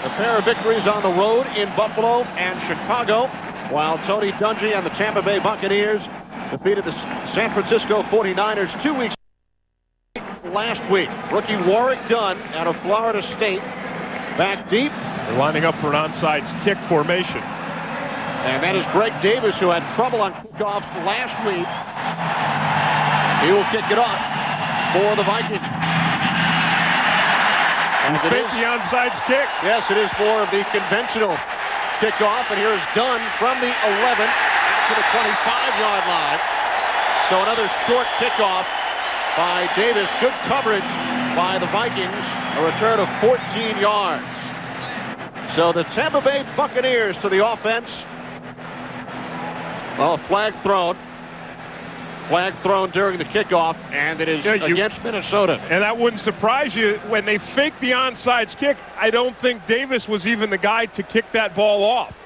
A pair of victories on the road in Buffalo and Chicago, while Tony Dungy and the Tampa Bay Buccaneers defeated the San Francisco 49ers 2 weeks last week. Rookie Warrick Dunn out of Florida State, back deep. They're lining up for an onside kick formation. And that is Greg Davis, who had trouble on kickoffs last week. He will kick it off for the Vikings. And the onside kick. Yes, it is more of the conventional kickoff. And here is Dunn from the 11 to the 25-yard line. So another short kickoff by Davis. Good coverage by the Vikings. A return of 14 yards. So the Tampa Bay Buccaneers to the offense. Well, flag thrown. Flag thrown during the kickoff, and it is against Minnesota. And that wouldn't surprise you. When they faked the onside kick, I don't think Davis was even the guy to kick that ball off.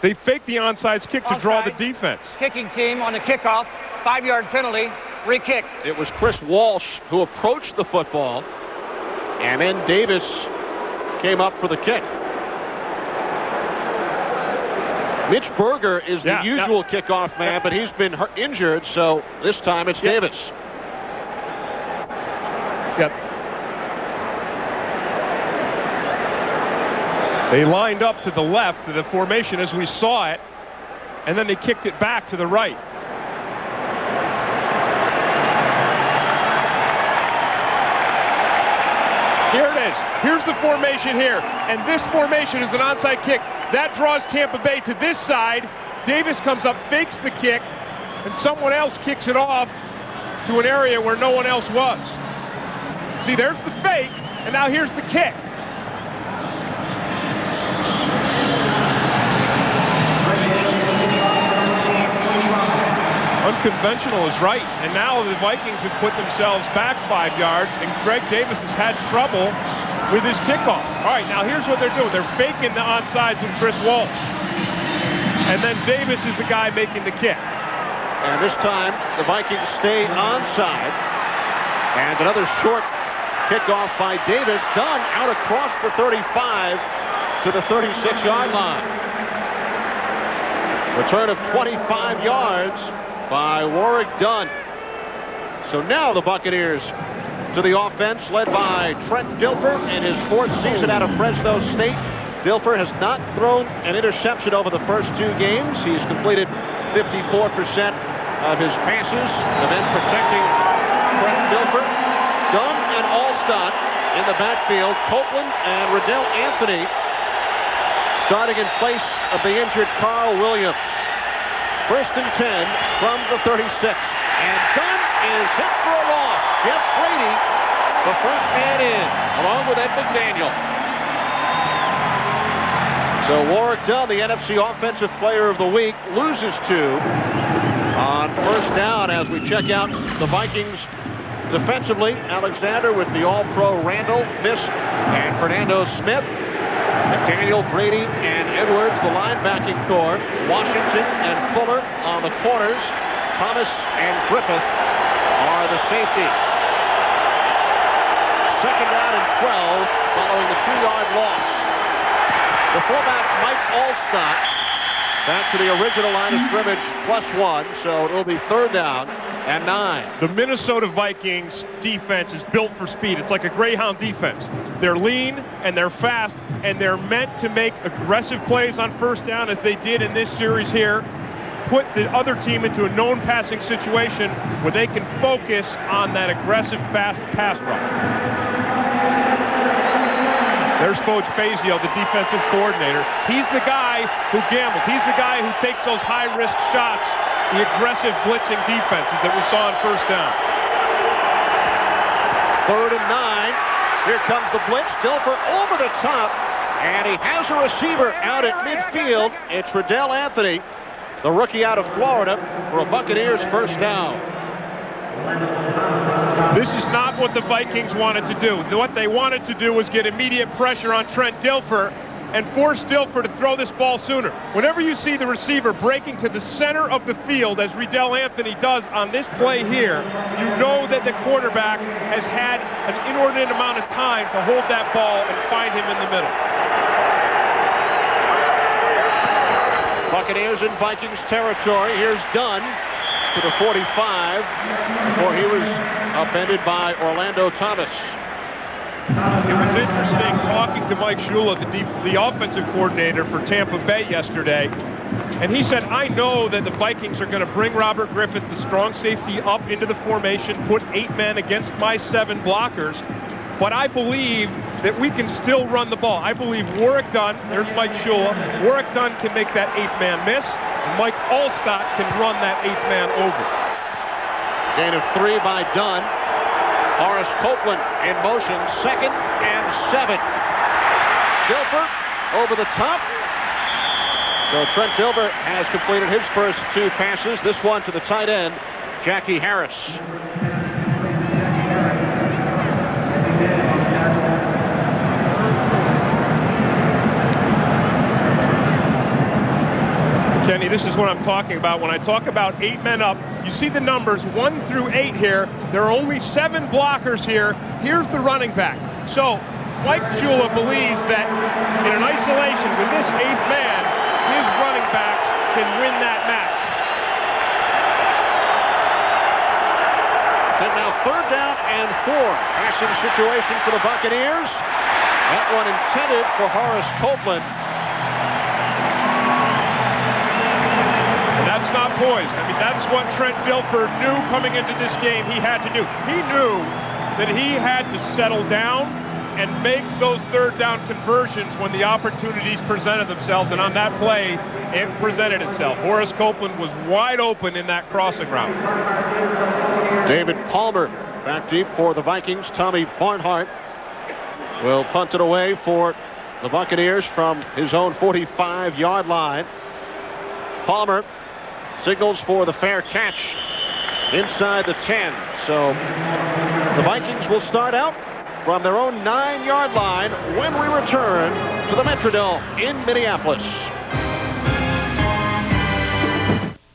They faked the onside kick to draw the defense. Kicking team on the kickoff, 5-yard penalty, re-kick. It was Chris Walsh who approached the football, and then Davis came up for the kick. Mitch Berger is the usual kickoff man, but he's been injured, so this time it's Davis. Yep. They lined up to the left of the formation as we saw it, and then they kicked it back to the right. Here it is. Here's the formation here, and this formation is an onside kick. That draws Tampa Bay to this side. Davis comes up, fakes the kick, and someone else kicks it off to an area where no one else was. See, there's the fake, and now here's the kick. Unconventional is right, and now the Vikings have put themselves back 5 yards, and Greg Davis has had trouble with his kickoff. All right, now here's what they're doing. They're faking the onside with Chris Walsh. And then Davis is the guy making the kick. And this time, the Vikings stay onside. And another short kickoff by Davis, done out across the 35 to the 36-yard line. Return of 25 yards by Warrick Dunn. So now the Buccaneers to the offense, led by Trent Dilfer in his 4th season out of Fresno State. Dilfer has not thrown an interception over the first 2 games. He's completed 54% of his passes. The men protecting Trent Dilfer. Dunn and Alstott in the backfield. Copeland and Riddell Anthony starting in place of the injured Carl Williams. 1st and 10 from the 36. And Dunn is hit for a loss. Jeff Brady, the first man in, along with Ed McDaniel. So Warrick Dunn, the NFC Offensive Player of the Week, loses 2 on 1st down as we check out the Vikings defensively. Alexander with the All-Pro Randall, Fisk, and Fernando Smith. McDaniel, Brady, and Edwards, the linebacking core. Washington and Fuller on the corners. Thomas and Griffith are the safeties. 2nd down and 12 following the 2-yard loss. The fullback Mike Alstott back to the original line of scrimmage +1, so it'll be 3rd down and 9. The Minnesota Vikings defense is built for speed. It's like a Greyhound defense. They're lean and they're fast, and they're meant to make aggressive plays on 1st down as they did in this series here. Put the other team into a known passing situation where they can focus on that aggressive, fast pass rush. There's Coach Fazio, the defensive coordinator. He's the guy who gambles. He's the guy who takes those high-risk shots, the aggressive blitzing defenses that we saw on 1st down. 3rd and 9. Here comes the blitz. Dilfer over the top, and he has a receiver out at midfield. It's Riddell Anthony, the rookie out of Florida, for a Buccaneers 1st down. This is not what the Vikings wanted to do. What they wanted to do was get immediate pressure on Trent Dilfer and force Dilfer to throw this ball sooner. Whenever you see the receiver breaking to the center of the field, as Riddell Anthony does on this play here, you know that the quarterback has had an inordinate amount of time to hold that ball and find him in the middle. Buccaneers in Vikings territory. Here's Dunn to the 45 before he was upended by Orlando Thomas. It was interesting talking to Mike Shula, the offensive coordinator for Tampa Bay yesterday. And he said, I know that the Vikings are going to bring Robert Griffith, the strong safety, up into the formation, put 8 men against my 7 blockers. But I believe that we can still run the ball. I believe Warrick Dunn, there's Mike Shula, Warrick Dunn can make that 8th man miss. And Mike Allstott can run that 8th man over. Gain of 3 by Dunn. Horace Copeland in motion, 2nd and 7. Dilfer over the top. So Trent Dilfer has completed his first 2 passes. This one to the tight end, Jackie Harris. Kenny, this is what I'm talking about. When I talk about 8 men up, you see the numbers 1 through 8 here. There are only 7 blockers here. Here's the running back. So Mike Shula believes that in an isolation with this 8th man, his running backs can win that match. So now 3rd down and 4. Passing situation for the Buccaneers. That one intended for Horace Copeland. And that's not poised. I mean, that's what Trent Dilfer knew coming into this game he had to do. He knew that he had to settle down and make those 3rd down conversions when the opportunities presented themselves, and on that play, it presented itself. Horace Copeland was wide open in that crossing route. David Palmer back deep for the Vikings. Tommy Barnhart will punt it away for the Buccaneers from his own 45-yard line. Palmer signals for the fair catch inside the 10. So the Vikings will start out from their own 9-yard line when we return to the Metrodome in Minneapolis.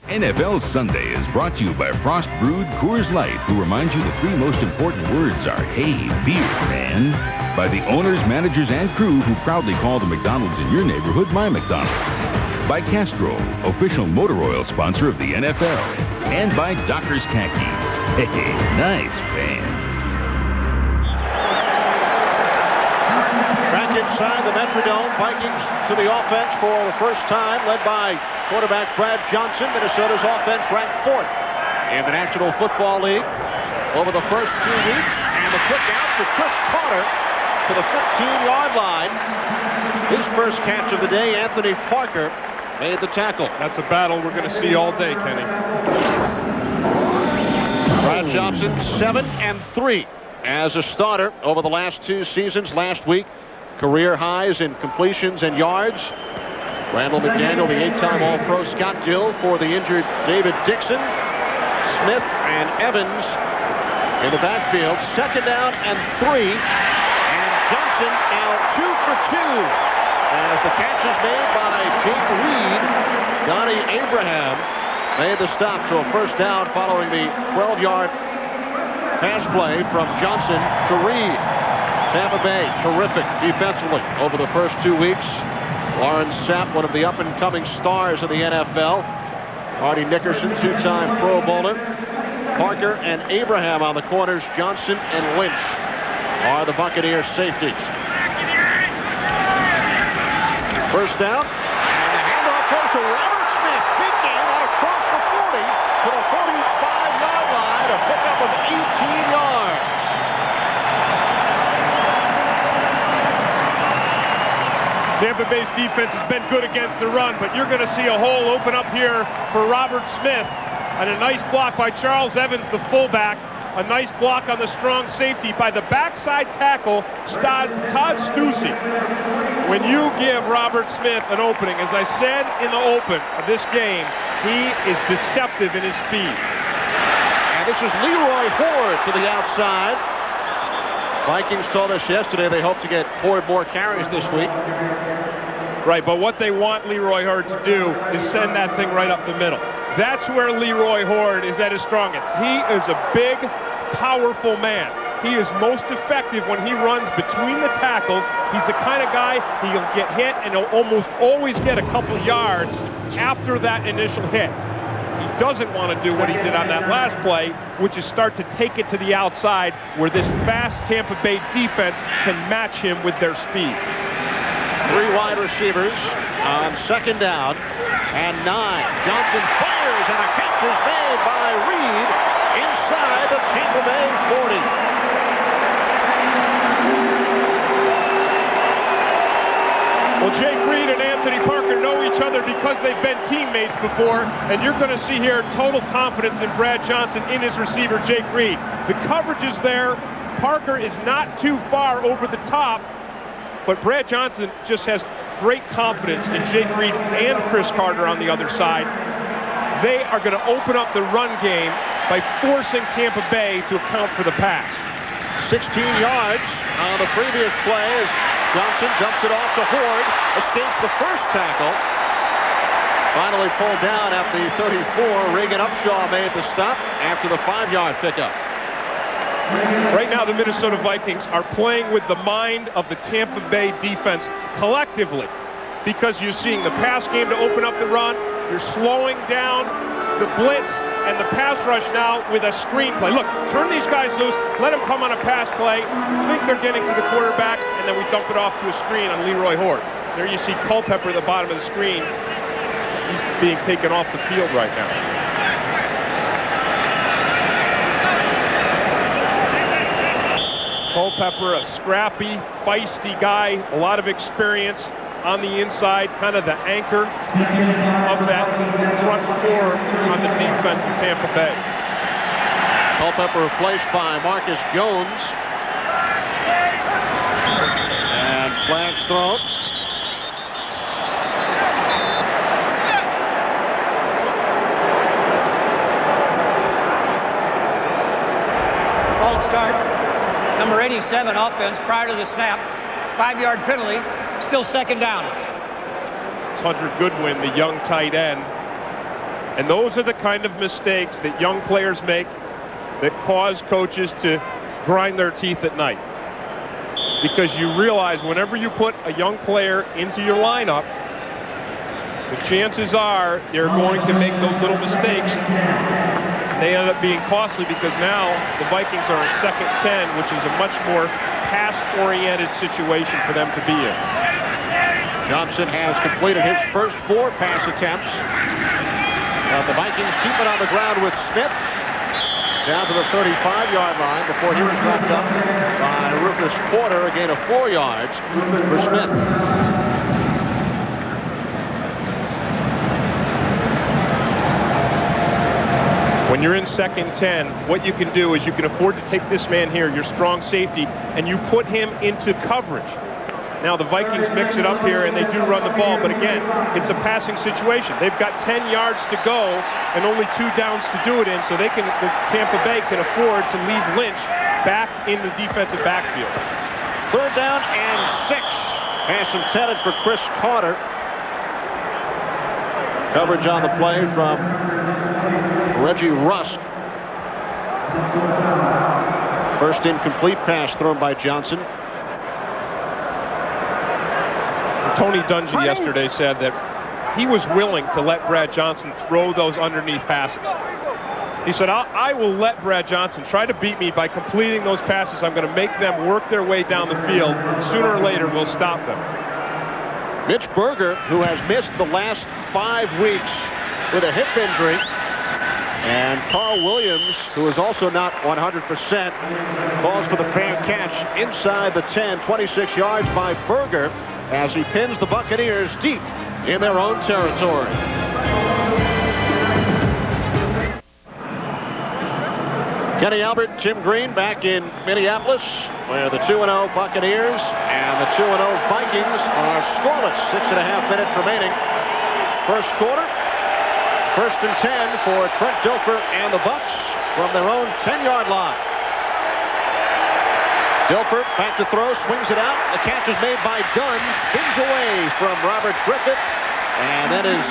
NFL Sunday is brought to you by Frost Brewed Coors Light, who reminds you the 3 most important words are, hey, beer, man. By the owners, managers, and crew who proudly call the McDonald's in your neighborhood my McDonald's. By Castrol, official motor oil sponsor of the NFL. And by Doctor's Khaki. Hey, nice fans. Back inside the Metrodome, Vikings to the offense for the first time, led by quarterback Brad Johnson. Minnesota's offense ranked 4th in the National Football League over the first 2 weeks. And the quick out to Chris Carter to the 15-yard line. His first catch of the day, Anthony Parker made the tackle. That's a battle we're going to see all day, Kenny. Brad Johnson, 7 and 3 as a starter over the last 2 seasons. Last week, career highs in completions and yards. Randall McDaniel, the 8-time All-Pro. Scott Dill for the injured David Dixon. Smith and Evans in the backfield. 2nd down and 3. And Johnson now 2 for 2 as the catch is made by Jake Reed. Donnie Abraham made the stop to a first down following the 12-yard pass play from Johnson to Reed. Tampa Bay, terrific defensively over the first 2 weeks. Warren Sapp, one of the up-and-coming stars of the NFL. Artie Nickerson, 2-time Pro Bowler. Parker and Abraham on the corners. Johnson and Lynch are the Buccaneers safeties. First down, and the handoff goes to Robert Smith. Big gain out across the 40 to the 45-yard line, a pickup of 18 yards. Tampa Bay's defense has been good against the run, but you're going to see a hole open up here for Robert Smith. And a nice block by Charles Evans, the fullback. A nice block on the strong safety by the backside tackle, Todd Stussy. When you give Robert Smith an opening, as I said in the open of this game, he is deceptive in his speed. And this is Leroy Horde to the outside. Vikings told us yesterday they hope to get Horde more carries this week. Right, but what they want Leroy Horde to do is send that thing right up the middle. That's where Leroy Horde is at his strongest. He is a big, powerful man. he is most effective when he runs between the tackles. He's the kind of guy, he'll get hit and he'll almost always get a couple yards after that initial hit. He doesn't want to do what he did on that last play, which is start to take it to the outside where this fast Tampa Bay defense can match him with their speed. 3 wide receivers on 2nd down and 9. Johnson fires and a catch is made by Reed inside the Tampa Bay 40. Well, Jake Reed and Anthony Parker know each other because they've been teammates before, and you're going to see here total confidence in Brad Johnson in his receiver, Jake Reed. The coverage is there. Parker is not too far over the top, but Brad Johnson just has great confidence in Jake Reed and Chris Carter on the other side. They are going to open up the run game by forcing Tampa Bay to account for the pass. 16 yards on the previous play as Johnson dumps it off to Horde, escapes the first tackle. Finally pulled down at the 34. Reagan Upshaw made the stop after the 5-yard pickup. Right now, the Minnesota Vikings are playing with the mind of the Tampa Bay defense collectively, because you're seeing the pass game to open up the run. You're slowing down the blitz and the pass rush now with a screenplay. Look, turn these guys loose, let them come on a pass play, think they're getting to the quarterback, and then we dump it off to a screen on Leroy Horde. There you see Culpepper at the bottom of the screen. He's being taken off the field right now. Culpepper, a scrappy, feisty guy, a lot of experience on the inside, kind of the anchor of that front four on the defense in Tampa Bay. Culpepper replaced by Marcus Jones. And flags thrown. False start. Number 87 offense prior to the snap. 5-yard penalty. Still 2nd down. It's Hunter Goodwin, the young tight end. And those are the kind of mistakes that young players make that cause coaches to grind their teeth at night. Because you realize whenever you put a young player into your lineup, the chances are they're going to make those little mistakes. They end up being costly because now the Vikings are in 2nd 10, which is a much more pass-oriented situation for them to be in. Johnson has completed his first 4 pass attempts. The Vikings keep it on the ground with Smith down to the 35-yard line before he was wrapped up by Rufus Porter, a gain of 4 yards for Smith. When you're in 2nd 10, what you can do is you can afford to take this man here, your strong safety, and you put him into coverage. Now the Vikings mix it up here and they do run the ball, but again, it's a passing situation. They've got 10 yards to go and only 2 downs to do it in, so they can, Tampa Bay can afford to leave Lynch back in the defensive backfield. 3rd down and 6. Pass intended for Chris Carter. Coverage on the play from Reggie Rusk. First incomplete pass thrown by Johnson. Tony Dungy yesterday said that he was willing to let Brad Johnson throw those underneath passes. He said, I will let Brad Johnson try to beat me by completing those passes. I'm going to make them work their way down the field. Sooner or later, we'll stop them. Mitch Berger, who has missed the last 5 weeks with a hip injury, and Carl Williams, who is also not 100%, falls for the fair catch inside the 10, 26 yards by Berger, as he pins the Buccaneers deep in their own territory. Kenny Albert, Jim Green back in Minneapolis, where the 2-0 Buccaneers and the 2-0 Vikings are scoreless. 6.5 minutes remaining. First quarter. 1st and 10 for Trent Dilfer and the Bucs from their own 10-yard line. Dilfer back to throw, swings it out. The catch is made by Dunn, spins away from Robert Griffith, and then is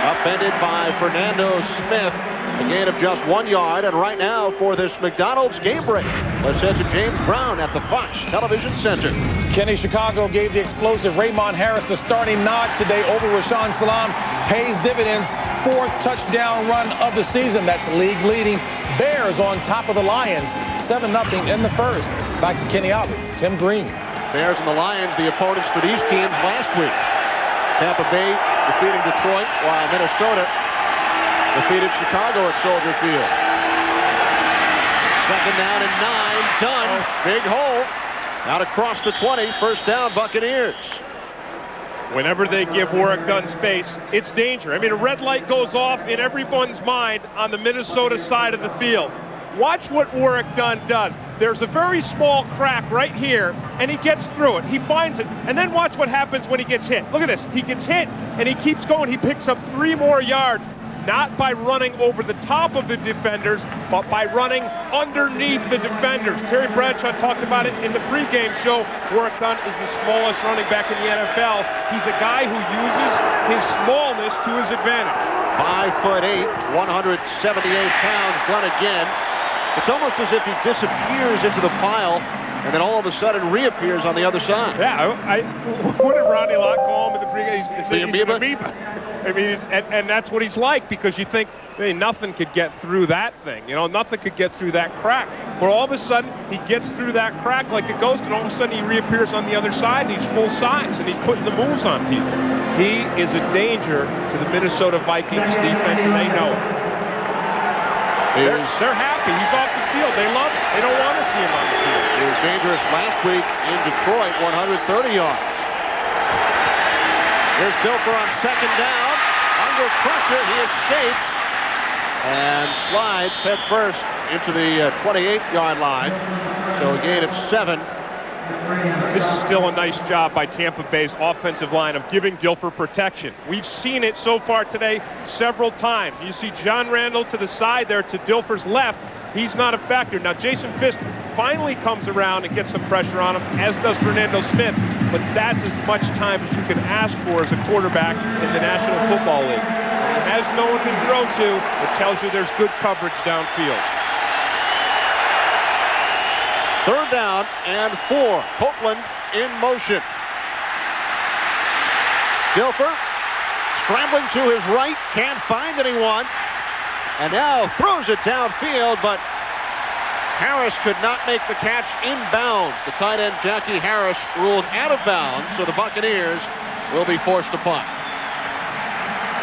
Upended by Fernando Smith. A gain of just 1 yard. And right now for this McDonald's game break, let's head to James Brown at the Fox Television Center. Kenny, Chicago gave the explosive Raymond Harris the starting nod today over Rashaan Salam. Pays dividends. 4th touchdown run of the season. That's league leading. Bears on top of the Lions. 7-0 in the first. Back to Kenny Albert. Tim Green. Bears and the Lions, the opponents for these teams last week. Tampa Bay defeating Detroit, while Minnesota defeated Chicago at Soldier Field. 2nd down and 9. Done. Big hole. Out across the 20. First down, Buccaneers. Whenever they give Warrick Dunn space, it's danger. I mean, a red light goes off in everyone's mind on the Minnesota side of the field. Watch what Warrick Dunn does. There's a very small crack right here, and he gets through it. He finds it, and then watch what happens when he gets hit. Look at this. He gets hit, and he keeps going. He picks up 3 more yards, not by running over the top of the defenders, but by running underneath the defenders. Terry Bradshaw talked about it in the pregame show. Warrick Dunn is the smallest running back in the NFL. He's a guy who uses his smallness to his advantage. 5'8", 178 pounds. Dunn again. It's almost as if he disappears into the pile and then all of a sudden reappears on the other side. Yeah, what did Ronnie Lott call him in the pregame? The amoeba? An amoeba. I mean, and that's what he's like, because you think, hey, nothing could get through that thing. You know, nothing could get through that crack. But all of a sudden, he gets through that crack like a ghost, and all of a sudden he reappears on the other side, and he's full size, and he's putting the moves on people. He is a danger to the Minnesota Vikings defense, and they know it. They're happy. He's off the field. They love it. They don't want to see him on the field. He was dangerous last week in Detroit, 130 yards. Here's Dilfer on 2nd down. Under pressure, he escapes and slides head first into the 28-yard line. So a gain of 7. This is still a nice job by Tampa Bay's offensive line of giving Dilfer protection. We've seen it so far today several times. You see John Randall to the side there to Dilfer's left. He's not a factor. Now Jason Fisk finally comes around and gets some pressure on him, as does Fernando Smith. But that's as much time as you can ask for as a quarterback in the National Football League. When he has no one to throw to, it tells you there's good coverage downfield. 3rd down and 4. Copeland in motion. Dilfer scrambling to his right, can't find anyone, and now throws it downfield, but Harris could not make the catch inbounds. The tight end Jackie Harris ruled out of bounds, so the Buccaneers will be forced to punt.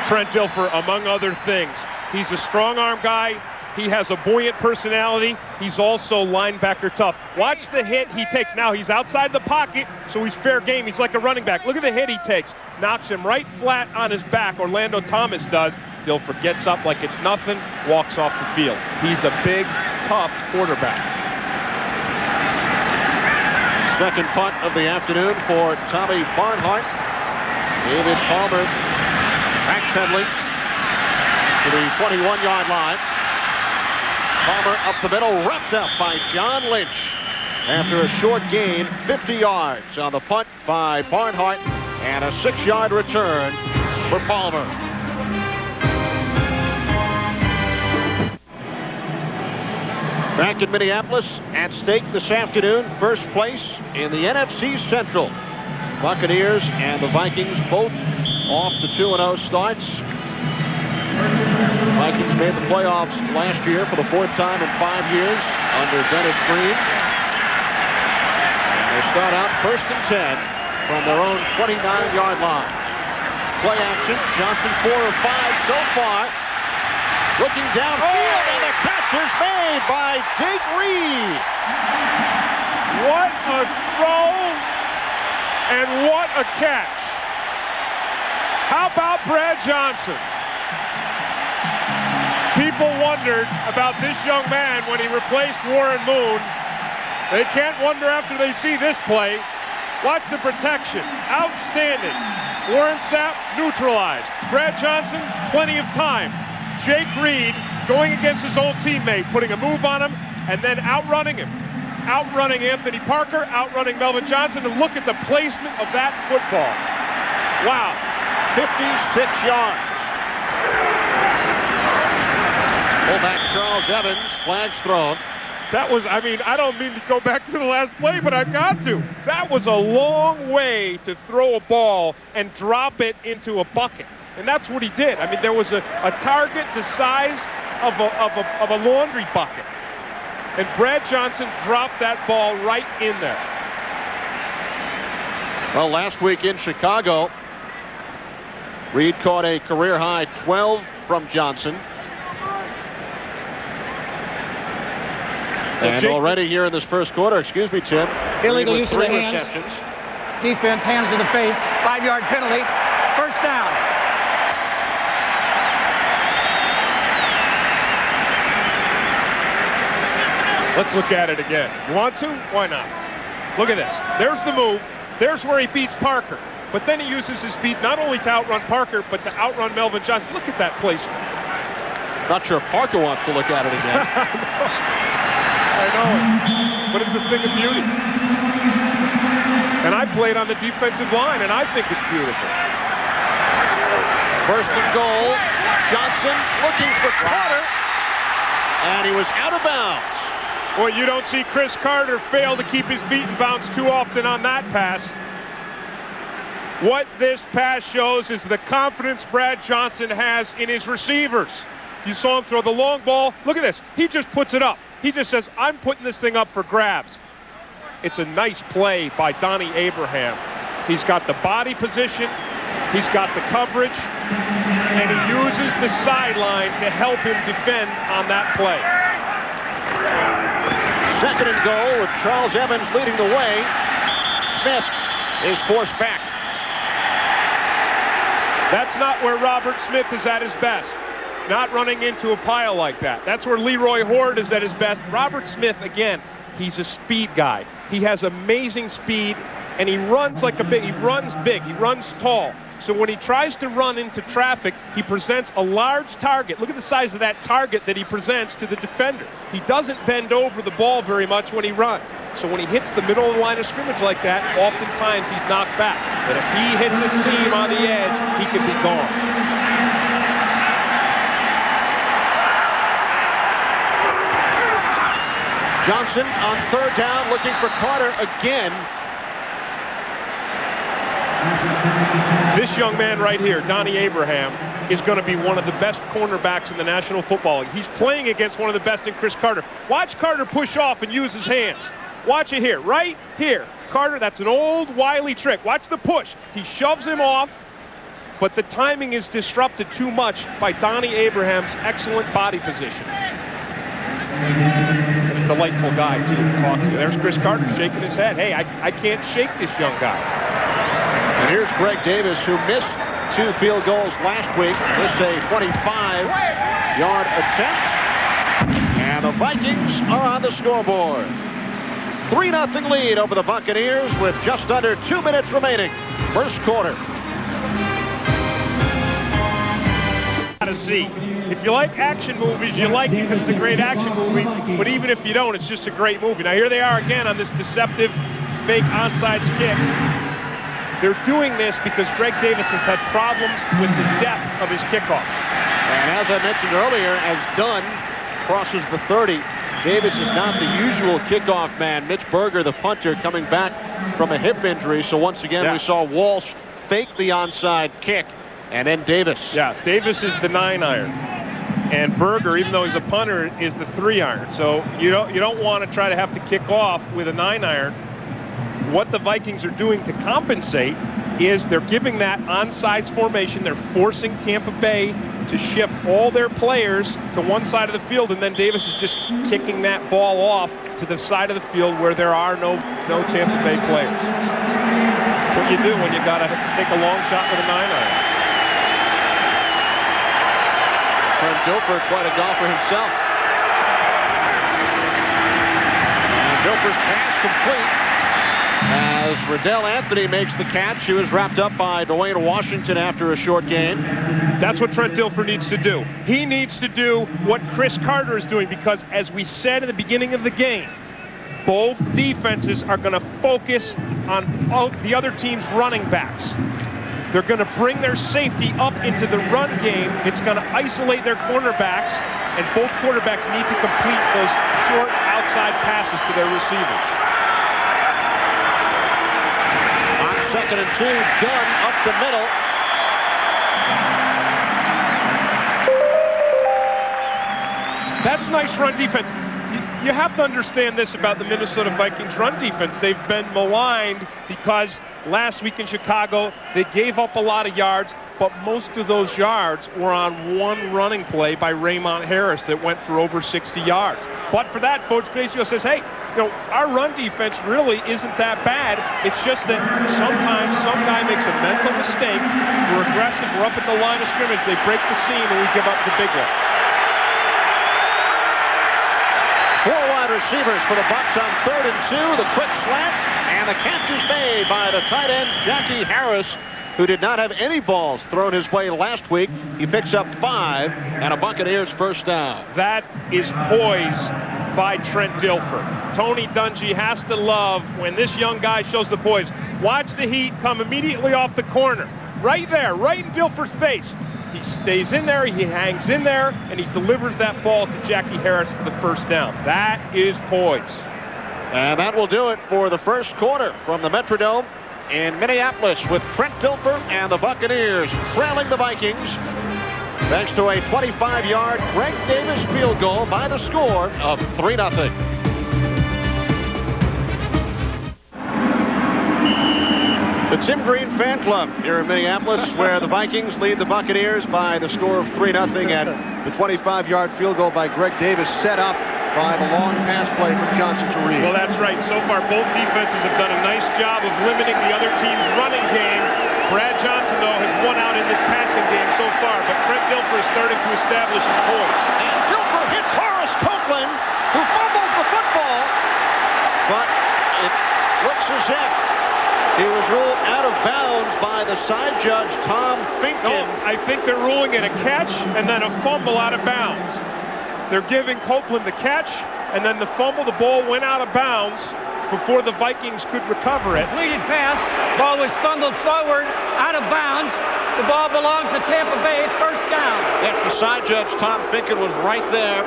Trent Dilfer, among other things, he's a strong arm guy. He has a buoyant personality. He's also linebacker tough. Watch the hit he takes. Now he's outside the pocket, so he's fair game. He's like a running back. Look at the hit he takes. Knocks him right flat on his back. Orlando Thomas does. Dilfer gets up like it's nothing, walks off the field. He's a big, tough quarterback. 2nd punt of the afternoon for Tommy Barnhart. David Palmer backpedaling to the 21-yard line. Palmer up the middle, wrapped up by John Lynch. After a short gain, 50 yards on the punt by Barnhart, and a 6-yard return for Palmer. Back in Minneapolis, at stake this afternoon, first place in the NFC Central. Buccaneers and the Vikings both off to 2-0 starts. Vikings made the playoffs last year for the 4th time in 5 years under Dennis Green. And they start out 1st and 10 from their own 29-yard line. Play action. Johnson 4 of 5 so far. Looking downfield, and the catch is made by Jake Reed. What a throw, and what a catch. How about Brad Johnson? People wondered about this young man when he replaced Warren Moon. They can't wonder after they see this play. Watch the protection. Outstanding. Warren Sapp neutralized. Brad Johnson, plenty of time. Jake Reed going against his old teammate, putting a move on him, and then outrunning him. Outrunning Anthony Parker, outrunning Melvin Johnson, and look at the placement of that football. Wow. 56 yards. Fullback Charles Evans, flags thrown. That was, I mean, I don't mean to go back to the last play, but I've got to. That was a long way to throw a ball and drop it into a bucket. And that's what he did. I mean, there was a target the size of a laundry bucket. And Brad Johnson dropped that ball right in there. Well, last week in Chicago, Reed caught a career-high 12 from Johnson. And already here in this first quarter, excuse me, Tim. Illegal use of the hands. Receptions. Defense, hands to the face. 5-yard penalty. First down. Let's look at it again. You want to? Why not? Look at this. There's the move. There's where he beats Parker. But then he uses his speed not only to outrun Parker, but to outrun Melvin Johnson. Look at that placement. Not sure Parker wants to look at it again. I know it, but it's a thing of beauty. And I played on the defensive line, and I think it's beautiful. First and goal. Johnson looking for Carter, and he was out of bounds. Boy, you don't see Chris Carter fail to keep his feet in bounds too often on that pass. What this pass shows is the confidence Brad Johnson has in his receivers. You saw him throw the long ball. Look at this. He just puts it up. He just says, I'm putting this thing up for grabs. It's a nice play by Donnie Abraham. He's got the body position. He's got the coverage. And he uses the sideline to help him defend on that play. Second and goal with Charles Evans leading the way. Smith is forced back. That's not where Robert Smith is at his best. Not running into a pile like that. That's where Leroy Horde is at his best. Robert Smith, again, he's a speed guy. He has amazing speed, and he runs like he runs big, he runs tall. So when he tries to run into traffic, he presents a large target. Look at the size of that target that he presents to the defender. He doesn't bend over the ball very much when he runs. So when he hits the middle of the line of scrimmage like that, oftentimes he's knocked back. But if he hits a seam on the edge, he can be gone. Johnson on third down looking for Carter again. This young man right here, Donnie Abraham, is going to be one of the best cornerbacks in the National Football League. He's playing against one of the best in Chris Carter. Watch Carter push off and use his hands. Watch it here, right here. Carter, that's an old wily trick. Watch the push. He shoves him off, but the timing is disrupted too much by Donnie Abraham's excellent body position. And a delightful guy, too, to talk to. There's Chris Carter shaking his head. Hey, I can't shake this young guy. And here's Greg Davis, who missed 2 field goals last week. This a 25-yard attempt. And the Vikings are on the scoreboard. 3-0 lead over the Buccaneers with just under 2 minutes remaining. First quarter. To see. If you like action movies, you like it because it's a great action movie. But even if you don't, it's just a great movie. Now here they are again on this deceptive fake onside kick. They're doing this because Greg Davis has had problems with the depth of his kickoffs. And as I mentioned earlier, as Dunn crosses the 30, Davis is not the usual kickoff man. Mitch Berger, the punter, coming back from a hip injury. So once again, we saw Walsh fake the onside kick. And then Davis. Yeah, Davis is the 9-iron. And Berger, even though he's a punter, is the 3-iron. So you don't want to try to have to kick off with a 9-iron. What the Vikings are doing to compensate is they're giving that onside formation. They're forcing Tampa Bay to shift all their players to one side of the field, and then Davis is just kicking that ball off to the side of the field where there are no Tampa Bay players. That's what you do when you got to take a long shot with a 9-iron. Trent Dilfer, quite a golfer himself. And Dilfer's pass complete. As Riddell Anthony makes the catch, he was wrapped up by Dwayne Washington after a short gain. That's what Trent Dilfer needs to do. He needs to do what Chris Carter is doing because, as we said at the beginning of the game, both defenses are going to focus on the other team's running backs. They're going to bring their safety up into the run game. It's going to isolate their cornerbacks, and both quarterbacks need to complete those short outside passes to their receivers. On 2nd and 2, Dunn up the middle. That's nice run defense. You have to understand this about the Minnesota Vikings run defense. They've been maligned because last week in Chicago, they gave up a lot of yards, but most of those yards were on one running play by Raymond Harris that went for over 60 yards. But for that, Coach Fazio says, hey, our run defense really isn't that bad. It's just that sometimes some guy makes a mental mistake. We're aggressive. We're up at the line of scrimmage. They break the seam, and we give up the big one. 4 wide receivers for the Bucs on 3rd and 2. The quick slant, and the catch is made by the tight end, Jackie Harris, who did not have any balls thrown his way last week. He picks up 5 and a Buccaneers first down. That is poise by Trent Dilfer. Tony Dungy has to love when this young guy shows the poise. Watch the heat come immediately off the corner. Right there, right in Dilfer's face. He stays in there, he hangs in there, and he delivers that ball to Jackie Harris for the first down. That is poise. And that will do it for the first quarter from the Metrodome in Minneapolis, with Trent Dilfer and the Buccaneers trailing the Vikings thanks to a 25-yard Greg Davis field goal by the score of 3-0. The Tim Green Fan Club here in Minneapolis, where the Vikings lead the Buccaneers by the score of 3-0, and the 25-yard field goal by Greg Davis set up by the long pass play from Johnson to Reed. Well, that's right. So far, both defenses have done a nice job of limiting the other team's running game. Brad Johnson, though, has won out in this passing game so far, but Trent Dilfer is starting to establish his poise. And Dilfer hits Horace Copeland, who fumbles the football, but it looks as if he was ruled out of bounds by the side judge, Tom Finken. No, I think they're ruling it a catch and then a fumble out of bounds. They're giving Copeland the catch, and then the fumble. The ball went out of bounds before the Vikings could recover it. Completed pass. Ball was fumbled forward, out of bounds. The ball belongs to Tampa Bay, first down. Yes, the side judge, Tom Finken, was right there.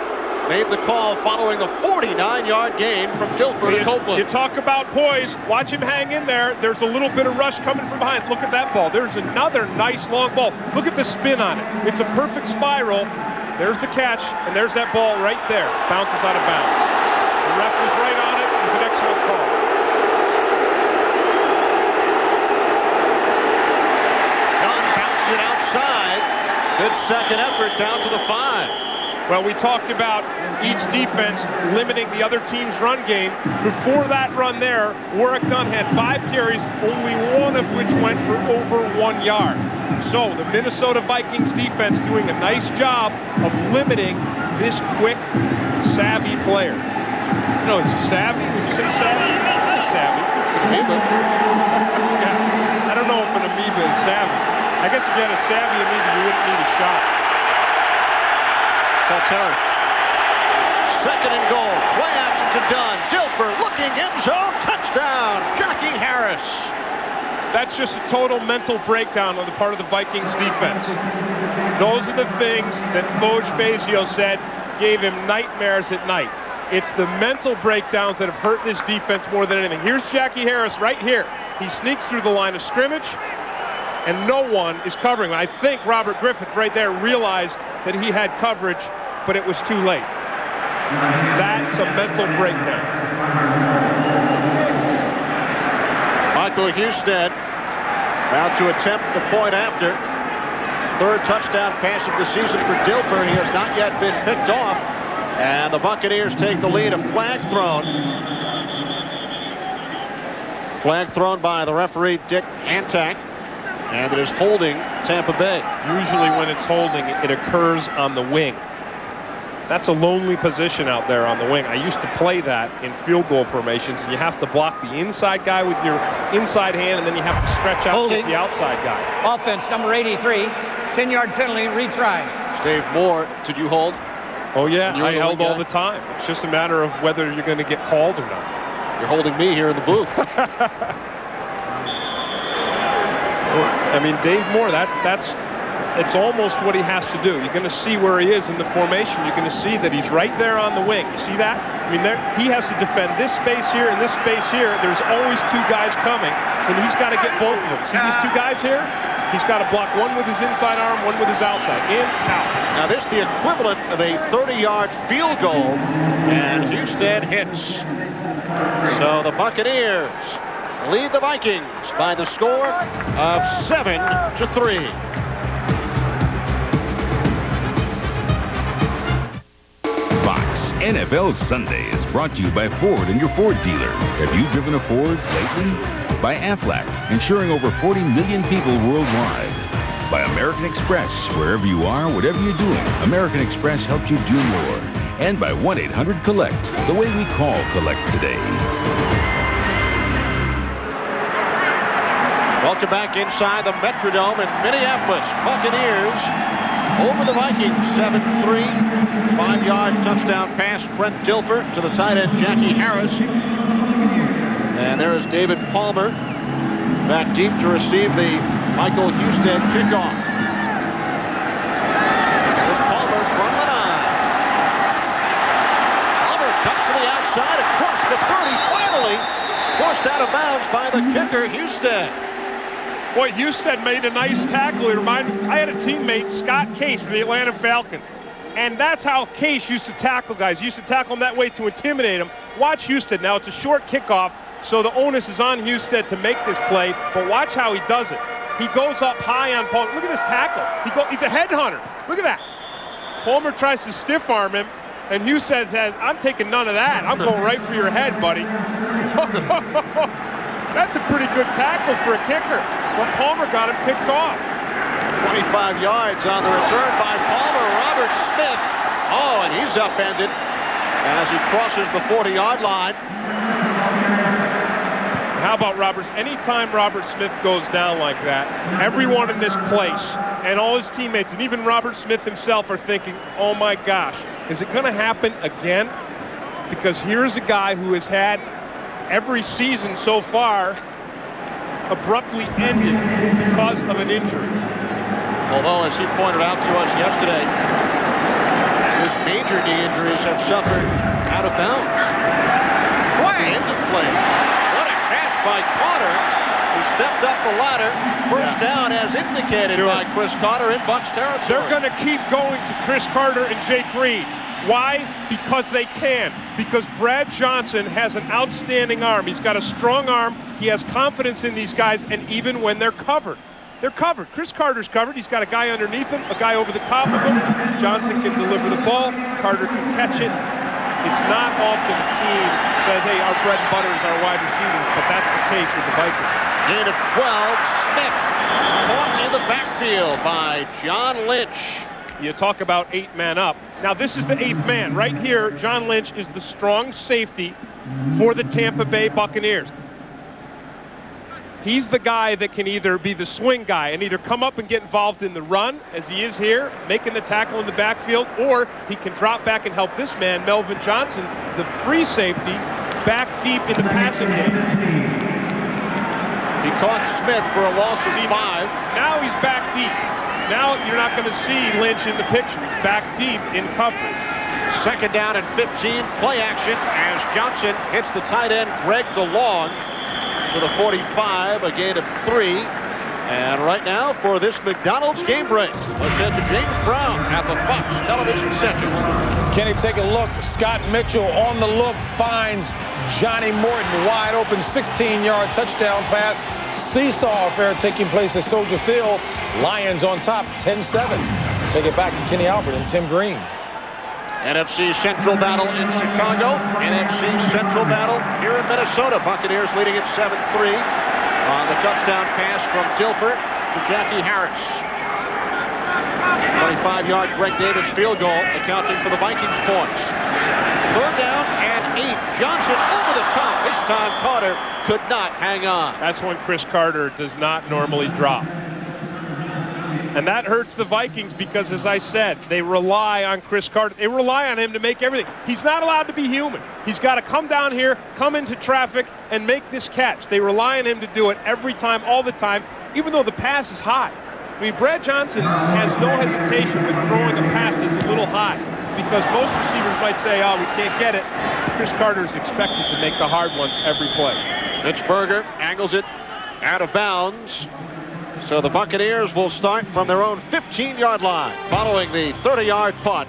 Made the call following the 49-yard gain from Dilfer to Copeland. You talk about poise. Watch him hang in there. There's a little bit of rush coming from behind. Look at that ball. There's another nice long ball. Look at the spin on it. It's a perfect spiral. There's the catch, and there's that ball right there. Bounces out of bounds. The ref was right on it. It was an excellent call. Dunn bounced it outside. Good second effort down to the 5. Well, we talked about each defense limiting the other team's run game. Before that run there, Warrick Dunn had 5 carries, only 1 of which went for over 1 yard. So the Minnesota Vikings defense doing a nice job of limiting this quick, savvy player. No, is he savvy? Would you say savvy? I'd say savvy. It's an amoeba. Yeah. I don't know if an amoeba is savvy. I guess if you had a savvy amoeba, you wouldn't need a shot. Turn. 2nd and goal. Play action to Dunn. Dilfer looking end zone. Touchdown. Jackie Harris. That's just a total mental breakdown on the part of the Vikings defense. Those are the things that Coach Fazio said gave him nightmares at night. It's the mental breakdowns that have hurt this defense more than anything. Here's Jackie Harris right here. He sneaks through the line of scrimmage, and no one is covering him. I think Robert Griffith right there realized that he had coverage, but it was too late. That's a mental breakdown. Michael Husted about to attempt the point after. 3rd touchdown pass of the season for Dilfer. He has not yet been picked off. And the Buccaneers take the lead. A flag thrown. Flag thrown by the referee, Dick Antak. And it is holding Tampa Bay. Usually when it's holding, it occurs on the wing. That's a lonely position out there on the wing. I used to play that in field goal formations, and you have to block the inside guy with your inside hand, and then you have to stretch out the outside guy. Offense, number 83, 10-yard penalty, retry. Dave Moore, did you hold? Oh, yeah, I held all the time. It's just a matter of whether you're going to get called or not. You're holding me here in the booth. I mean, Dave Moore, it's almost what he has to do. You're going to see where he is in the formation. You're going to see that he's right there on the wing. You see that? I mean, he has to defend this space here and this space here. There's always two guys coming, and he's got to get both of them. See these two guys here? He's got to block one with his inside arm, one with his outside. In, out. Now, this is the equivalent of a 30-yard field goal, and Houston hits. So the Buccaneers lead the Vikings by the score of 7-3. NFL Sunday is brought to you by Ford and your Ford dealer. Have you driven a Ford lately? By Aflac, insuring over 40 million people worldwide. By American Express, wherever you are, whatever you're doing, American Express helps you do more. And by 1-800-COLLECT, the way we call collect today. Welcome back inside the Metrodome in Minneapolis. Buccaneers over the Vikings, 7-3. 5-yard touchdown pass, Trent Dilfer to the tight end, Jackie Harris. And there is David Palmer back deep to receive the Michael Houston kickoff. There's Palmer from the 9. Palmer cuts to the outside across the 30, finally forced out of bounds by the kicker, Houston. Boy, Houston made a nice tackle. It reminded me, I had a teammate, Scott Case, from the Atlanta Falcons. And that's how Case used to tackle guys. He used to tackle them that way to intimidate them. Watch Houston. Now, it's a short kickoff, so the onus is on Houston to make this play. But watch how he does it. He goes up high on Palmer. Look at this tackle. He's a headhunter. Look at that. Palmer tries to stiff arm him, and Houston says, I'm taking none of that. I'm going right for your head, buddy. That's a pretty good tackle for a kicker. But Palmer got him ticked off. 25 yards on the return by Palmer. Robert Smith. Oh, and he's upended as he crosses the 40-yard line. How about Robert? Anytime Robert Smith goes down like that, everyone in this place and all his teammates and even Robert Smith himself are thinking, oh my gosh, is it going to happen again? Because here's a guy who has had every season so far abruptly ended because of an injury. Although, as he pointed out to us yesterday, his major knee injuries have suffered out of bounds. Ended plays. What a catch by Carter, who stepped up the ladder. First down, as indicated by Chris Carter in Bucs territory. They're going to keep going to Chris Carter and Jake Reed. Why? Because they can. Because Brad Johnson has an outstanding arm. He's got a strong arm. He has confidence in these guys, and even when they're covered. They're covered. Chris Carter's covered. He's got a guy underneath him, a guy over the top of him. Johnson can deliver the ball. Carter can catch it. It's not often a team says, hey, our bread and butter is our wide receivers, but that's the case with the Vikings. Gain of 12, Smith caught in the backfield by John Lynch. You talk about 8 man up. Now, this is the 8th man. Right here, John Lynch is the strong safety for the Tampa Bay Buccaneers. He's the guy that can either be the swing guy and either come up and get involved in the run, as he is here, making the tackle in the backfield, or he can drop back and help this man, Melvin Johnson, the free safety, back deep in the passing game. He caught Smith for a loss of 5. Now he's back deep. Now you're not going to see Lynch in the picture. He's back deep in coverage. Second down and 15, play action as Johnson hits the tight end, Greg DeLong, to the 45, a gain of 3. And right now, for this McDonald's game break, let's head to James Brown at the Fox Television Center. Kenny, take a look. Scott Mitchell on the look, finds Johnny Morton wide open, 16-yard touchdown pass. Seesaw affair taking place at Soldier Field. Lions on top, 10-7. Take it back to Kenny Albert and Tim Green. NFC Central battle in Chicago. NFC Central battle here in Minnesota. Buccaneers leading at 7-3 on the touchdown pass from Dilfer to Jackie Harris. 25-yard Greg Davis field goal accounting for the Vikings points. Third down and 8. Johnson over the top. This time Carter could not hang on. That's when Chris Carter does not normally drop. And that hurts the Vikings because, as I said, they rely on Chris Carter. They rely on him to make everything. He's not allowed to be human. He's got to come down here, come into traffic, and make this catch. They rely on him to do it every time, all the time. even though the pass is high. I mean, Brad Johnson has no hesitation with throwing a pass that's a little high, because most receivers might say, oh, we can't get it. Chris Carter is expected to make the hard ones every play. Mitch Berger angles it out of bounds. So the Buccaneers will start from their own 15-yard line following the 30-yard punt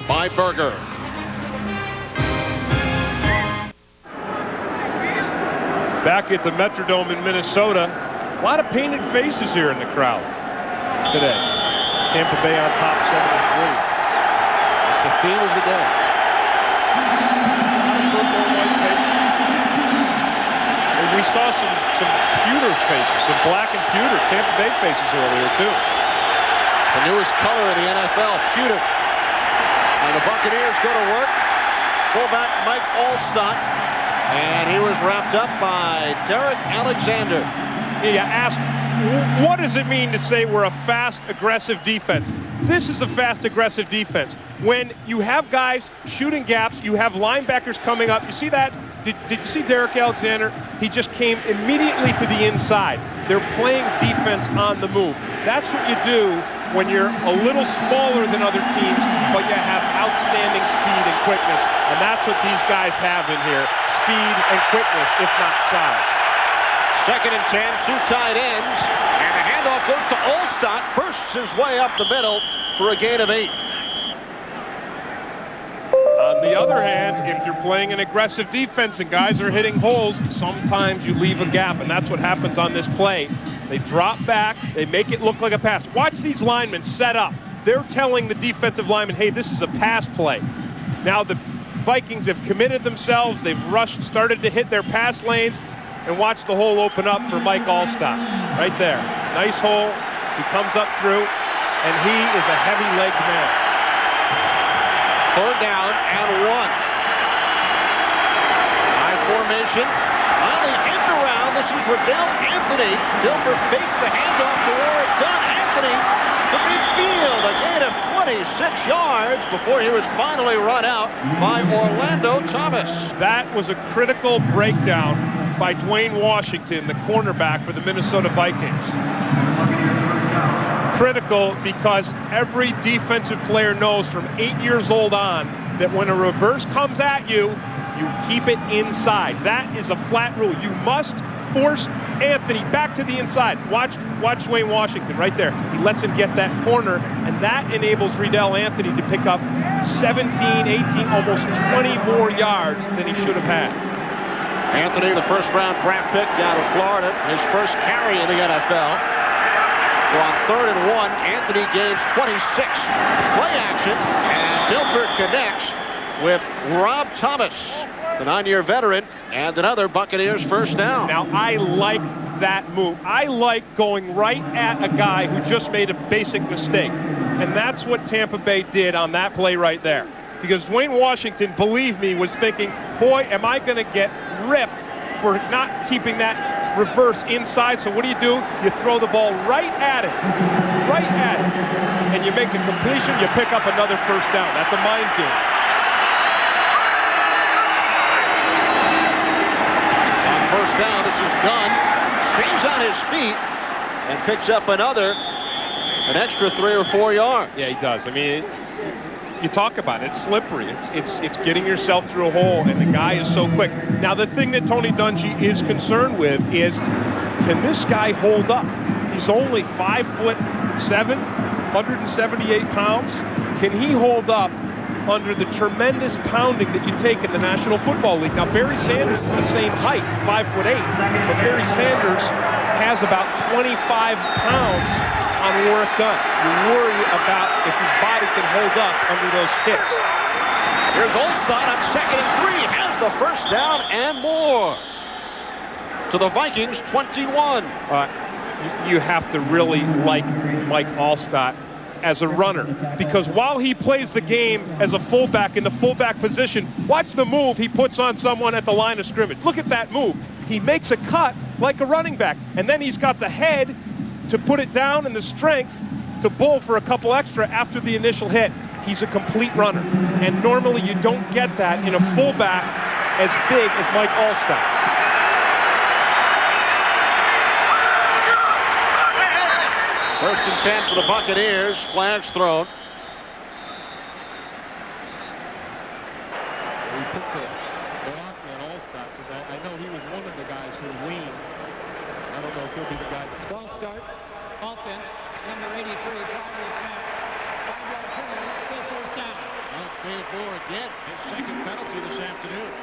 by Berger. Back at the Metrodome in Minnesota, a lot of painted faces here in the crowd today. Tampa Bay on top 7-3. It's the theme of the day. Purple and white faces. And we saw some pewter faces, some black and pewter Tampa Bay faces earlier too. The newest color in the NFL, pewter. And the Buccaneers go to work. Fullback Mike Allstott, and he was wrapped up by Derek Alexander. You ask, what does it mean to say we're a fast, aggressive defense? This is a fast, aggressive defense. When you have guys shooting gaps, you have linebackers coming up. You see that? Did you see Derek Alexander? He just came immediately to the inside. They're playing defense on the move. That's what you do when you're a little smaller than other teams, but you have outstanding speed and quickness. And that's what these guys have in here. Speed and quickness, if not size. 2nd and 10, 2 tight ends, and the handoff goes to Allstott, bursts his way up the middle for a gain of 8. On the other hand, if you're playing an aggressive defense and guys are hitting holes, sometimes you leave a gap, and that's what happens on this play. They drop back, they make it look like a pass. Watch these linemen set up. They're telling the defensive lineman, hey, this is a pass play. Now the Vikings have committed themselves, they've started to hit their pass lanes, and watch the hole open up for Mike Allstott. Right there. Nice hole. He comes up through, and he is a heavy-legged man. 3rd down and 1. High formation. On the end around, this is Riddell Anthony. Dilfer faked the handoff to Warwick Dunn. Anthony to midfield. A gain of 26 yards before he was finally run out by Orlando Thomas. That was a critical breakdown by Dwayne Washington, the cornerback for the Minnesota Vikings. Critical because every defensive player knows from 8 years old on that when a reverse comes at you, you keep it inside. That is a flat rule. You must force Anthony back to the inside. Watch Dwayne Washington right there. He lets him get that corner, and that enables Riddell Anthony to pick up 17, 18, almost 20 more yards than he should have had. Anthony, the first-round draft pick out of Florida, his first carry in the NFL. So on 3rd and 1, Anthony gains 26. Play action, and Dilfer connects with Rob Thomas, the 9-year veteran, and another Buccaneers first down. Now, I like that move. I like going right at a guy who just made a basic mistake. And that's what Tampa Bay did on that play right there. Because Dwayne Washington, believe me, was thinking, boy, am I going to get ripped for not keeping that reverse inside. So what do? You throw the ball right at it, and you make a completion, you pick up another first down. That's a mind game. On first down, this is Dunn. Stays on his feet and picks up an extra 3 or 4 yards. Yeah, he does. I mean, you talk about it, it's slippery. It's getting yourself through a hole, and the guy is so quick. Now, the thing that Tony Dungy is concerned with is, can this guy hold up? He's only 5'7", 178 pounds. Can he hold up under the tremendous pounding that you take in the National Football League? Now, Barry Sanders is the same height, 5'8", but Barry Sanders has about 25 pounds on Warwick Dunn. You worry about if his body can hold up under those hits. Here's Allstott on 2nd and 3. Has the first down and more. To the Vikings, 21. You have to really like Mike Allstott as a runner, because while he plays the game as a fullback in the fullback position, watch the move he puts on someone at the line of scrimmage. Look at that move. He makes a cut like a running back, and then he's got the head to put it down and the strength to bull for a couple extra after the initial hit. He's a complete runner, and normally you don't get that in a fullback as big as Mike Allstott. First and 10 for the Buccaneers. Flags thrown. We put the block on Allstott because I know he was one of the guys who leaned. I don't know if he'll be the guy. Ball start. Offense. Number 83. Probably snap. 5-yard penalty. Still first down. Well, Dave Moore again, his second penalty this afternoon.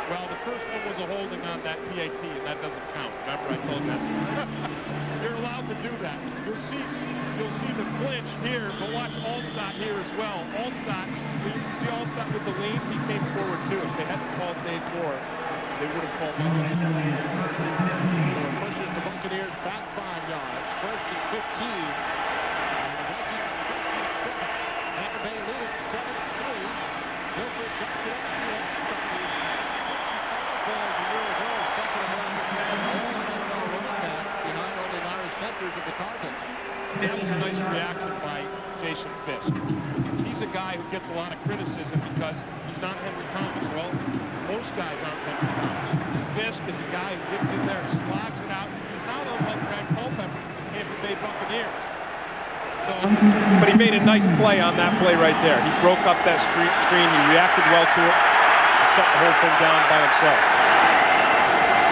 Well, the first one was a holding on that PAT, and that doesn't count. Remember, I told you that. You're allowed to do that. You'll see the flinch here, but watch Allstott here as well. Allstott, you see Allstott with the lean, he came forward too. If they hadn't called Dave Moore, they would have called him. So it pushes the Buccaneers back 5 yards. First and 15. And the Vikings 57. Tampa Bay leading 7-3. Gilbert ducks it up to the behind only Larry Centers of the Cardinals. That was a nice reaction by Jason Fisk. He's a guy who gets a lot of criticism because he's not Henry Thomas. Well, most guys aren't Henry Thomas. Fisk is a guy who gets in there and slogs it out. He's not unlike Brad Culpepper, Tampa Bay Buccaneers. But he made a nice play on that play right there. He broke up that screen. He reacted well to it and shut the whole thing down by himself.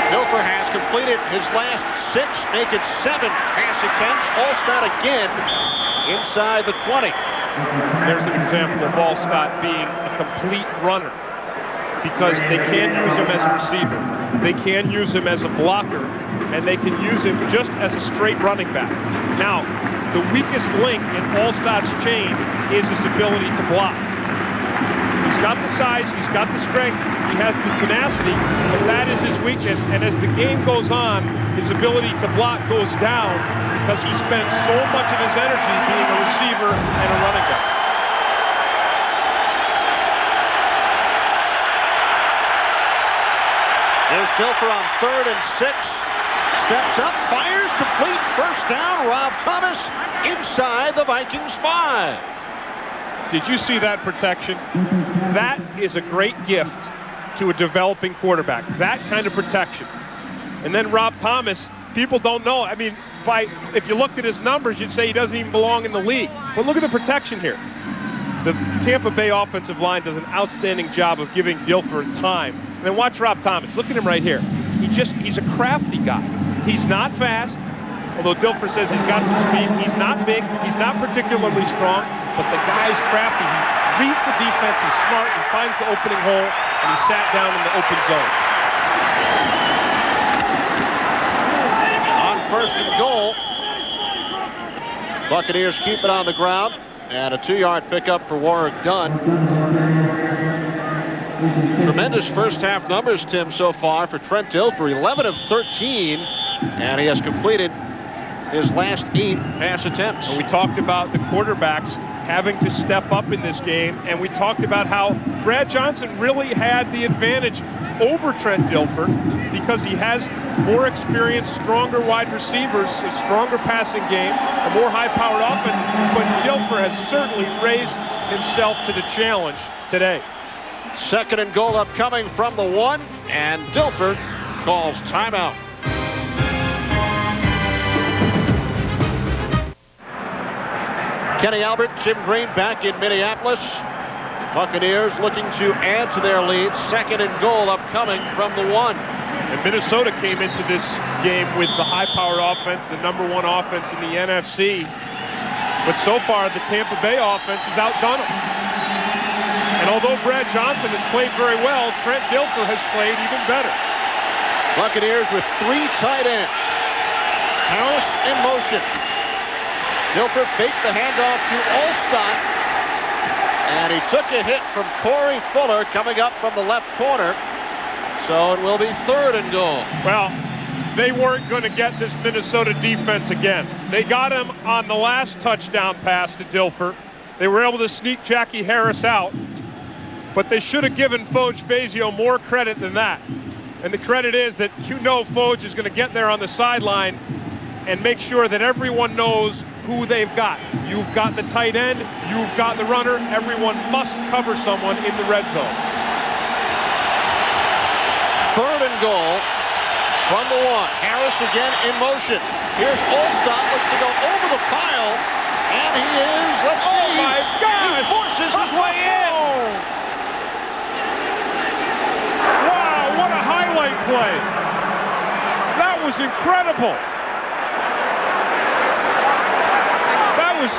Dilfer has completed his last 6, make it 7 pass attempts. Allstott again inside the 20. There's an example of Allstott being a complete runner because they can use him as a receiver. They can use him as a blocker, and they can use him just as a straight running back. Now, the weakest link in Allstott's chain is his ability to block. He's got the size, he's got the strength, he has the tenacity, but that is his weakness. And as the game goes on, his ability to block goes down because he spends so much of his energy being a receiver and a running back. Here's Dilfer on 3rd and 6. Steps up, fires, complete, first down. Rob Thomas inside the Vikings 5. Did you see that protection? That is a great gift to a developing quarterback, that kind of protection. And then Rob Thomas, people don't know. I mean, if you looked at his numbers, you'd say he doesn't even belong in the league. But look at the protection here. The Tampa Bay offensive line does an outstanding job of giving Dilfer time. And then watch Rob Thomas. Look at him right here. He's a crafty guy. He's not fast, although Dilfer says he's got some speed. He's not big. He's not particularly strong, but the guy's crafty. He reads the defense. He's smart. He finds the opening hole, and he sat down in the open zone. On 1st and goal, Buccaneers keep it on the ground, and a 2-yard pickup for Warwick Dunn. Tremendous first half numbers, Tim, so far for Trent Dilfer. 11 of 13, and he has completed his last 8 pass attempts. And we talked about the quarterbacks having to step up in this game, and we talked about how Brad Johnson really had the advantage over Trent Dilfer because he has more experience, stronger wide receivers, a stronger passing game, a more high-powered offense, but Dilfer has certainly raised himself to the challenge today. 2nd and goal upcoming from the 1, and Dilfer calls timeout. Kenny Albert, Jim Green back in Minneapolis. Buccaneers looking to add to their lead. 2nd and goal upcoming from the 1. And Minnesota came into this game with the high-powered offense, the #1 offense in the NFC. But so far, the Tampa Bay offense has outdone them. And although Brad Johnson has played very well, Trent Dilfer has played even better. Buccaneers with 3 tight ends. Harris in motion. Dilfer faked the handoff to Allstott, and he took a hit from Corey Fuller coming up from the left corner. So it will be 3rd and goal. Well, they weren't going to get this Minnesota defense again. They got him on the last touchdown pass to Dilfer. They were able to sneak Jackie Harris out, but they should have given Foge Fazio more credit than that. And the credit is that Foge is going to get there on the sideline and make sure that everyone knows who they've got. You've got the tight end, you've got the runner, everyone must cover someone in the red zone. 3rd and goal from the 1. Harris again in motion. Here's Allstott, looks to go over the pocket. play. That was incredible. That was...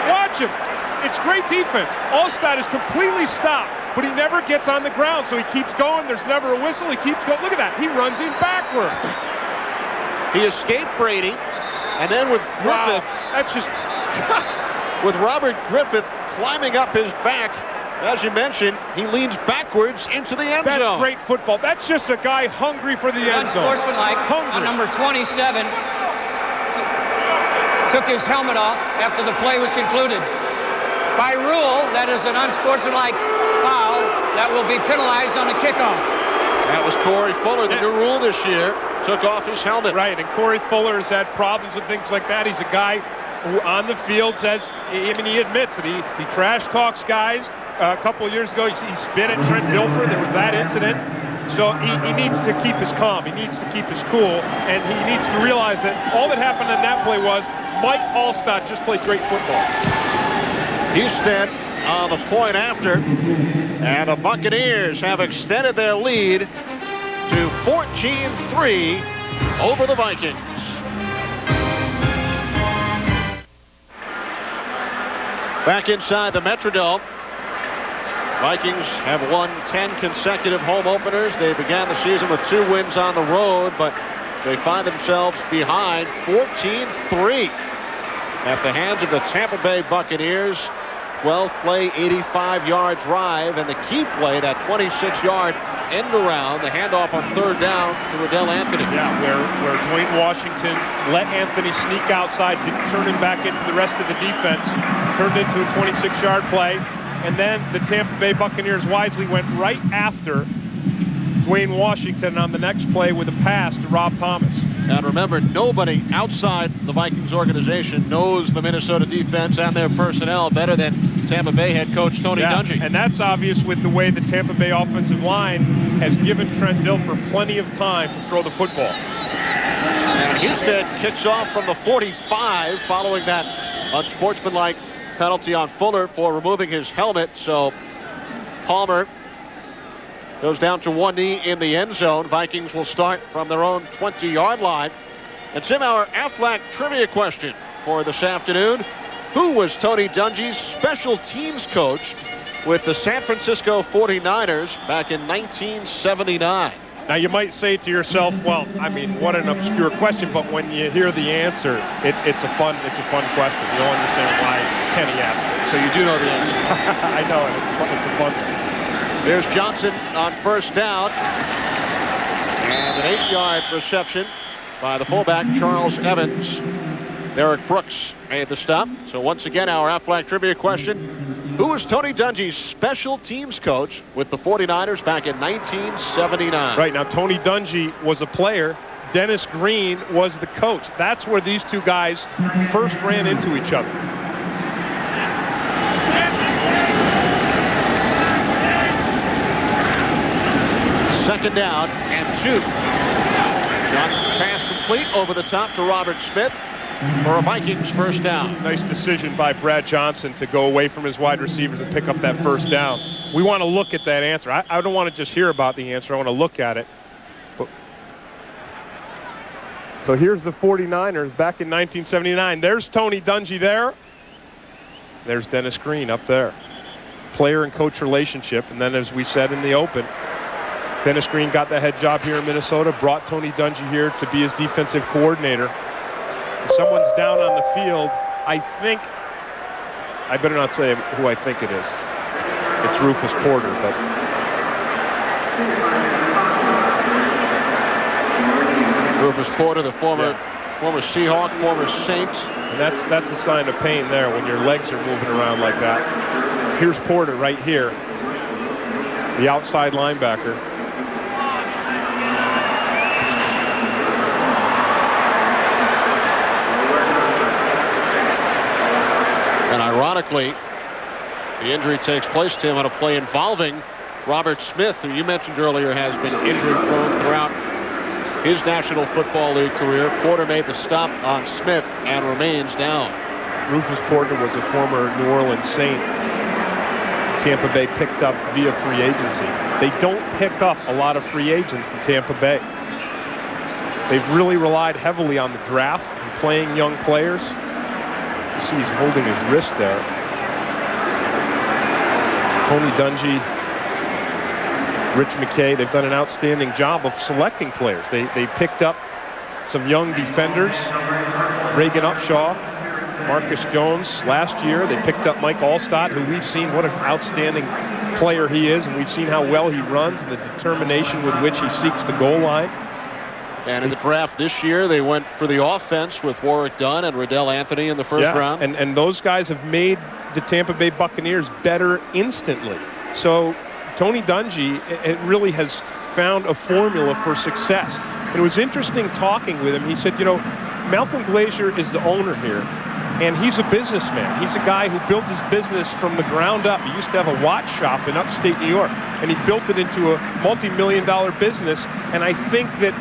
Watch him. It's great defense. Allstott is completely stopped, but he never gets on the ground, so he keeps going. There's never a whistle. He keeps going. Look at that. He runs in backwards. He escaped Brady, and then with Griffith, that's just... with Robert Griffith climbing up his back, as you mentioned, he leans backwards into the end zone. That's great football. That's just a guy hungry for the end zone. Unsportsmanlike on number 27. Took his helmet off after the play was concluded. By rule, that is an unsportsmanlike foul that will be penalized on a kickoff. That was Corey Fuller, the new rule this year. Took off his helmet. Right, and Corey Fuller has had problems with things like that. He's a guy who on the field says, I mean, he admits that he trash talks guys. A couple of years ago, he spit at Trent Dilfer. There was that incident. So he needs to keep his calm. He needs to keep his cool. And he needs to realize that all that happened in that play was Mike Allstott just played great football. Houston on the point after, and the Buccaneers have extended their lead to 14-3 over the Vikings. Back inside the Metrodome, Vikings have won 10 consecutive home openers. They began the season with 2 wins on the road, but they find themselves behind 14-3 at the hands of the Tampa Bay Buccaneers. 12-play, 85-yard drive, and the key play, that 26-yard end around, the handoff on 3rd down to Riddell Anthony. Yeah, where Dwayne Washington let Anthony sneak outside, didn't turn him back into the rest of the defense, turned into a 26-yard play, and then the Tampa Bay Buccaneers wisely went right after Dwayne Washington on the next play with a pass to Rob Thomas. And remember, nobody outside the Vikings organization knows the Minnesota defense and their personnel better than Tampa Bay head coach Tony Dungy. And that's obvious with the way the Tampa Bay offensive line has given Trent Dilfer plenty of time to throw the football. And Houston kicks off from the 45 following that unsportsmanlike penalty on Fuller for removing his helmet. So Palmer goes down to one knee in the end zone. Vikings will start from their own 20-yard line. And Tim, our Aflac trivia question for this afternoon. Who was Tony Dungy's special teams coach with the San Francisco 49ers back in 1979? Now, you might say to yourself, well, I mean, what an obscure question, but when you hear the answer, it's a fun question. You'll understand why Kenny asked it. So you do know the answer. I know it. It's a fun one. There's Johnson on 1st down. And an 8-yard reception by the fullback, Charles Evans. Derek Brooks made the stop. So once again, our Aflac trivia question. Who was Tony Dungy's special teams coach with the 49ers back in 1979? Right, now Tony Dungy was a player. Dennis Green was the coach. That's where these two guys first ran into each other. Second down and 2. Johnson's pass complete over the top to Robert Smith for a Vikings first down. Nice decision by Brad Johnson to go away from his wide receivers and pick up that first down. We want to look at that answer. I don't want to just hear about the answer. I want to look at it. So here's the 49ers back in 1979. There's Tony Dungy there. There's Dennis Green up there. Player and coach relationship. And then, as we said in the open, Dennis Green got the head job here in Minnesota, brought Tony Dungy here to be his defensive coordinator. If someone's down on the field, I think, I better not say who I think it is. It's Rufus Porter, but Rufus Porter, the former Seahawk, former Saint. And that's a sign of pain there when your legs are moving around like that. Here's Porter right here, the outside linebacker. And ironically, the injury takes place, Tim, on a play involving Robert Smith, who you mentioned earlier has been injury-prone throughout his National Football League career. Porter made the stop on Smith and remains down. Rufus Porter was a former New Orleans Saint. Tampa Bay picked up via free agency. They don't pick up a lot of free agents in Tampa Bay. They've really relied heavily on the draft and playing young players. You see he's holding his wrist there. Tony Dungy, Rich McKay, they've done an outstanding job of selecting players. They picked up some young defenders, Reagan Upshaw, Marcus Jones last year. They picked up Mike Allstott, who we've seen what an outstanding player he is, and we've seen how well he runs and the determination with which he seeks the goal line. And in the draft this year, they went for the offense with Warrick Dunn and Riddell Anthony in the first round. And those guys have made the Tampa Bay Buccaneers better instantly. So Tony Dungy, it really has found a formula for success. And it was interesting talking with him. He said, you know, Malcolm Glazier is the owner here, and he's a businessman. He's a guy who built his business from the ground up. He used to have a watch shop in upstate New York, and he built it into a multi-million-dollar business. And I think that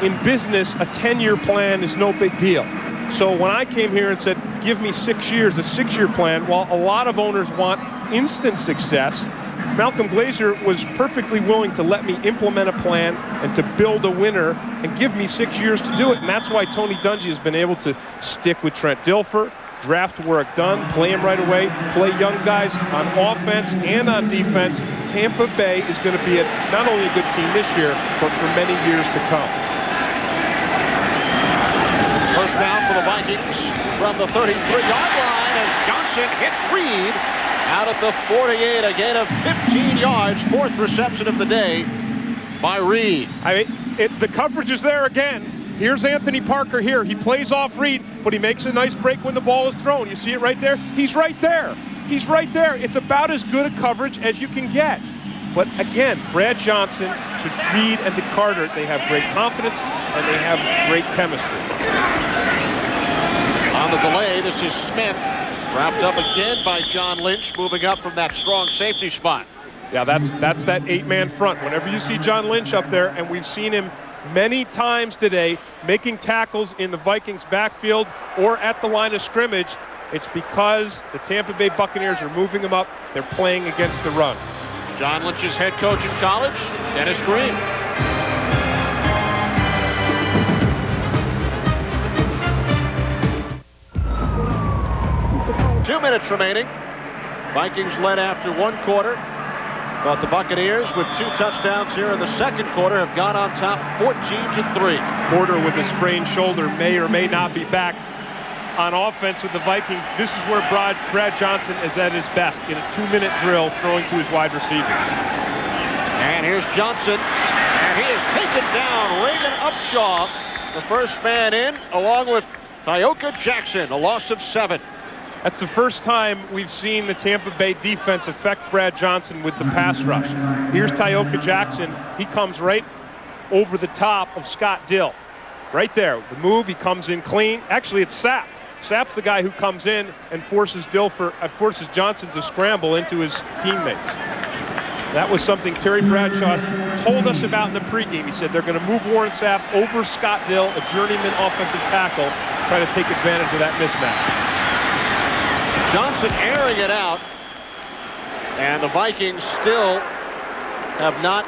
in business, a 10-year plan is no big deal. So when I came here and said, give me 6 years, a 6-year plan, well, a lot of owners want instant success. Malcolm Glazier was perfectly willing to let me implement a plan and to build a winner and give me 6 years to do it. And that's why Tony Dungy has been able to stick with Trent Dilfer, draft Warrick Dunn, play him right away, play young guys on offense and on defense. Tampa Bay is going to be not only a good team this year, but for many years to come. First down for the Vikings from the 33-yard line as Johnson hits Reed out at the 48, a gain of 15 yards, fourth reception of the day by Reed. I mean, the coverage is there again. Here's Anthony Parker here. He plays off Reed, but he makes a nice break when the ball is thrown. You see it right there? He's right there. He's right there. It's about as good a coverage as you can get. But again, Brad Johnson to Reed and to Carter, they have great confidence and they have great chemistry. On the delay, this is Smith, wrapped up again by John Lynch, moving up from that strong safety spot. Yeah, that's that 8-man front. Whenever you see John Lynch up there, and we've seen him many times today making tackles in the Vikings backfield or at the line of scrimmage, it's because the Tampa Bay Buccaneers are moving him up. They're playing against the run. John Lynch's head coach in college, Dennis Green. Two minutes remaining. Vikings led after one quarter, but the Buccaneers with 2 touchdowns here in the second quarter have gone on top 14-3. Porter with a sprained shoulder may or may not be back on offense with the Vikings. This is where Brad Johnson is at his best, in a 2-minute drill throwing to his wide receivers. And here's Johnson, and he is taken down. Reagan Upshaw, the first man in, along with Tyoka Jackson, a loss of 7. That's the first time we've seen the Tampa Bay defense affect Brad Johnson with the pass rush. Here's Tyoka Jackson. He comes right over the top of Scott Dill. Right there, the move, he comes in clean. Actually, it's Sapp. Sapp's the guy who comes in and forces Johnson to scramble into his teammates. That was something Terry Bradshaw told us about in the pregame. He said they're going to move Warren Sapp over Scott Dill, a journeyman offensive tackle, try to take advantage of that mismatch. Johnson airing it out, and the Vikings still have not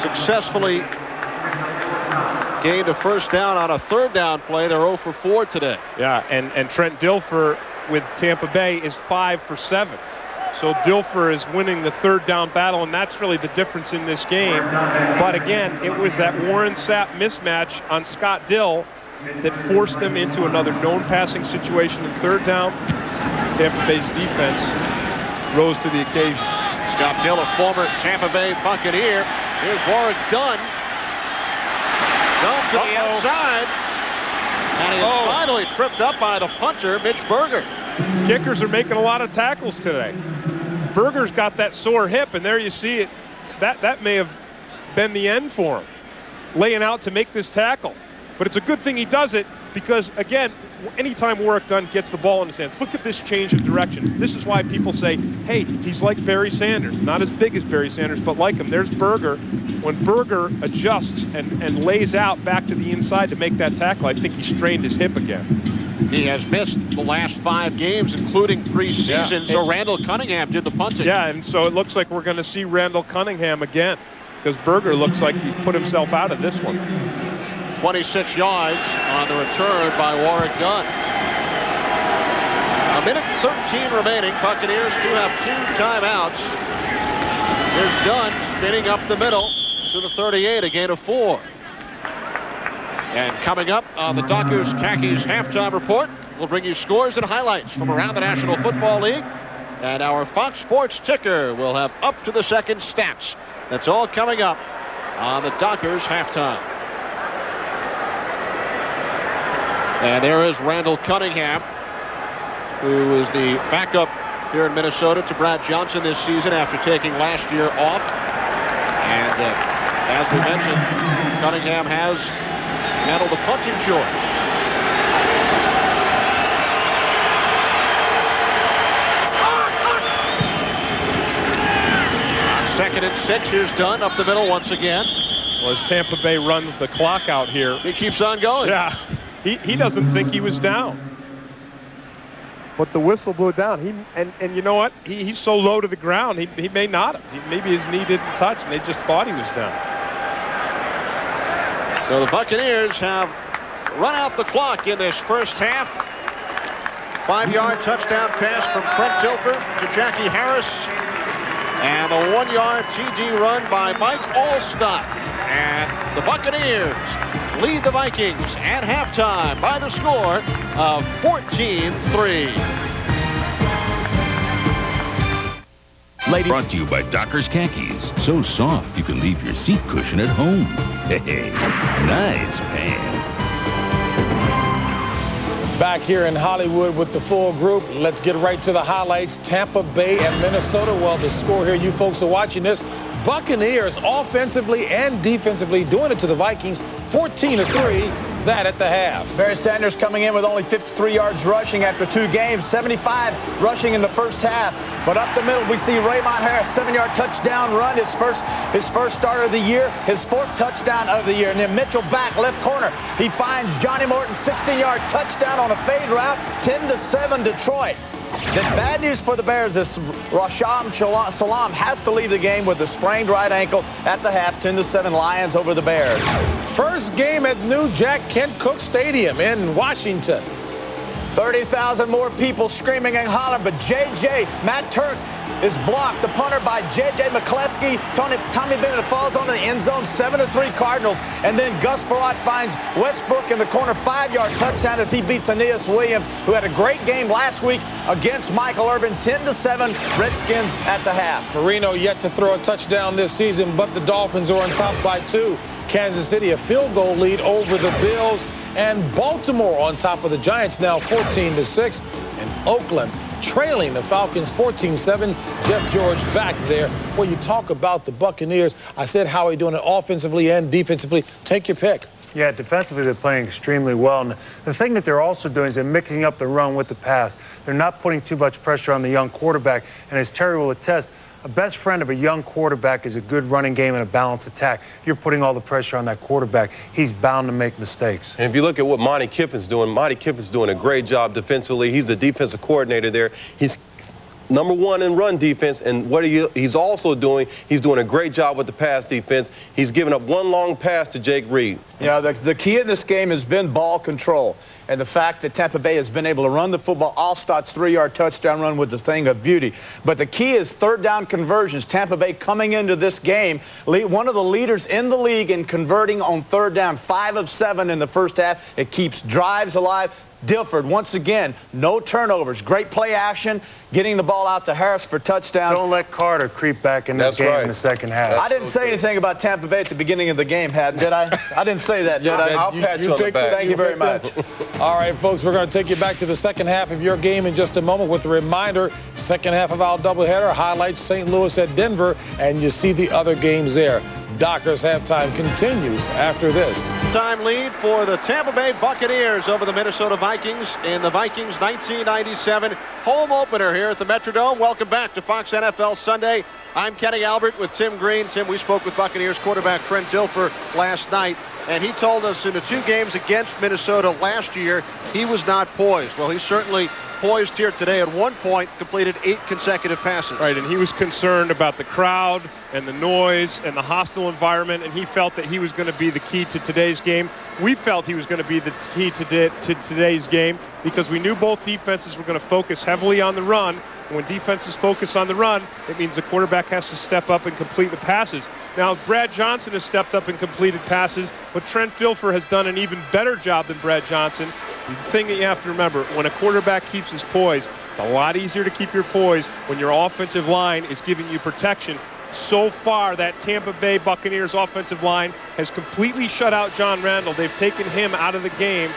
successfully gained a first down on a third down play. They're 0 for 4 today. Yeah, and Trent Dilfer with Tampa Bay is 5 for 7. So Dilfer is winning the third down battle, and that's really the difference in this game. But again, it was that Warren Sapp mismatch on Scott Dill that forced them into another known passing situation in third down. Tampa Bay's defense rose to the occasion. Scott Dill, a former Tampa Bay Buccaneer. Here's Warrick Dunn. Dunn to the outside. And he is finally tripped up by the punter, Mitch Berger. Kickers are making a lot of tackles today. Berger's got that sore hip, and there you see it. That may have been the end for him, laying out to make this tackle. But it's a good thing he does it because, again, anytime Warrick Dunn gets the ball in his hands, look at this change of direction. This is why people say, hey, he's like Barry Sanders. Not as big as Barry Sanders, but like him. There's Berger. When Berger adjusts and lays out back to the inside to make that tackle, I think he strained his hip again. He has missed the last 5 games, including preseason, so Randall Cunningham did the punting. Yeah, and so it looks like we're going to see Randall Cunningham again, because Berger looks like he's put himself out of this one. 26 yards on the return by Warwick Dunn. A minute 13 remaining. Buccaneers do have 2 timeouts. Here's Dunn spinning up the middle to the 38, a gain of 4. And coming up on the Dockers Khakis halftime report, we'll bring you scores and highlights from around the National Football League. And our Fox Sports ticker will have up to the second stats. That's all coming up on the Dockers halftime. And there is Randall Cunningham, who is the backup here in Minnesota to Brad Johnson this season after taking last year off. And as we mentioned, Cunningham has handled the punting chores. Second and 6, here's Dunn up the middle once again. Well, as Tampa Bay runs the clock out here. He keeps on going. Yeah, he doesn't think he was down. But the whistle blew down. And you know what? He's so low to the ground, he may not have. Maybe his knee didn't touch, and they just thought he was down. So the Buccaneers have run out the clock in this first half. 5-yard touchdown pass from Trent Dilfer to Jackie Harris. And the 1-yard TD run by Mike Allstott. And the Buccaneers lead the Vikings at halftime by the score of 14-3. Brought to you by Dockers Khakis. So soft you can leave your seat cushion at home. Hey, nice pants. Back here in Hollywood with the full group. Let's get right to the highlights. Tampa Bay and Minnesota. Well, the score here, you folks are watching this. Buccaneers offensively and defensively doing it to the Vikings. 14-3. That at the half. Barry Sanders coming in with only 53 yards rushing after 2 games, 75 rushing in the first half. But up the middle, we see Raymond Harris, 7-yard touchdown run, his first start of the year, his 4th touchdown of the year. And then Mitchell back, left corner. He finds Johnny Morton, 16-yard touchdown on a fade route, 10-7 Detroit. The bad news for the Bears is Rasham Salam has to leave the game with a sprained right ankle at the half. 10-7 Lions over the Bears. First game at new Jack Kent Cooke Stadium in Washington. 30,000 more people screaming and hollering, but Matt Turk is blocked. The punter by J.J. McCleskey. Tommy Bennett falls onto the end zone. 7-3 Cardinals. And then Gus Frerotte finds Westbrook in the corner. 5-yard touchdown as he beats Aeneas Williams, who had a great game last week against Michael Irvin. 10-7 Redskins at the half. Marino yet to throw a touchdown this season, but the Dolphins are on top by 2. Kansas City a field goal lead over the Bills. And Baltimore on top of the Giants now 14-6. And Oakland trailing the Falcons 14-7. Jeff George back there. Well, you talk about the Buccaneers. I said how are you doing it offensively and defensively. Take your pick. Yeah, defensively they're playing extremely well. And the thing that they're also doing is they're mixing up the run with the pass. They're not putting too much pressure on the young quarterback. And as Terry will attest, a best friend of a young quarterback is a good running game and a balanced attack. If you're putting all the pressure on that quarterback, he's bound to make mistakes. And if you look at what Monty Kiffin's doing a great job defensively. He's the defensive coordinator there. He's #1 in run defense, and what he's also doing, he's doing a great job with the pass defense. He's given up 1 long pass to Jake Reed. Yeah, the key in this game has been ball control. And the fact that Tampa Bay has been able to run the football, Allstott's 3-yard touchdown run was the thing of beauty. But the key is 3rd down conversions. Tampa Bay coming into this game, one of the leaders in the league in converting on 3rd down, 5 of 7 in the first half. It keeps drives alive. Dilfer, once again, no turnovers. Great play action, getting the ball out to Harris for touchdown. Don't let Carter creep back in this game in the second half. I didn't say anything about Tampa Bay at the beginning of the game, did I? I didn't say that, did I? I'll pat you on the back. Thank you very much. All right, folks, we're going to take you back to the second half of your game in just a moment with a reminder. Second half of our doubleheader highlights St. Louis at Denver, and you see the other games there. Dockers halftime continues after this. Time lead for the Tampa Bay Buccaneers over the Minnesota Vikings in the Vikings 1997 home opener here at the Metrodome. Welcome back to Fox NFL Sunday. I'm Kenny Albert with Tim Green. Tim, we spoke with Buccaneers quarterback Trent Dilfer last night. and he told us in the 2 games against Minnesota last year, he was not poised. Well, he's certainly poised here today. At one point, completed 8 consecutive passes. Right, and he was concerned about the crowd and the noise and the hostile environment, and he felt that he was going to be the key to today's game. We felt he was going to be the key to today's game because we knew both defenses were going to focus heavily on the run. And when defenses focus on the run, it means the quarterback has to step up and complete the passes. Now, Brad Johnson has stepped up and completed passes, but Trent Dilfer has done an even better job than Brad Johnson. The thing that you have to remember, when a quarterback keeps his poise, it's a lot easier to keep your poise when your offensive line is giving you protection. So far, that Tampa Bay Buccaneers offensive line has completely shut out John Randall. They've taken him out of the game.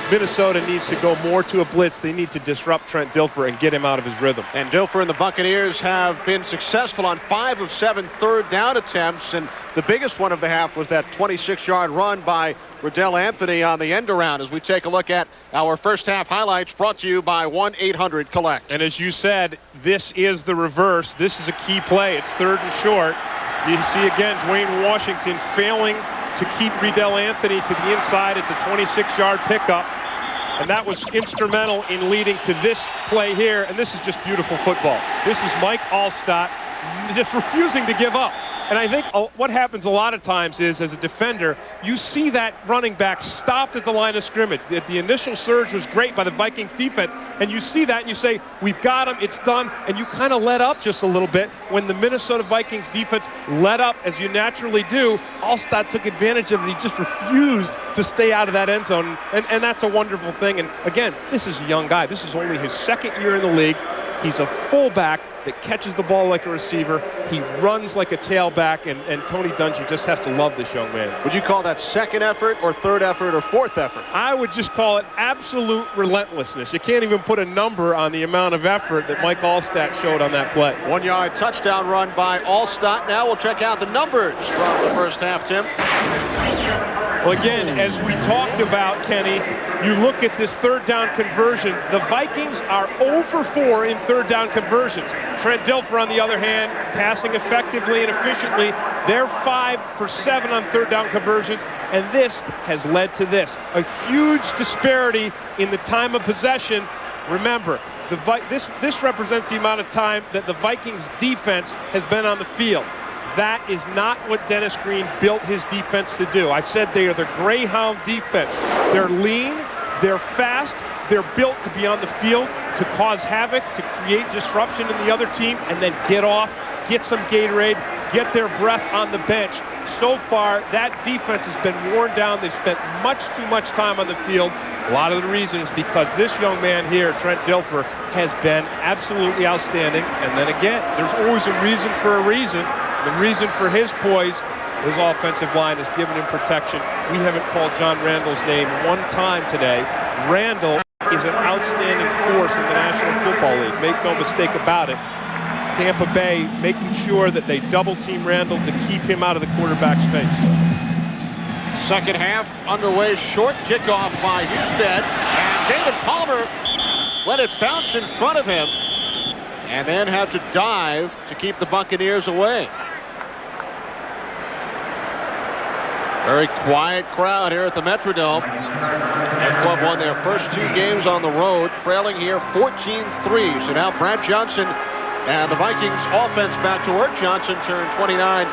Minnesota needs to go more to a blitz. They need to disrupt Trent Dilfer and get him out of his rhythm. And Dilfer and the Buccaneers have been successful on 5 of 7 third down attempts, and the biggest one of the half was that 26-yard run by Riddell Anthony on the end around. As we take a look at our first half highlights, brought to you by 1-800-COLLECT. And as you said, this is the reverse. This is a key play. It's 3rd and short. You see again Dwayne Washington failing to keep Riddell Anthony to the inside. It's a 26-yard pickup. And that was instrumental in leading to this play here. And this is just beautiful football. This is Mike Allstott just refusing to give up. And I think what happens a lot of times is, as a defender, you see that running back stopped at the line of scrimmage. The initial surge was great by the Vikings defense. And you see that and you say, we've got him, it's done. And you kind of let up just a little bit. When the Minnesota Vikings defense let up, as you naturally do, Allstott took advantage of it. He just refused to stay out of that end zone. And that's a wonderful thing. And again, this is a young guy. This is only his 2nd year in the league. He's a fullback that catches the ball like a receiver. He runs like a tailback, and Tony Dungy just has to love this young man. Would you call that 2nd effort or 3rd effort or 4th effort? I would just call it absolute relentlessness. You can't even put a number on the amount of effort that Mike Allstott showed on that play. 1-yard touchdown run by Allstott. Now we'll check out the numbers from the first half, Tim. Well, again, as we talked about, Kenny, you look at this 3rd down conversion. The Vikings are 0 for 4 in 3rd down conversions. Trent Dilfer, on the other hand, passing effectively and efficiently. They're 5 for 7 on 3rd down conversions, and this has led to this. A huge disparity in the time of possession. Remember, this represents the amount of time that the Vikings defense has been on the field. That is not what Dennis Green built his defense to do. I said they are the Greyhound defense. They're lean, they're fast, they're built to be on the field, to cause havoc, to create disruption in the other team, and then get off, get some Gatorade, get their breath on the bench. So far, that defense has been worn down. They've spent much too much time on the field. A lot of the reason is because this young man here, Trent Dilfer, has been absolutely outstanding. And then again, there's always a reason for a reason. The reason for his poise, his offensive line has given him protection. We haven't called John Randall's name one time today. Randall is an outstanding force in the National Football League. Make no mistake about it. Tampa Bay making sure that they double-team Randall to keep him out of the quarterback's face. Second half underway. Short kickoff by Husted. And David Palmer let it bounce in front of him and then had to dive to keep the Buccaneers away. Very quiet crowd here at the Metrodome. The club won their first 2 games on the road, trailing here 14-3. So now Brad Johnson and the Vikings offense back to work. Johnson turned 29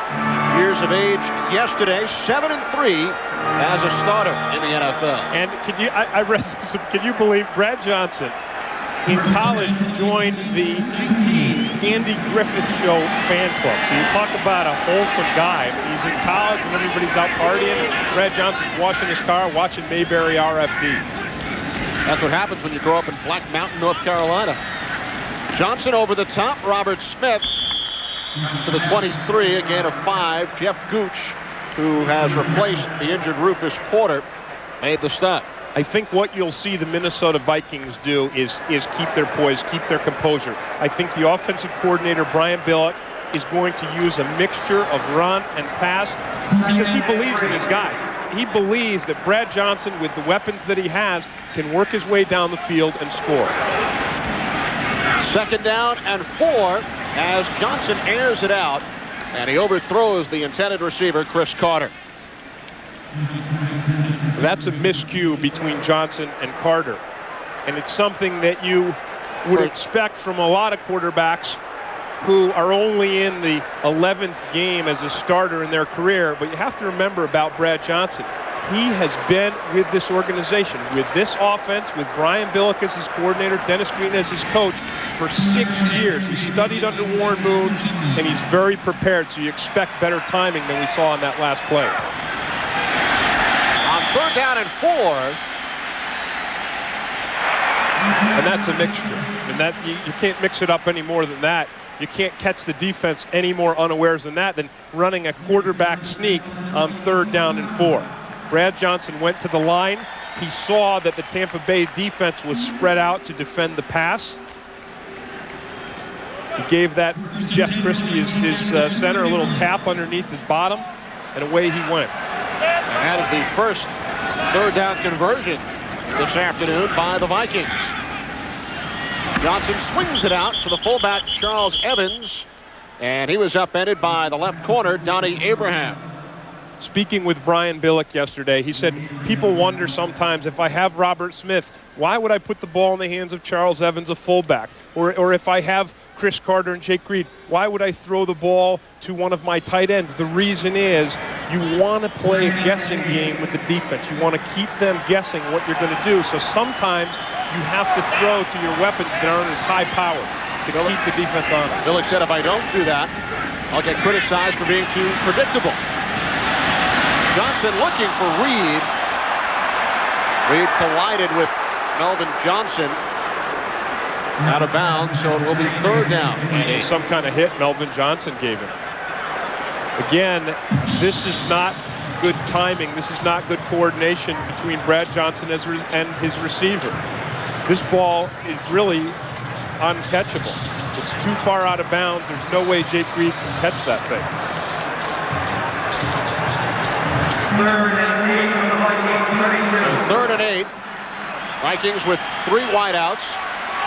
years of age yesterday, 7-3 as a starter in the NFL. And I read this, can you believe Brad Johnson in college joined the Andy Griffith Show fan club? So you talk about a wholesome guy. He's in college and everybody's out partying. Brad Johnson's washing his car, watching Mayberry RFD. That's what happens when you grow up in Black Mountain, North Carolina. Johnson over the top. Robert Smith to the 23, a gain of 5. Jeff Gooch, who has replaced the injured Rufus Porter, made the stop. I think what you'll see the Minnesota Vikings do is keep their poise, keep their composure. I think the offensive coordinator, Brian Billick, is going to use a mixture of run and pass because he believes in his guys. He believes that Brad Johnson, with the weapons that he has, can work his way down the field and score. 2nd down and 4 as Johnson airs it out, and he overthrows the intended receiver, Chris Carter. That's a miscue between Johnson and Carter. And it's something that you would expect from a lot of quarterbacks who are only in the 11th game as a starter in their career. But you have to remember about Brad Johnson. He has been with this organization, with this offense, with Brian Billick as his coordinator, Dennis Green as his coach, for 6 years. He studied under Warren Moon, and he's very prepared, so you expect better timing than we saw on that last play. On 3rd down and 4. And that's a mixture. And that you can't mix it up any more than that. You can't catch the defense any more unawares than that, than running a quarterback sneak on 3rd down and 4. Brad Johnson went to the line. He saw that the Tampa Bay defense was spread out to defend the pass. He gave that Jeff Christie, his center, a little tap underneath his bottom, and away he went. And that is the first 3rd down conversion this afternoon by the Vikings. Johnson swings it out to the fullback, Charles Evans, and he was upended by the left corner, Donnie Abraham. Speaking with Brian Billick yesterday, he said, people wonder sometimes, if I have Robert Smith, why would I put the ball in the hands of Charles Evans, a fullback? Or if I have Chris Carter and Jake Reed, why would I throw the ball to one of my tight ends? The reason is you want to play a guessing game with the defense. You want to keep them guessing what you're going to do. So sometimes you have to throw to your weapons that aren't as high powered to keep the defense honest. Billick said, if I don't do that, I'll get criticized for being too predictable. Johnson looking for Reed. Reed collided with Melvin Johnson out of bounds, so it will be 3rd down. And some kind of hit Melvin Johnson gave him. Again, this is not good timing. This is not good coordination between Brad Johnson and his receiver. This ball is really uncatchable. It's too far out of bounds. There's no way Jake Reed can catch that thing. 3rd and 8. Vikings with 3 wideouts.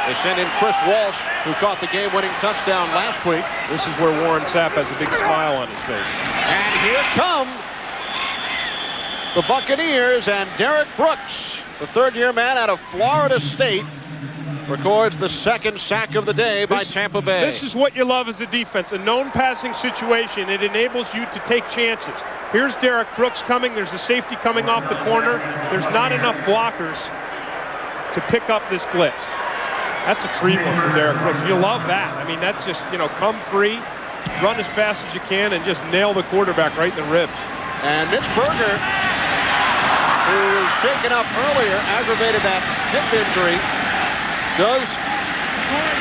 They send in Chris Walsh, who caught the game-winning touchdown last week. This is where Warren Sapp has a big smile on his face. And here come the Buccaneers, and Derek Brooks, the 3rd-year man out of Florida State, records the 2nd sack of the day by Tampa Bay. This is what you love as a defense, a known passing situation. It enables you to take chances. Here's Derek Brooks coming. There's a safety coming off the corner. There's not enough blockers to pick up this blitz. That's a free one for Derek Brooks. You love that. I mean, that's just, come free, run as fast as you can, and just nail the quarterback right in the ribs. And Mitch Berger, who was shaken up earlier, aggravated that hip injury, does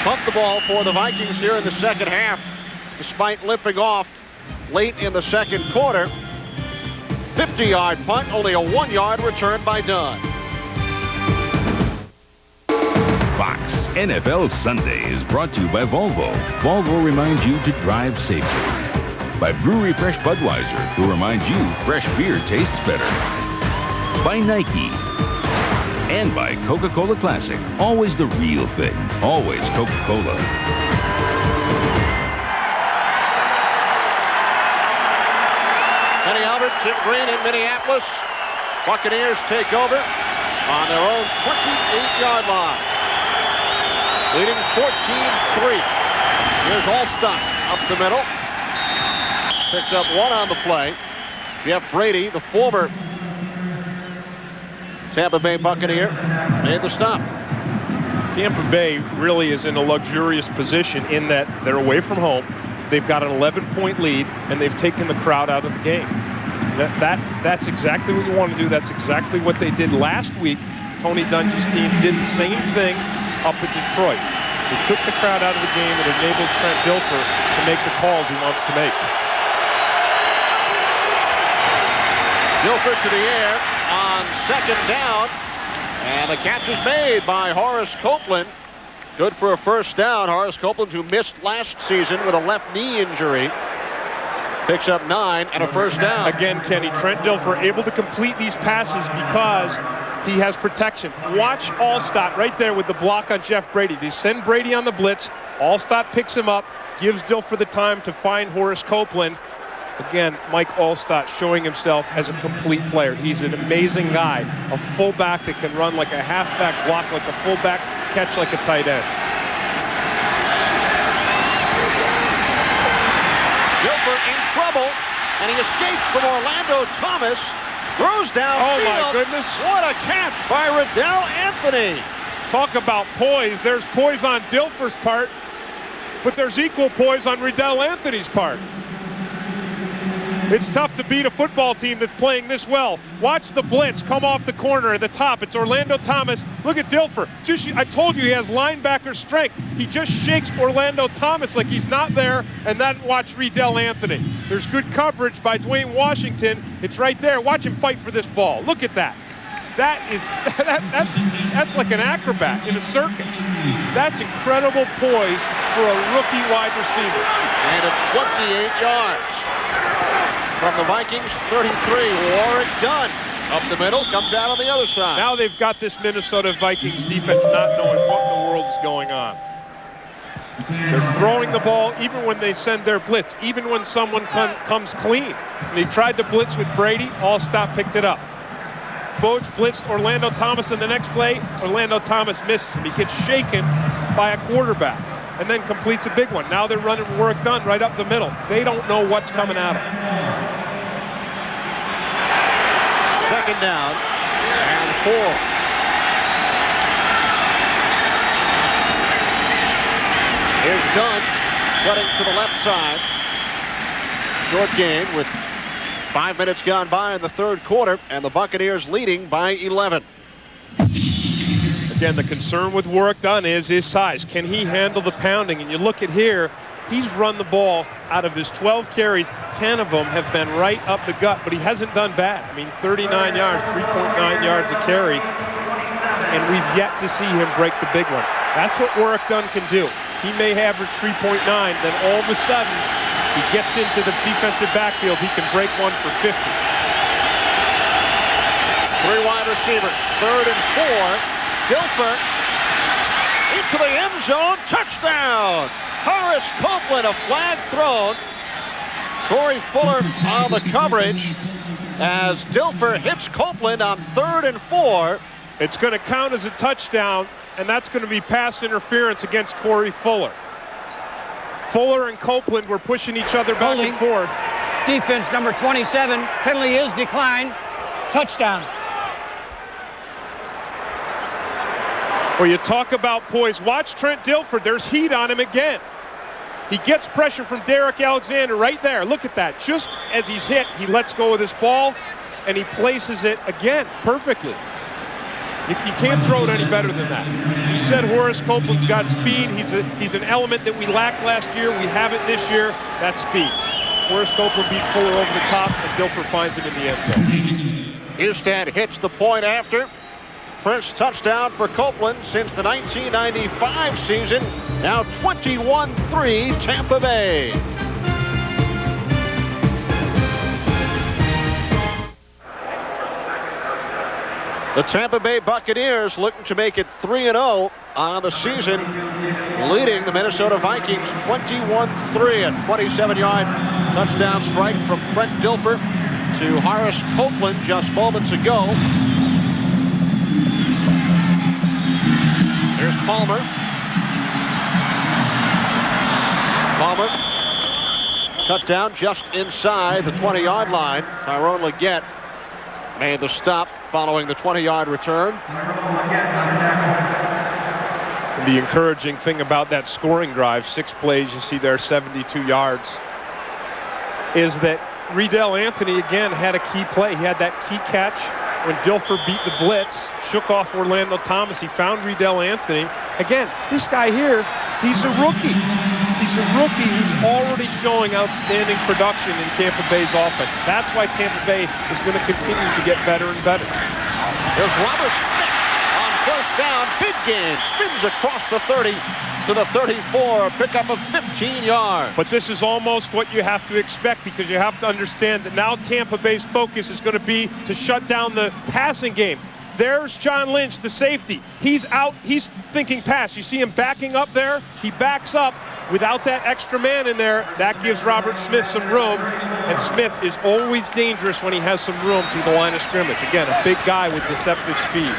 punt the ball for the Vikings here in the 2nd half, despite limping off late in the 2nd quarter. 50-yard punt, only a 1-yard return by Dunn. Fox NFL Sunday is brought to you by Volvo. Volvo reminds you to drive safely. By Brewery Fresh Budweiser, who reminds you fresh beer tastes better. By Nike. And by Coca-Cola Classic. Always the real thing. Always Coca-Cola. Kenny Albert, Jim Green in Minneapolis. Buccaneers take over on their own 28-yard line. Leading 14-3. Here's Allstott up the middle. Picks up 1 on the play. Jeff Brady, the former Tampa Bay Buccaneer, made the stop. Tampa Bay really is in a luxurious position in that they're away from home. They've got an 11-point lead, and they've taken the crowd out of the game. That's exactly what you want to do. That's exactly what they did last week. Tony Dungy's team did the same thing up in Detroit. They took the crowd out of the game and enabled Trent Dilfer to make the calls he wants to make. Dilfer to the air on 2nd down, and the catch is made by Horace Copeland. Good for a 1st down. Horace Copeland, who missed last season with a left knee injury, picks up 9 and a 1st down. Again, Kenny, Trent Dilfer able to complete these passes because he has protection. Watch Allstott right there with the block on Jeff Brady. They send Brady on the blitz. Allstott picks him up, gives Dilfer the time to find Horace Copeland, Again, Mike Allstott showing himself as a complete player. He's an amazing guy, a fullback that can run like a halfback, block like a fullback, catch like a tight end. Dilfer in trouble, and he escapes from Orlando Thomas. Throws downfield. Oh my goodness. What a catch by Riddell Anthony. Talk about poise. There's poise on Dilfer's part, but there's equal poise on Riddell Anthony's part. It's tough to beat a football team that's playing this well. Watch the blitz come off the corner at the top. It's Orlando Thomas. Look at Dilfer. I told you he has linebacker strength. He just shakes Orlando Thomas like he's not there, and then watch Riddell Anthony. There's good coverage by Dwayne Washington. It's right there. Watch him fight for this ball. Look at that. That's like an acrobat in a circus. That's incredible poise for a rookie wide receiver. And it's 28 yards. From the Vikings, 33, Warwick Dunn. Up the middle, comes out on the other side. Now they've got this Minnesota Vikings defense not knowing what in the world is going on. They're throwing the ball even when they send their blitz, even when someone comes clean. They tried to blitz with Brady, Allstott picked it up. Boach blitzed Orlando Thomas in the next play. Orlando Thomas misses him. He gets shaken by a quarterback and then completes a big one. Now they're running Warwick Dunn right up the middle. They don't know what's coming at them. Second down and 4. Here's Dunn running to the left side. Short gain with 5 minutes gone by in the third quarter, and the Buccaneers leading by 11. Again, the concern with Warwick Dunn is his size. Can he handle the pounding? And you look at here, he's run the ball out of his 12 carries. 10 of them have been right up the gut, but he hasn't done bad. I mean, 39 yards, 3.9 yards a carry, and we've yet to see him break the big one. That's what Warwick Dunn can do. He may average 3.9, then all of a sudden, he gets into the defensive backfield. He can break one for 50. 3 wide receivers, 3rd and 4. Dilfer into the end zone, touchdown! Horace Copeland, a flag thrown. Corey Fuller on the coverage as Dilfer hits Copeland on 3rd and 4. It's going to count as a touchdown, and that's going to be pass interference against Corey Fuller. Fuller and Copeland were pushing each other back and forth. Defense number 27. Penalty is declined. Touchdown. Well, you talk about poise. Watch Trent Dilfer. There's heat on him again. He gets pressure from Derek Alexander right there. Look at that. Just as he's hit, he lets go of this ball, and he places it again perfectly. You can't throw it any better than that. You said Horace Copeland's got speed. He's an element that we lacked last year. We have it this year. That's speed. Horace Copeland beats Fuller over the top, and Dilfer finds him in the end zone. Houston hits the point after. First touchdown for Copeland since the 1995 season. Now 21-3 Tampa Bay. The Tampa Bay Buccaneers looking to make it 3-0 on the season, leading the Minnesota Vikings 21-3. A 27-yard touchdown strike from Trent Dilfer to Horace Copeland just moments ago. Here's Palmer. Palmer cut down just inside the 20-yard line. Tyrone Leggett made the stop following the 20-yard return. The encouraging thing about that scoring drive, 6 plays, you see there 72 yards, is that Riddell Anthony again had a key play. He had that key catch when Dilfer beat the blitz, shook off Orlando Thomas. He found Riddell Anthony. Again, this guy here, he's a rookie. He's a rookie who's already showing outstanding production in Tampa Bay's offense. That's why Tampa Bay is going to continue to get better and better. There's Robert Smith on first down. Big gain. Spins across the 30 to the 34. Pickup of 15 yards. But this is almost what you have to expect, because you have to understand that now Tampa Bay's focus is going to be to shut down the passing game. There's John Lynch, the safety. He's out. He's thinking pass. You see him backing up there. He backs up. without that extra man in there, that gives Robert Smith some room, and Smith is always dangerous when he has some room through the line of scrimmage. Again, a big guy with deceptive speed.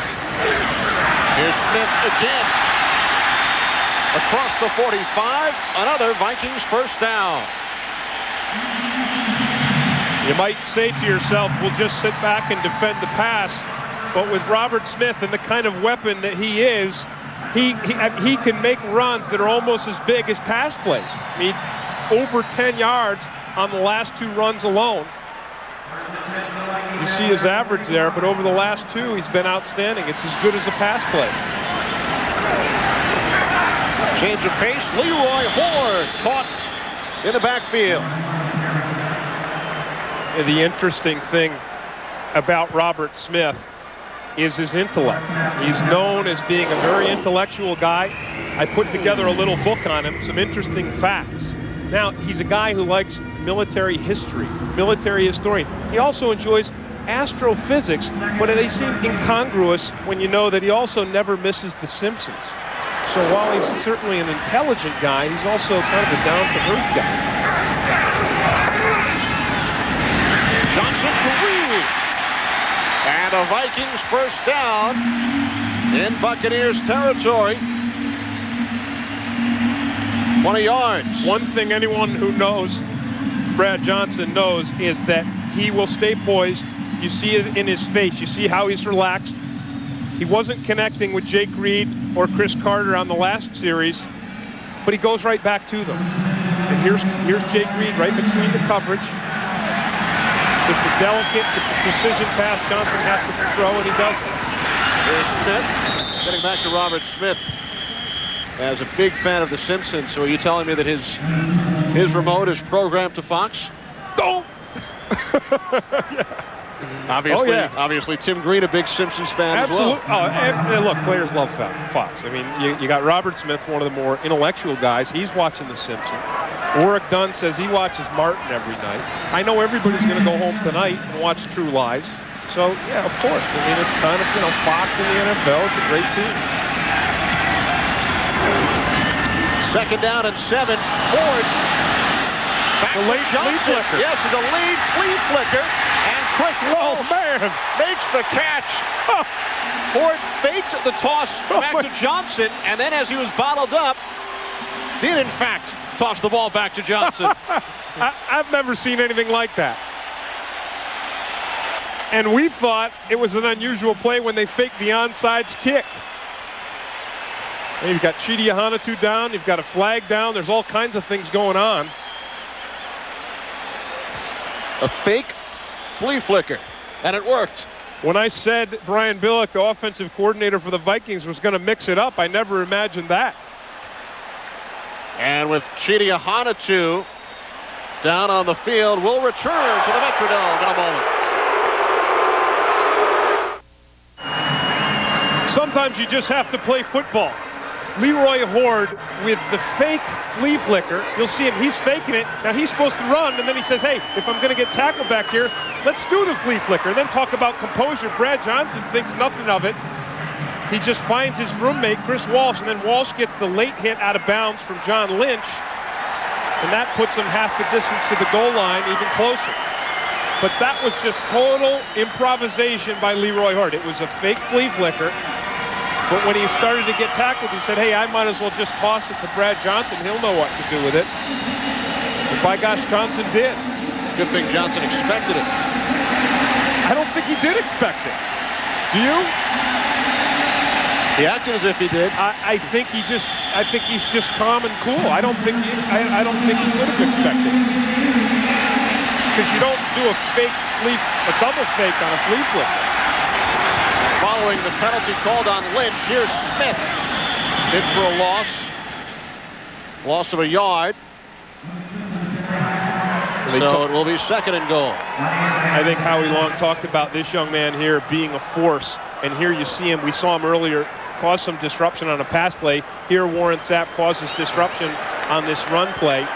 Here's Smith again. Across the 45, another Vikings first down. You might say to yourself, we'll just sit back and defend the pass, but with Robert Smith and the kind of weapon that he is, he can make runs that are almost as big as pass plays. I mean, over 10 yards on the last 2 runs alone. You see his average there, but over the last 2, he's been outstanding. It's as good as a pass play. Change of pace. Leroy Horde caught in the backfield. The interesting thing about Robert Smith is his intellect. He's known as being a very intellectual guy. I put together a little book on him, some interesting facts. Now, he's a guy who likes military history, military historian. He also enjoys astrophysics, but they seem incongruous when you know that he also never misses The Simpsons. So while he's certainly an intelligent guy, he's also kind of a down-to-earth guy. Johnson to Reed. And a Vikings first down in Buccaneers territory. 20 yards. One thing anyone who knows Brad Johnson knows is that he will stay poised. You see it in his face. You see how he's relaxed. He wasn't connecting with Jake Reed or Chris Carter on the last series, but he goes right back to them. And here's Jake Reed right between the coverage. It's a delicate, it's a precision pass Johnson has to throw, and he does it. Here's Smith. Getting back to Robert Smith. As a big fan of The Simpsons, so are you telling me that his remote is programmed to Fox? Oh! Yeah. Obviously, Tim Green, a big Simpsons fan as well. And look, players love Fox. I mean, you got Robert Smith, one of the more intellectual guys. He's watching The Simpsons. Warwick Dunn says he watches Martin every night. I know everybody's going to go home tonight and watch True Lies. So, yeah, of course. I mean, it's kind of, Fox in the NFL. It's a great team. Second down and 7. Ford. Back the late flea flicker. Yes, the lead flea flicker. And Chris Walsh makes the catch. Ford fakes the toss back to Johnson, and then as he was bottled up, did in fact toss the ball back to Johnson. I've never seen anything like that. And we thought it was an unusual play when they faked the onside kick. And you've got Chidi Ahanatu down, you've got a flag down, there's all kinds of things going on. A fake flea flicker, and it worked. When I said Brian Billick, the offensive coordinator for the Vikings, was going to mix it up, I never imagined that. And with Chidi Ahanatu down on the field, we'll return to the Metrodome in a moment. Sometimes you just have to play football. Leroy Horde with the fake flea flicker. You'll see him, he's faking it. Now he's supposed to run, and then he says, hey, if I'm going to get tackled back here, let's do the flea flicker. And then talk about composure. Brad Johnson thinks nothing of it. He just finds his roommate, Chris Walsh, and then Walsh gets the late hit out of bounds from John Lynch. And that puts him half the distance to the goal line, even closer. But that was just total improvisation by Leroy Horde. It was a fake flea flicker. But when he started to get tackled, he said, hey, I might as well just toss it to Brad Johnson. He'll know what to do with it. And by gosh, Johnson did. Good thing Johnson expected it. I don't think he did expect it. Do you? He acted as if he did. I think he's just calm and cool. I don't think he would have expected it. Because you don't do a double fake on a flea flicker. Following the penalty called on Lynch, here's Smith. In for a loss of a yard. So it will be second and goal. I think Howie Long talked about this young man here being a force, and here you see him. We saw him earlier cause some disruption on a pass play. Here Warren Sapp causes disruption on this run play,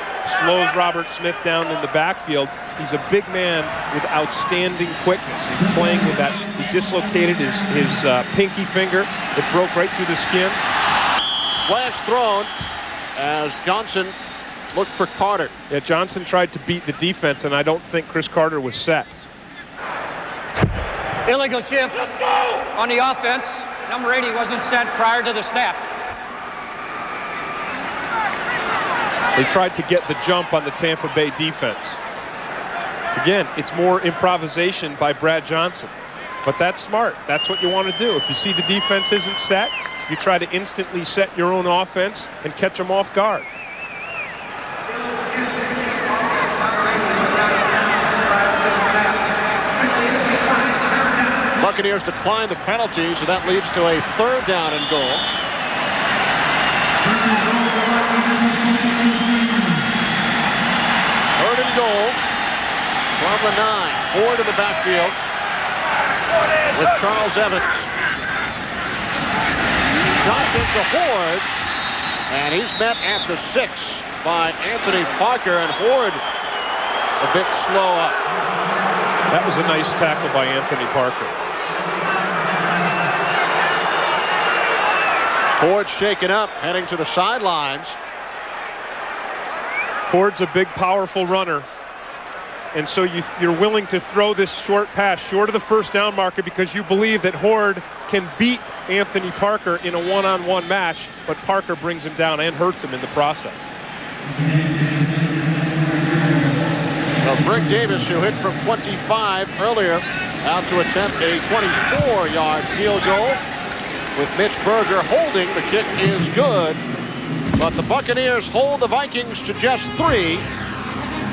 slows Robert Smith down in the backfield. He's a big man with outstanding quickness. He's playing with that. He dislocated his pinky finger. It broke right through the skin. Flag's thrown. as Johnson looked for Carter. Yeah, Johnson tried to beat the defense, and I don't think Chris Carter was set. Illegal shift on the offense. Number 80 wasn't set prior to the snap. They tried to get the jump on the Tampa Bay defense. Again, it's more improvisation by Brad Johnson. But that's smart. That's what you want to do. If you see the defense isn't set, you try to instantly set your own offense and catch them off guard. Buccaneers decline the penalty, so that leads to a 3rd down and goal. Third and goal from the 9. Ford in the backfield with Charles Evans. Johnson to Ford, and he's met at the 6 by Anthony Parker, and Ford a bit slow up. That was a nice tackle by Anthony Parker. Ford shaken up, heading to the sidelines. Ford's a big, powerful runner. And so you're willing to throw this short pass short of the 1st down marker because you believe that Horde can beat Anthony Parker in a one-on-one match, but Parker brings him down and hurts him in the process. Well, Greg Davis, who hit from 25 earlier, out to attempt a 24-yard field goal. With Mitch Berger holding, the kick is good. But the Buccaneers hold the Vikings to just 3.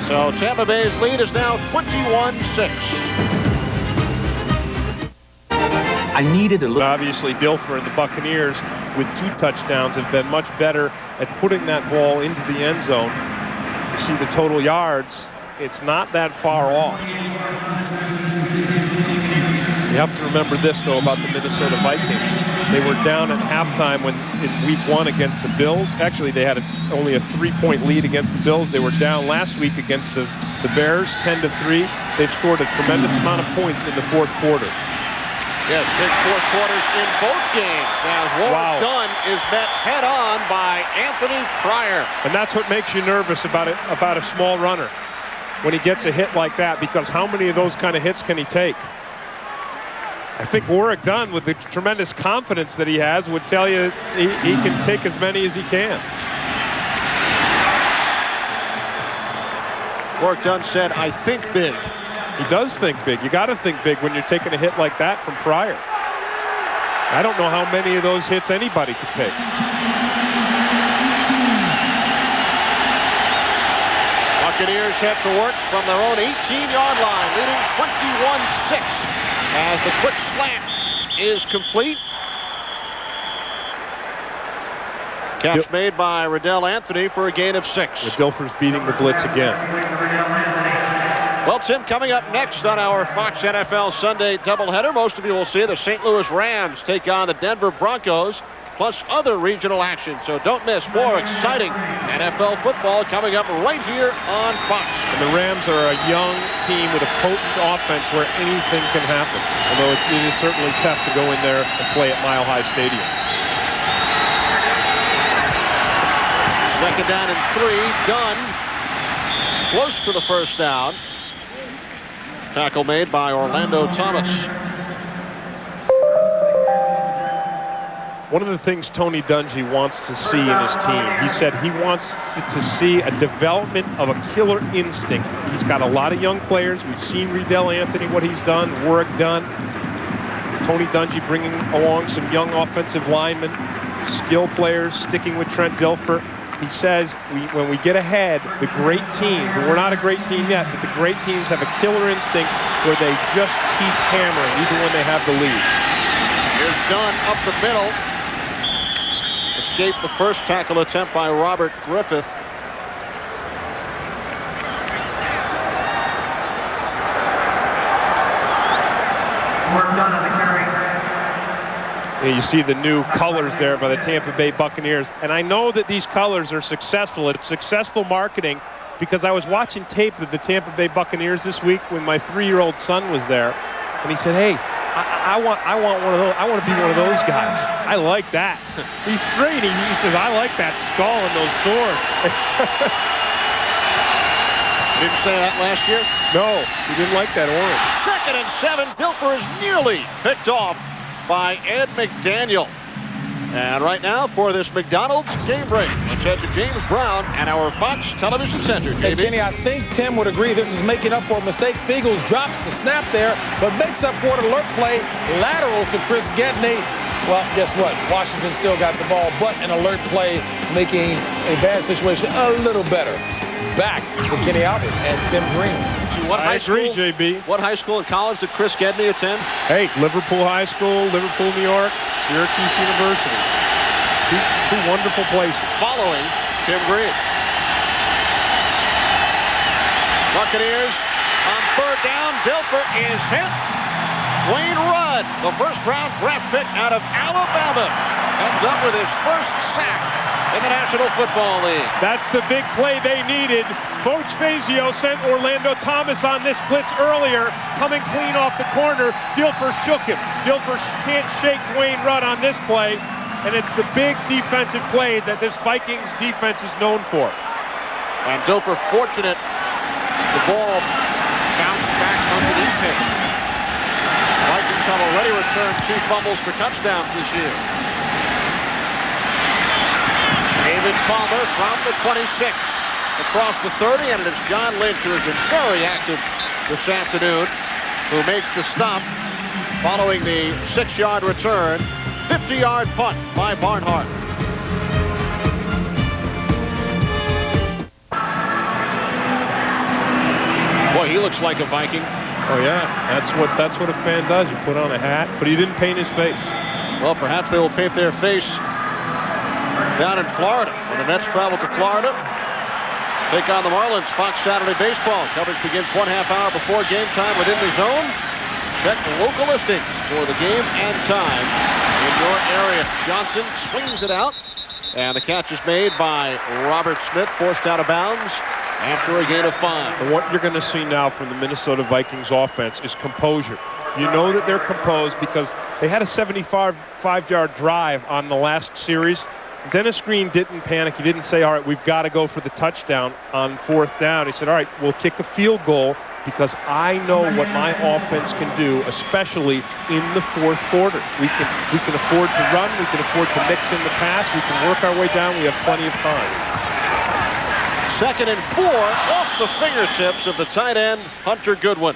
So Tampa Bay's lead is now 21-6. I needed a look. Obviously, Dilfer and the Buccaneers, with 2 touchdowns, have been much better at putting that ball into the end zone. You see the total yards. It's not that far off. You have to remember this, though, about the Minnesota Vikings. They were down at halftime in week 1 against the Bills. Actually, they had only a 3-point lead against the Bills. They were down last week against the Bears, 10-3. They've scored a tremendous amount of points in the 4th quarter. Yes, big 4th quarters in both games as Warren Dunn is met head-on by Anthony Pryor. And that's what makes you nervous about a small runner when he gets a hit like that, because how many of those kind of hits can he take? I think Warwick Dunn, with the tremendous confidence that he has, would tell you he can take as many as he can. Warwick Dunn said, "I think big." He does think big. You got to think big when you're taking a hit like that from Pryor. I don't know how many of those hits anybody could take. Buccaneers head to work from their own 18-yard line, leading 21-6 as the quick slant is complete. Catch made by Riddell Anthony for a gain of 6. Dilfer's beating the blitz again. Well, Tim, coming up next on our Fox NFL Sunday doubleheader, most of you will see the St. Louis Rams take on the Denver Broncos, plus other regional action. So don't miss more exciting NFL football coming up right here on Fox. And the Rams are a young team with a potent offense where anything can happen. Although it is certainly tough to go in there and play at Mile High Stadium. 2nd down and 3. Dunn close to the 1st down. Tackle made by Orlando Thomas. One of the things Tony Dungy wants to see in his team, he said he wants to see a development of a killer instinct. He's got a lot of young players. We've seen Riddell Anthony, what he's done, Warwick Dunn. Tony Dungy bringing along some young offensive linemen, skill players, sticking with Trent Dilfer. He says when we get ahead, the great teams, and we're not a great team yet, but the great teams have a killer instinct where they just keep hammering even when they have the lead. Here's Dunn up the middle. Escaped the first tackle attempt by Robert Griffith. Work done on the carry. And you see the new colors there by the Tampa Bay Buccaneers. And I know that these colors are successful. It's successful marketing because I was watching tape of the Tampa Bay Buccaneers this week when my 3-year-old son was there. And he said, "Hey, I want one of those. I want to be one of those guys. I like that. He's 3 and he says, I like that skull and those swords. Didn't say that last year? No, he didn't like that orange. 2nd and 7. Dilfer is nearly picked off by Ed McDaniel. And right now, for this McDonald's game break, let's head to James Brown and our Fox Television Center. Hey, Kenny, I think Tim would agree this is making up for a mistake. Fiegels drops the snap there, but makes up for it. Alert play, laterals to Chris Gedney. Well, guess what? Washington still got the ball, but an alert play making a bad situation a little better. Back to Kenny Albert and Tim Green. See, what I high agree, school, JB. What high school and college did Chris Gedney attend? Hey, Liverpool High School, Liverpool, New York, Syracuse University. Two wonderful places. Following Tim Green. Buccaneers on 3rd down. Dilfer is hit. Wayne Rudd, the first-round draft pick out of Alabama, ends up with his first sack in the National Football League. That's the big play they needed. Coach Fazio sent Orlando Thomas on this blitz earlier, coming clean off the corner. Dilfer shook him. Dilfer can't shake Wayne Rudd on this play, and it's the big defensive play that this Vikings defense is known for. And Dilfer fortunate the ball bounced back underneath him. Vikings have already returned 2 fumbles for touchdowns this year. David Palmer from the 26 across the 30, and it is John Lynch, who has been very active this afternoon, who makes the stop following the 6-yard return. 50-yard punt by Barnhart. Boy, he looks like a Viking. Oh yeah, that's what a fan does. You put on a hat, but he didn't paint his face. Well, perhaps they will paint their face down in Florida when the Mets travel to Florida. Take on the Marlins. Fox Saturday Baseball. Coverage begins 1/2 hour before game time within the zone. Check local listings for the game and time in your area. Johnson swings it out, and the catch is made by Robert Smith, forced out of bounds after a gain of 5. And what you're going to see now from the Minnesota Vikings offense is composure. You know that they're composed because they had a 75-yard drive on the last series. Dennis Green didn't panic. He didn't say, all right, we've got to go for the touchdown on 4th down. He said, all right, we'll kick a field goal because I know what my offense can do, especially in the 4th quarter. We can afford to run. We can afford to mix in the pass. We can work our way down. We have plenty of time. 2nd and 4 off the fingertips of the tight end, Hunter Goodwin.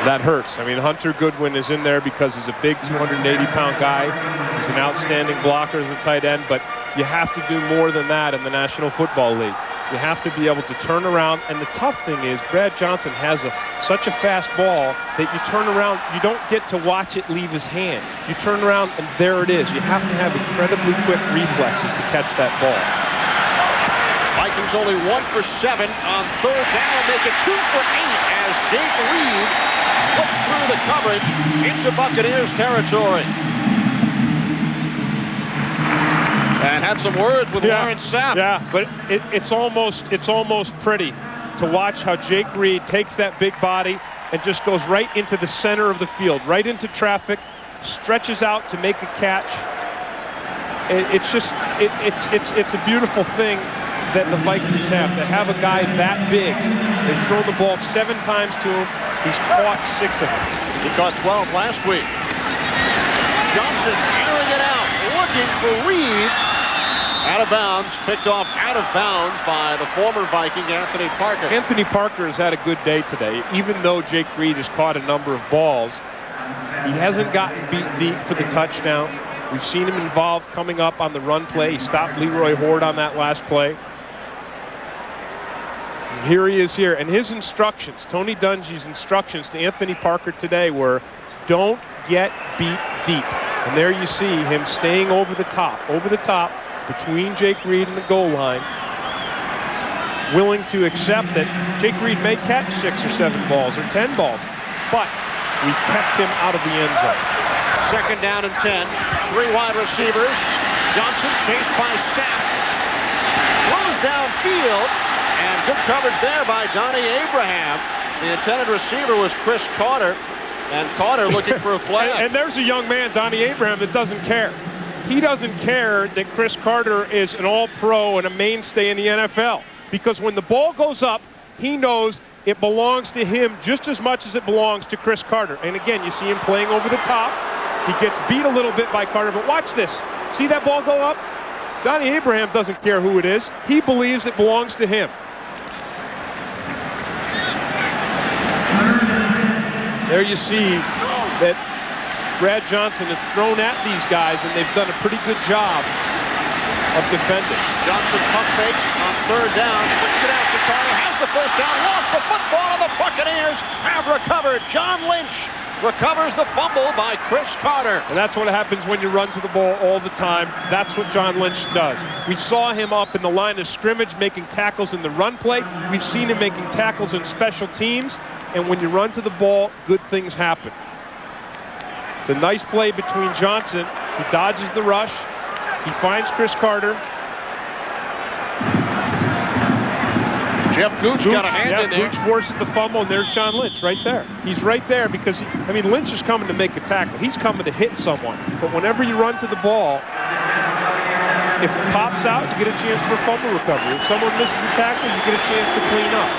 That hurts. I mean, Hunter Goodwin is in there because he's a big 280-pound guy. He's an outstanding blocker as a tight end, but you have to do more than that in the National Football League. You have to be able to turn around, and the tough thing is Brad Johnson has such a fast ball that you turn around, you don't get to watch it leave his hand. You turn around, and there it is. You have to have incredibly quick reflexes to catch that ball. Vikings only 1 for 7 on 3rd down. Make it 2 for 8 as Jake Reed slips through the coverage into Buccaneers territory. And had some words with Warren Sapp. Yeah, but it's almost pretty to watch how Jake Reed takes that big body and just goes right into the center of the field, right into traffic, stretches out to make a catch. It's a beautiful thing that the Vikings have, to have a guy that big. They've thrown the ball 7 times to him. He's caught 6 of them. He caught 12 last week. Johnson airing it out, looking for Reed. Out of bounds, picked off out of bounds by the former Viking, Anthony Parker. Anthony Parker has had a good day today. Even though Jake Reed has caught a number of balls, he hasn't gotten beat deep for the touchdown. We've seen him involved coming up on the run play. He stopped Leroy Horde on that last play. And here he is here. And his instructions, Tony Dungy's instructions to Anthony Parker today were, don't get beat deep. And there you see him staying over the top, between Jake Reed and the goal line, willing to accept that Jake Reed may catch 6 or 7 balls or 10 balls, but we kept him out of the end zone. 2nd down and 10. 3 wide receivers. Johnson chased by Sapp. Throws downfield, and good coverage there by Donnie Abraham. The intended receiver was Chris Carter, and Carter looking for a flag. And there's a young man, Donnie Abraham, that doesn't care. He doesn't care that Chris Carter is an all-pro and a mainstay in the NFL, because when the ball goes up, he knows it belongs to him just as much as it belongs to Chris Carter. And again, you see him playing over the top. He gets beat a little bit by Carter, but watch this. See that ball go up? Donnie Abraham doesn't care who it is. He believes it belongs to him. There you see that Brad Johnson has thrown at these guys, and they've done a pretty good job of defending. Johnson pump fakes on third down, swings it out to Carter, has the first down, lost the football, and the Buccaneers have recovered. John Lynch recovers the fumble by Chris Carter. And that's what happens when you run to the ball all the time. That's what John Lynch does. We saw him up in the line of scrimmage making tackles in the run play. We've seen him making tackles in special teams. And when you run to the ball, good things happen. It's a nice play between Johnson. He dodges the rush. He finds Chris Carter. Jeff Gooch got a hand in there. Gooch forces the fumble, and there's John Lynch right there. He's right there because, Lynch is coming to make a tackle. He's coming to hit someone. But whenever you run to the ball, if it pops out, you get a chance for fumble recovery. If someone misses a tackle, you get a chance to clean up.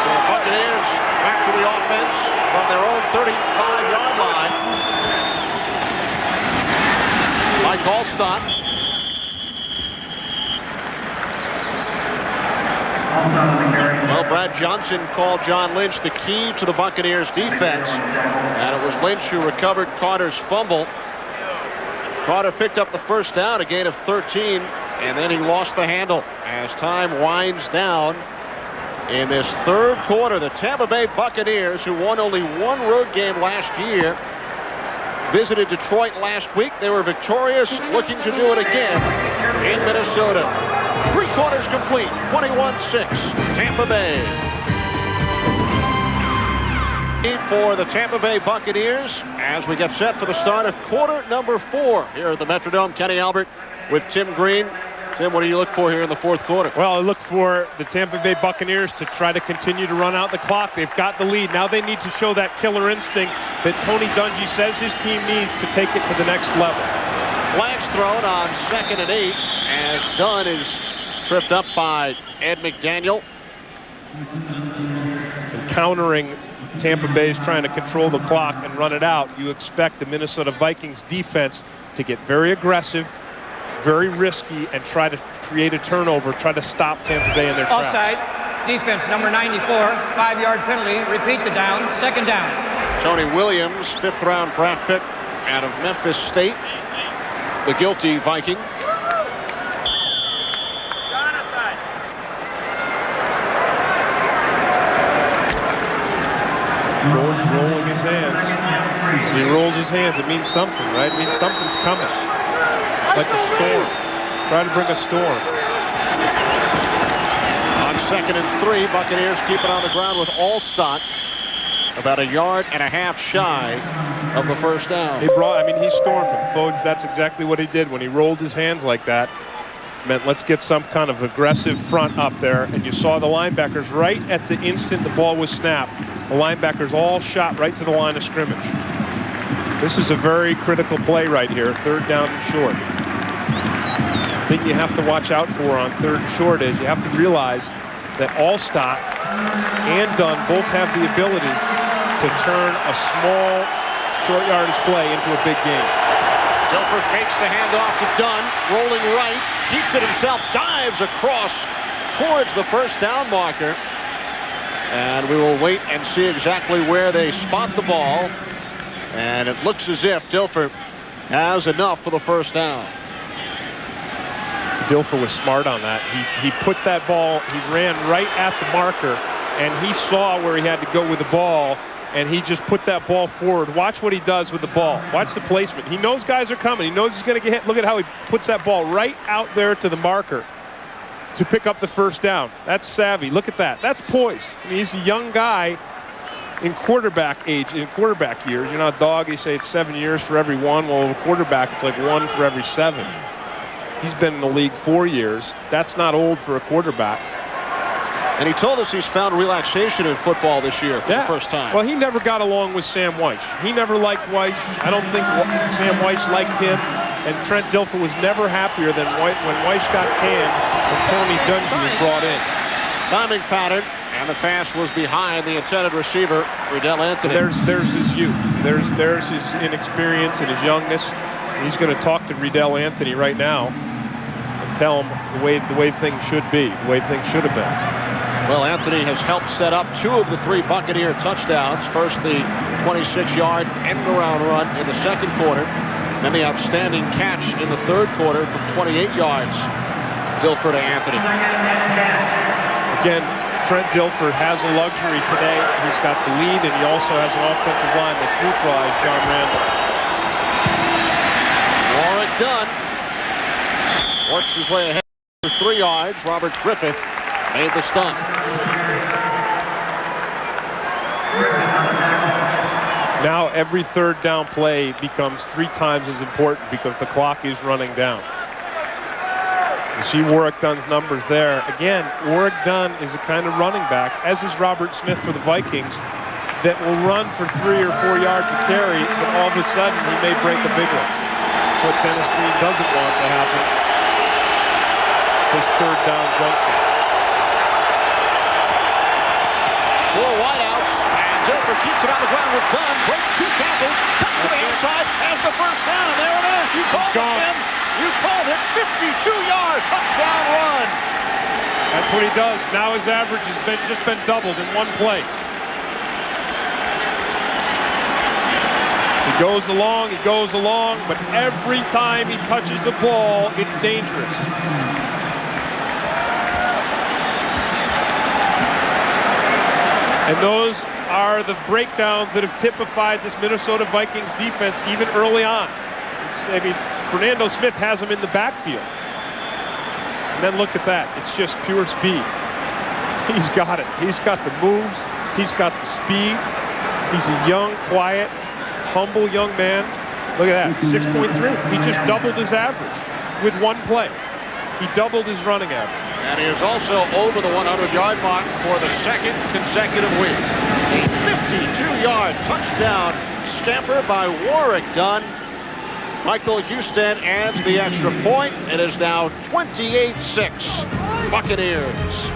The Buccaneers back to the offense from their own 35-yard line. Mike Alstott. Well, Brad Johnson called John Lynch the key to the Buccaneers defense, and it was Lynch who recovered Carter's fumble. Carter picked up the first down, a gain of 13, and then he lost the handle as time winds down. In this third quarter, the Tampa Bay Buccaneers, who won only one road game last year, visited Detroit last week. They were victorious, looking to do it again in Minnesota. 3 quarters complete, 21-6, Tampa Bay. For the Tampa Bay Buccaneers as we get set for the start of quarter number 4 here at the Metrodome. Kenny Albert with Tim Green. Tim, what do you look for here in the fourth quarter? Well, I look for the Tampa Bay Buccaneers to try to continue to run out the clock. They've got the lead. Now they need to show that killer instinct that Tony Dungy says his team needs to take it to the next level. Flags thrown on 2nd and 8 as Dunn is tripped up by Ed McDaniel. And countering Tampa Bay's trying to control the clock and run it out, you expect the Minnesota Vikings defense to get very aggressive, very risky, and try to create a turnover, try to stop Tampa Bay in their tracks. Offside, defense number 94, 5-yard penalty, repeat the down, 2nd down. Tony Williams, 5th-round draft pick out of Memphis State, the guilty Viking. George rolling his hands. When he rolls his hands, it means something, right? It means something's coming. Like a storm. Try to bring a storm. On 2nd and 3, Buccaneers keep it on the ground with Alstott about 1.5 yards shy of the first down. He stormed him. Folks, that's exactly what he did when he rolled his hands like that. Meant let's get some kind of aggressive front up there. And you saw the linebackers right at the instant the ball was snapped. The linebackers all shot right to the line of scrimmage. This is a very critical play right here, 3rd down and short. The thing you have to watch out for on 3rd and short is you have to realize that Alstott and Dunn both have the ability to turn a small short yardage play into a big game. Dilfer fakes the handoff to Dunn, rolling right, keeps it himself, dives across towards the first down marker. And we will wait and see exactly where they spot the ball. And it looks as if Dilfer has enough for the first down. Dilfer was smart on that. He put that ball, he ran right at the marker, and he saw where he had to go with the ball, and he just put that ball forward. Watch what he does with the ball. Watch the placement. He knows guys are coming. He knows he's going to get hit. Look at how he puts that ball right out there to the marker to pick up the first down. That's savvy. Look at that. That's poise. He's a young guy in quarterback age, in quarterback years. You know, a dog, you say it's 7 years for every one. Well, a quarterback, it's like 1 for every 7. He's been in the league 4 years. That's not old for a quarterback. And he told us he's found relaxation in football this year for the first time. Well, he never got along with Sam Weiss. He never liked Weiss. I don't think Sam Weiss liked him. And Trent Dilfer was never happier than when Weiss got canned and Tony Dungy was brought in. Timing pattern, and the pass was behind the intended receiver, Riddell Anthony. There's his youth. There's his inexperience and his youngness. He's going to talk to Riddell Anthony right now and tell him the way things should be, the way things should have been. Well, Anthony has helped set up 2 of the 3 Buccaneer touchdowns. First, the 26-yard end-around run in the second quarter, then the outstanding catch in the third quarter from 28 yards. Dilfer to Anthony. Again, Trent Dilfer has a luxury today. He's got the lead, and he also has an offensive line that's neutralized John Randall. Warwick Dunn works his way ahead for 3 yards. Robert Griffith made the stunt. Now every third down play becomes 3 times as important because the clock is running down. You see Warwick Dunn's numbers there. Again, Warwick Dunn is a kind of running back, as is Robert Smith for the Vikings, that will run for 3 or 4 yards to carry, but all of a sudden he may break a big one. That's what Dennis Green doesn't want to happen. This third down junction. 4 wideouts, and Dilfer keeps it on the ground with Dunn, breaks 2 tackles, cuts to the inside, has the first down. There it is. You called it, Tim. You called it. 52-yard touchdown run. That's what he does. Now his average has just been doubled in 1 play. He goes along, but every time he touches the ball, it's dangerous. And those are the breakdowns that have typified this Minnesota Vikings defense even early on. Fernando Smith has him in the backfield. And then look at that. It's just pure speed. He's got it. He's got the moves. He's got the speed. He's a young, quiet, humble young man. Look at that. 6.3. He just doubled his average with 1 play. He doubled his running average. And he is also over the 100-yard mark for the 2nd consecutive week. A 52-yard touchdown scamper by Warwick Dunn. Michael Houston adds the extra point. It is now 28-6 Buccaneers.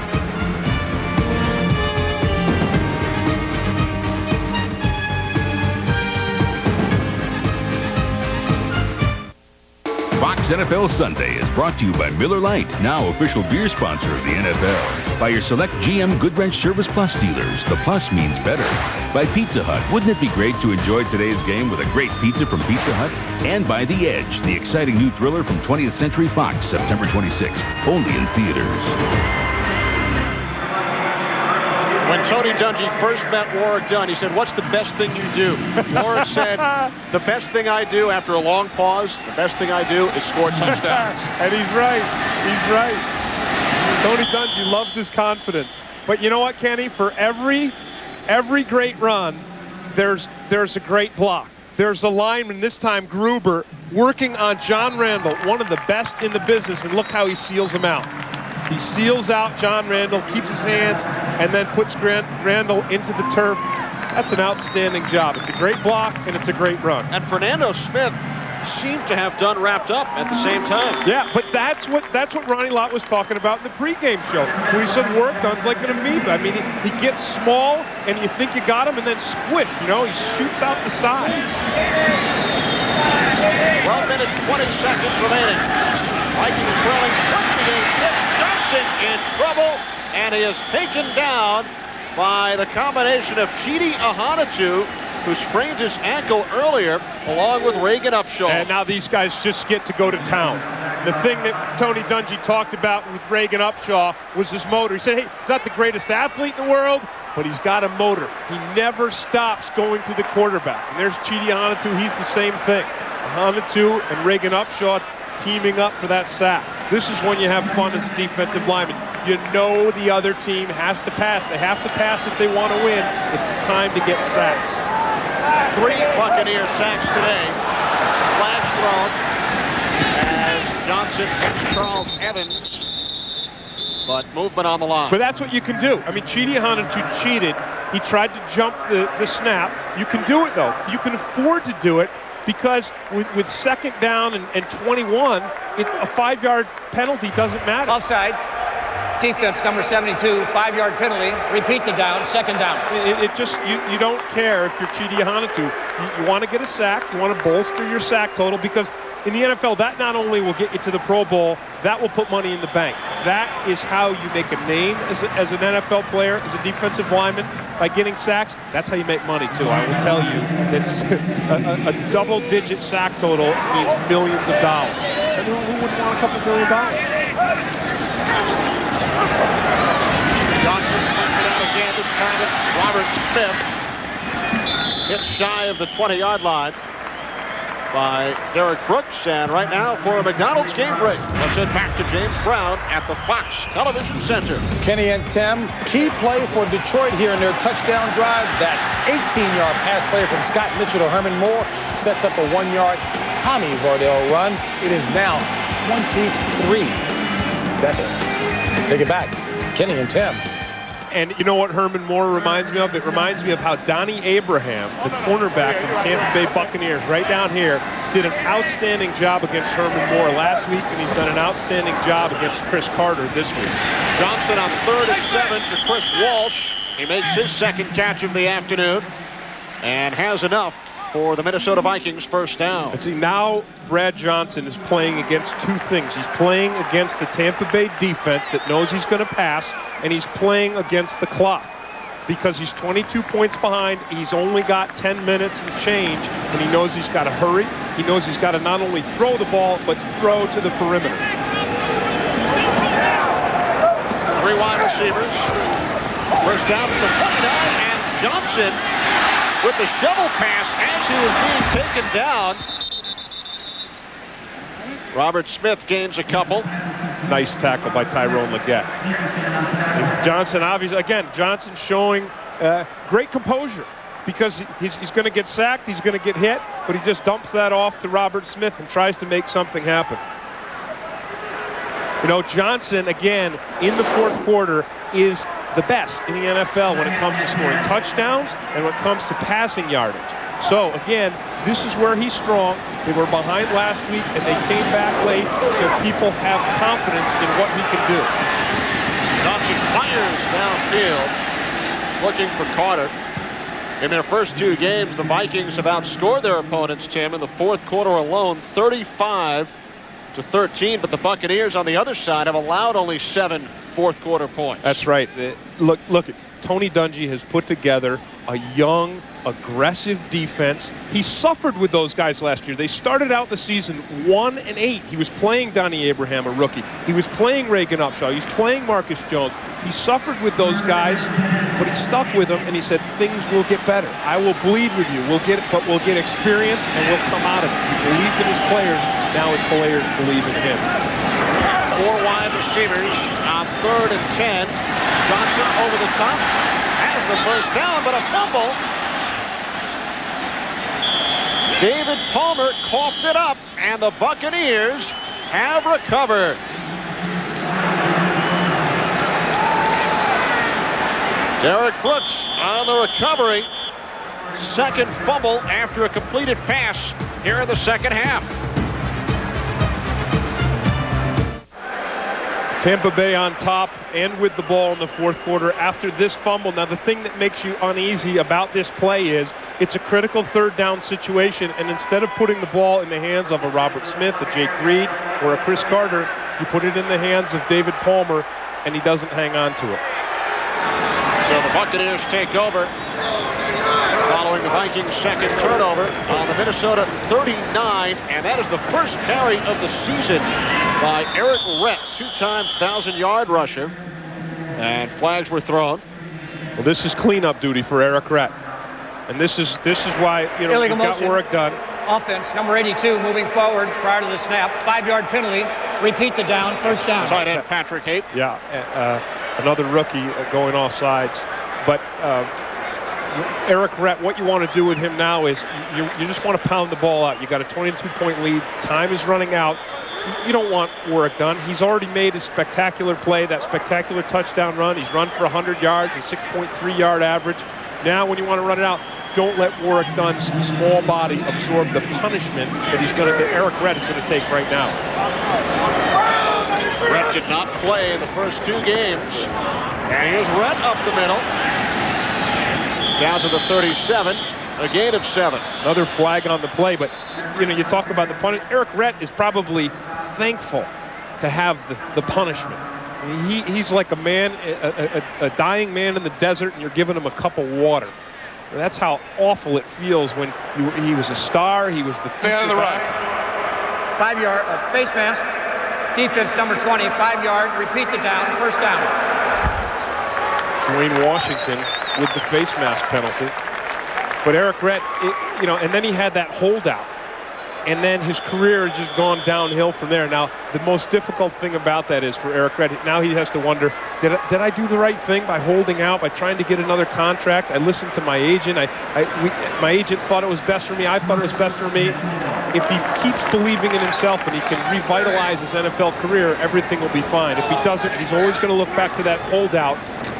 Fox NFL Sunday is brought to you by Miller Lite, now official beer sponsor of the NFL. By your select GM Goodwrench Service Plus dealers. The plus means better. By Pizza Hut. Wouldn't it be great to enjoy today's game with a great pizza from Pizza Hut? And by The Edge, the exciting new thriller from 20th Century Fox, September 26th. Only in theaters. When Tony Dungy first met Warwick Dunn, he said, "What's the best thing you do?" Warwick said, "The best thing I do," after a long pause, "the best thing I do is score touchdowns." And he's right. He's right. Tony Dungy loved his confidence. But you know what, Kenny? For every great run, there's a great block. There's a lineman, this time Gruber, working on John Randall, one of the best in the business, and look how he seals him out. He seals out John Randall, keeps his hands, and then puts Randall into the turf. That's an outstanding job. It's a great block, and it's a great run. And Fernando Smith seemed to have Dunn wrapped up at the same time. Yeah, but that's what Ronnie Lott was talking about in the pregame show. When he said Warwick Dunn's like an amoeba. I mean, he gets small, and you think you got him, and then squish, you know? He shoots out the side. 12 minutes, 20 seconds remaining. Vikings trailing 28-6. Johnson in trouble, and he is taken down by the combination of Chidi Ahanotu, who sprained his ankle earlier, along with Reagan Upshaw. And now these guys just get to go to town. The thing that Tony Dungy talked about with Reagan Upshaw was his motor. He said, hey, he's not the greatest athlete in the world, but he's got a motor. He never stops going to the quarterback. And there's Chidi Ahanotu. He's the same thing. Ahanotu and Reagan Upshaw teaming up for that sack. This is when you have fun as a defensive lineman. You know the other team has to pass. They have to pass if they want to win. It's time to get sacks. 3 Buccaneer sacks today. Flags thrown as Johnson hits Charles Evans. but movement on the line. But that's what you can do. I mean, Chidi Hanatu cheated. He tried to jump the snap. You can do it, though. You can afford to do it because with second down and 21, a 5-yard penalty doesn't matter. Offside. Defense number 72, 5-yard penalty. Repeat the down, second down. It just, you don't care if you're Chidi Hanatu. You want to get a sack. You want to bolster your sack total because in the NFL, that not only will get you to the Pro Bowl, that will put money in the bank. That is how you make a name as an NFL player, as a defensive lineman, by getting sacks. That's how you make money, too. I will tell you, it's a double-digit sack total means millions of dollars. And who wouldn't want a couple $1 billion? Johnson swings it out again. This time it's Robert Smith. Hit shy of the 20-yard line by Derek Brooks. And right now for a McDonald's game break. Let's head back to James Brown at the Fox Television Center. Kenny and Tim, key play for Detroit here in their touchdown drive. That 18-yard pass play from Scott Mitchell to Herman Moore sets up a 1-yard Tommy Vardell run. It is now 23-7. Let's take it back. Kenny and Tim. And you know what Herman Moore reminds me of? It reminds me of how Donnie Abraham, the cornerback of the Tampa Bay Buccaneers, right down here, did an outstanding job against Herman Moore last week, and he's done an outstanding job against Chris Carter this week. Johnson on 3rd and 7 to Chris Walsh. He makes his second catch of the afternoon and has enough for the Minnesota Vikings first down. And see, now Brad Johnson is playing against two things. He's playing against the Tampa Bay defense that knows he's going to pass, and he's playing against the clock because he's 22 points behind. He's only got 10 minutes and change, and he knows he's got to hurry. He knows he's got to not only throw the ball, but throw to the perimeter. 3 wide receivers. First down at the 49, and Johnson with the shovel pass as he was being taken down. Robert Smith gains a couple. Nice tackle by Tyrone Leggett. And Johnson, obviously, again, Johnson showing great composure because he's going to get sacked, he's going to get hit, but he just dumps that off to Robert Smith and tries to make something happen. You know, Johnson, again, in the fourth quarter is the best in the NFL when it comes to scoring touchdowns and when it comes to passing yardage. So, again, this is where he's strong. They were behind last week, and they came back late, so people have confidence in what he can do. Johnson fires downfield, looking for Carter. In their first 2 games, the Vikings have outscored their opponents, Tim, in the fourth quarter alone, 35-13, but the Buccaneers on the other side have allowed only 7 fourth-quarter points. That's right. Look, Tony Dungy has put together a young, aggressive defense. He suffered with those guys last year. They started out the season 1-8. He was playing Donnie Abraham, a rookie. He was playing Reagan Upshaw. He was playing Marcus Jones. He suffered with those guys, but he stuck with them, and he said, things will get better. I will bleed with you. We'll get experience, and we'll come out of it. He believed in his players. Now his players believe in him. 4 wide receivers on 3rd and 10. Johnson over the top. Has the first down, but a fumble. David Palmer coughed it up, and the Buccaneers have recovered. Derek Brooks on the recovery. Second fumble after a completed pass here in the second half. Tampa Bay on top and with the ball in the fourth quarter after this fumble. Now, the thing that makes you uneasy about this play is it's a critical third down situation, and instead of putting the ball in the hands of a Robert Smith, a Jake Reed, or a Chris Carter, you put it in the hands of David Palmer, and he doesn't hang on to it. So the Buccaneers take over following the Vikings' second turnover on the Minnesota 39, and that is the first carry of the season by Eric Rett, 2-time 1,000-yard rusher, and flags were thrown. Well, this is cleanup duty for Eric Rett, and this is why, you know, Illegal we've got motion. work done. Offense, number 82, moving forward prior to the snap. 5-yard penalty. Repeat the down, first down. Tight end Patrick Haight. Yeah, another rookie going off sides. But Eric Rett, what you want to do with him now is you just want to pound the ball out. You got a 22-point lead. Time is running out. you don't want Warwick Dunn. He's already made a spectacular play, that spectacular touchdown run. He's run for 100 yards, a 6.3-yard average. Now when you want to run it out, don't let Warwick Dunn's small body absorb the punishment that Eric Redd is going to take right now. Redd did not play in the first 2 games. And here's Redd up the middle. Down to the 37, a gain of 7. Another flag on the play, but you talk about the punishment. Eric Redd is probably thankful to have the punishment. I mean, he's like a man, a dying man in the desert, and you're giving him a cup of water. And that's how awful it feels when he was a star. He was the Fair to the right. 5-yard face mask. Defense number 20, 5-yard. Repeat the down. First down. Dwayne Washington with the face mask penalty. But Eric Redd, and then he had that holdout. And then his career has just gone downhill from there. Now, the most difficult thing about that is for Eric Redd, now he has to wonder, did I do the right thing by holding out, by trying to get another contract? I listened to my agent. My agent thought it was best for me. I thought it was best for me. If he keeps believing in himself and he can revitalize his NFL career, everything will be fine. If he doesn't, he's always going to look back to that holdout,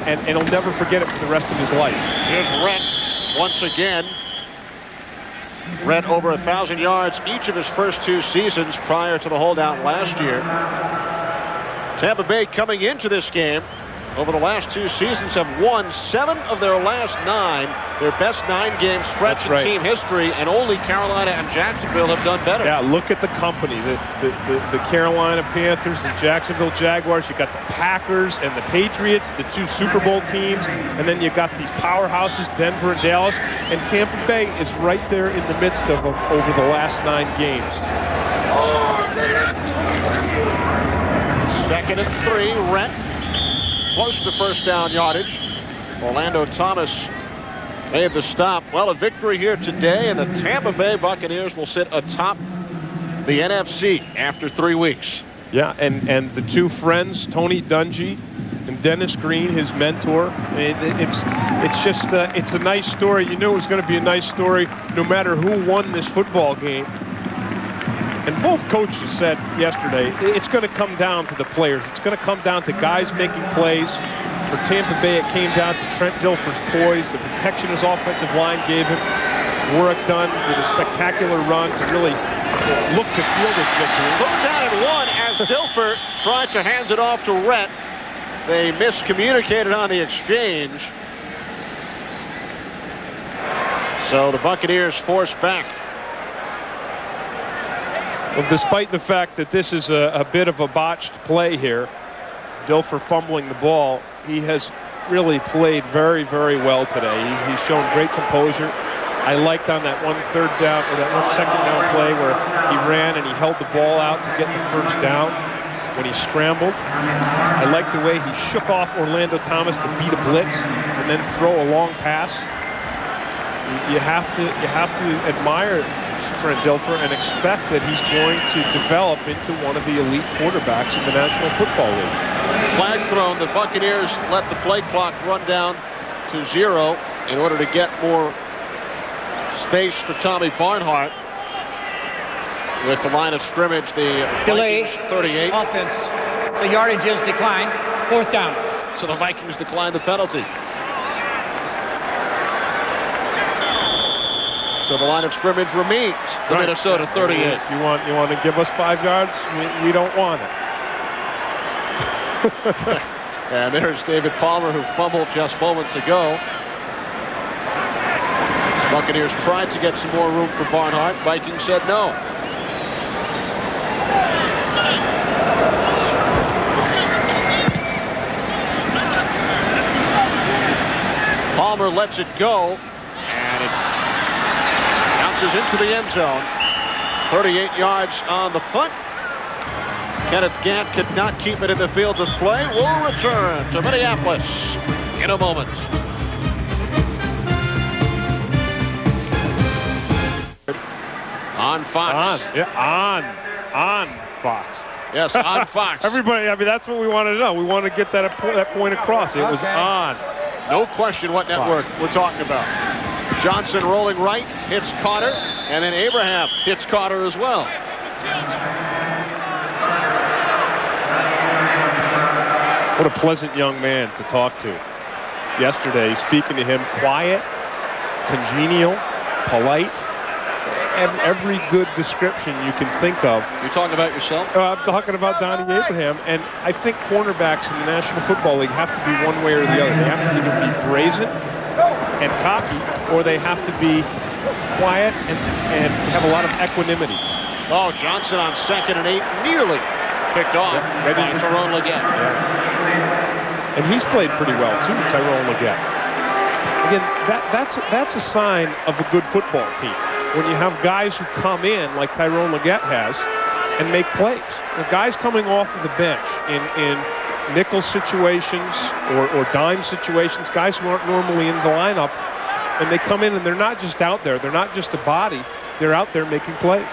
and he'll never forget it for the rest of his life. Here's Redd once again. Redd over 1,000 yards each of his first 2 seasons prior to the holdout last year. Tampa Bay coming into this game over the last 2 seasons have won 7 of their last 9, their best 9-game stretch in team history, and only Carolina and Jacksonville have done better. Yeah, look at the company, the Carolina Panthers and Jacksonville Jaguars. You got the Packers and the Patriots, the 2 Super Bowl teams, and then you got these powerhouses, Denver and Dallas, and Tampa Bay is right there in the midst of them over the last 9 games. 2nd and 3, Redd. Close to first down yardage. Orlando Thomas made the stop. Well, a victory here today, and the Tampa Bay Buccaneers will sit atop the NFC after 3 weeks. Yeah, and the 2 friends, Tony Dungy and Dennis Green, his mentor. It's just it's a nice story. You knew it was going to be a nice story no matter who won this football game. And both coaches said yesterday, it's going to come down to the players. It's going to come down to guys making plays. For Tampa Bay, it came down to Trent Dilfer's poise, the protection his offensive line gave him. Warwick Dunn with a spectacular run to really look to seal this victory. 3rd down and 1 as Dilfer tried to hand it off to Redd. They miscommunicated on the exchange. So the Buccaneers force back. Well, despite the fact that this is a bit of a botched play here, Dilfer fumbling the ball, he has really played very, very well today. He's shown great composure. I liked on that 1 3rd down, or that 1 2nd down play where he ran and he held the ball out to get the first down when he scrambled. I liked the way he shook off Orlando Thomas to beat a blitz and then throw a long pass. You have to admire Trent Dilfer and expect that he's going to develop into one of the elite quarterbacks in the National Football League. Flag thrown. The Buccaneers let the play clock run down to 0 in order to get more space for Tommy Barnhart. With the line of scrimmage, the delay, Vikings 38. Offense, the yardage is declined. 4th down. So the Vikings declined the penalty. So the line of scrimmage remains the Minnesota 38. If you want to give us 5 yards, we don't want it. And there's David Palmer, who fumbled just moments ago. Buccaneers tried to get some more room for Barnhart. Vikings said no. Palmer lets it go, and it bounces into the end zone. 38 yards on the punt. Kenneth Gant could not keep it in the field of play. Will return to Minneapolis in a moment. On Fox. On Fox. Yes, on Fox. Everybody, I mean, that's what we wanted to know. We wanted to get that point across. It was on. No question what network we're talking about. Johnson rolling right, hits Carter, and then Abraham hits Carter as well. What a pleasant young man to talk to. Yesterday, speaking to him, quiet, congenial, polite, every good description you can think of. You're talking about yourself? I'm talking about Donnie Abraham, and I think cornerbacks in the National Football League have to be one way or the other. They have to either be brazen and cocky, or they have to be quiet and have a lot of equanimity. Oh, Johnson on 2nd and 8, nearly picked off by Tyrone Leggett. Yeah. And he's played pretty well too, Tyrone Leggett. Again, that's a sign of a good football team. When you have guys who come in, like Tyrone Leggett has, and make plays. The guys coming off of the bench in nickel situations or dime situations, guys who aren't normally in the lineup, and they come in and they're not just out there, they're not just a body, they're out there making plays.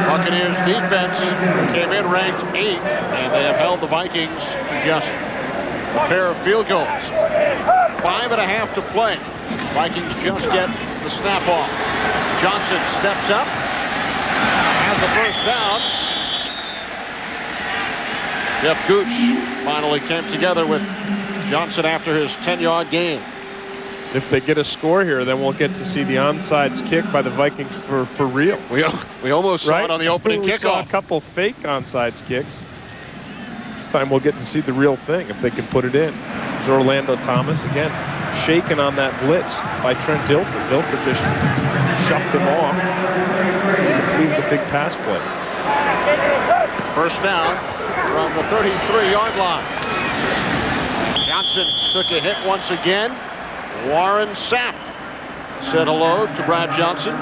Buccaneers defense came in ranked 8th, and they have held the Vikings to just a pair of field goals. 5.5 to play. Vikings just get the snap off. Johnson steps up, has the first down. Jeff Gooch finally came together with Johnson after his 10-yard gain. If they get a score here, then we'll get to see the onside kick by the Vikings for real. We almost saw it on the opening we kickoff. Saw a couple fake onside kicks. This time we'll get to see the real thing if they can put it in. There's Orlando Thomas again, shaken on that blitz by Trent Dilfer. Dilfer just shucked him off. Completed the big pass play. First down from the 33-yard line. Johnson took a hit once again. Warren Sapp said hello to Brad Johnson.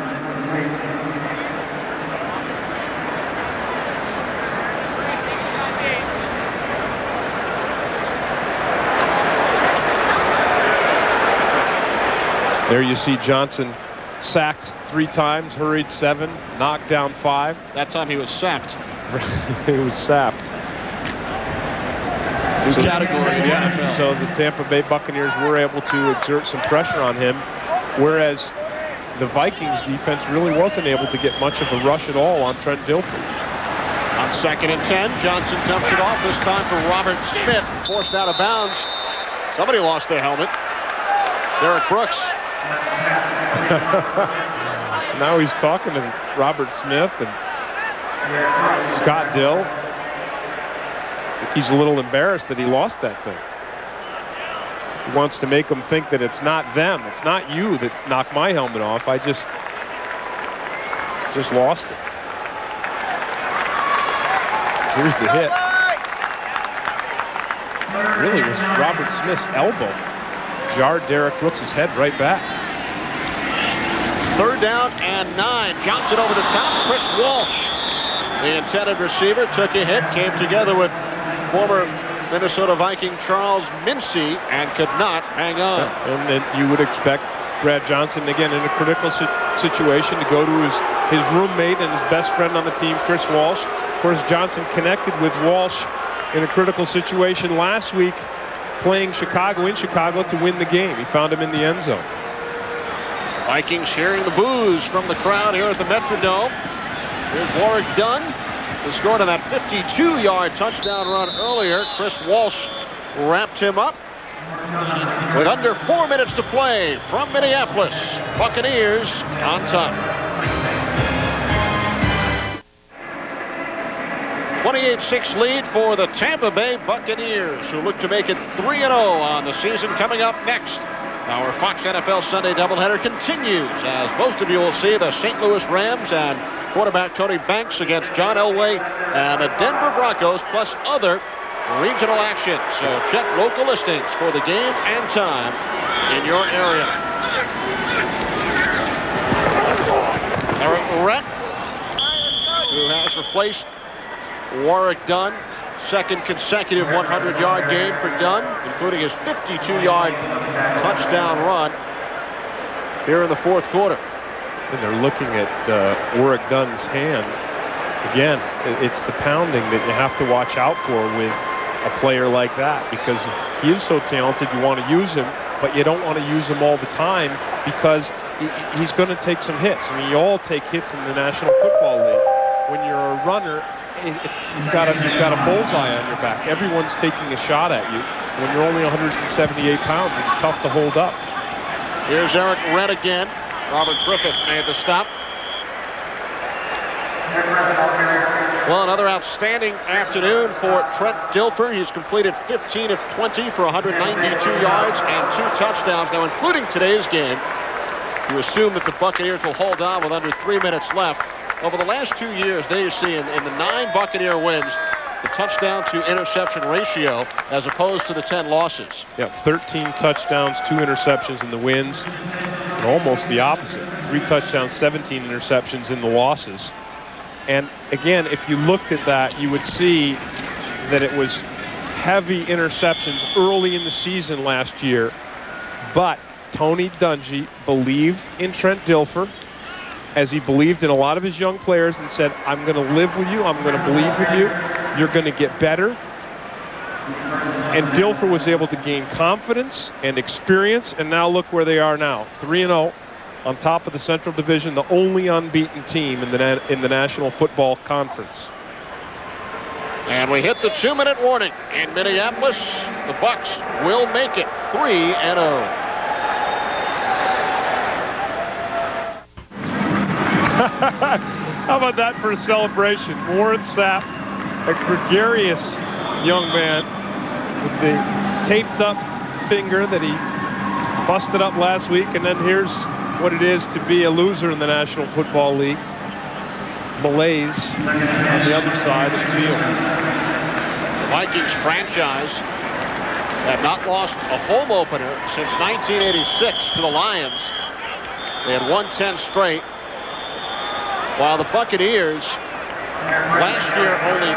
There you see Johnson sacked 3 times, hurried 7, knocked down 5. That time he was sapped. He was sapped. New category in the NFL. So the Tampa Bay Buccaneers were able to exert some pressure on him, whereas the Vikings defense really wasn't able to get much of a rush at all on Trent Dilfer. On 2nd and 10, Johnson dumps it off, this time for Robert Smith, forced out of bounds. Somebody lost their helmet. Derek Brooks. Now he's talking to Robert Smith and Scott Dill. I think he's a little embarrassed that he lost that thing. He wants to make them think that it's not them. It's not you that knocked my helmet off. I just lost it. Here's the hit. Really was Robert Smith's elbow. Jarred Derek Brooks' head right back. 3rd down and 9. Johnson over the top. Chris Walsh, the intended receiver, took a hit, came together with former Minnesota Viking Charles Mincy and could not hang on. And then you would expect Brad Johnson, again, in a critical situation, to go to his roommate and his best friend on the team, Chris Walsh. Of course, Johnson connected with Walsh in a critical situation last week, playing in Chicago to win the game. He found him in the end zone. Vikings hearing the boos from the crowd here at the Metrodome. Here's Warwick Dunn, who scored on that 52-yard touchdown run earlier. Chris Walsh wrapped him up. With under 4 minutes to play from Minneapolis, Buccaneers on top. 28-6 lead for the Tampa Bay Buccaneers, who look to make it 3-0 on the season. Coming up next, our Fox NFL Sunday doubleheader continues, as most of you will see the St. Louis Rams and quarterback Tony Banks against John Elway and the Denver Broncos, plus other regional action. So check local listings for the game and time in your area. Eric Rett, who has replaced Warwick Dunn. 2nd consecutive 100-yard game for Dunn, including his 52-yard touchdown run here in the 4th quarter. And they're looking at Warwick Dunn's hand. Again, it's the pounding that you have to watch out for with a player like that, because he is so talented. You want to use him, but you don't want to use him all the time, because he's going to take some hits. I mean, you all take hits in the National Football League. When you're a runner, you've got a bullseye on your back. Everyone's taking a shot at you. When you're only 178 pounds, it's tough to hold up. Here's Eric Redd again. Robert Griffith made the stop. Well, another outstanding afternoon for Trent Dilfer. He's completed 15 of 20 for 192 yards and 2 touchdowns. Now, including today's game, you assume that the Buccaneers will hold on with under 3 minutes left. Over the last 2 years, there you see in the 9 Buccaneer wins, the touchdown to interception ratio as opposed to the 10 losses. Yeah, 13 touchdowns, 2 interceptions in the wins, and almost the opposite. 3 touchdowns, 17 interceptions in the losses. And again, if you looked at that, you would see that it was heavy interceptions early in the season last year. But Tony Dungy believed in Trent Dilfer, as he believed in a lot of his young players, and said, I'm going to live with you, I'm going to believe with you, you're going to get better. And Dilfer was able to gain confidence and experience, and now look where they are now, 3-0 on top of the Central Division, the only unbeaten team in the National Football Conference. And we hit the 2-minute warning in Minneapolis. The Bucs will make it 3-0. How about that for a celebration? Warren Sapp, a gregarious young man with the taped up finger that he busted up last week, and then here's what it is to be a loser in the National Football League. Malaise on the other side of the field. The Vikings franchise have not lost a home opener since 1986 to the Lions. They had won 10 straight. While the Buccaneers last year only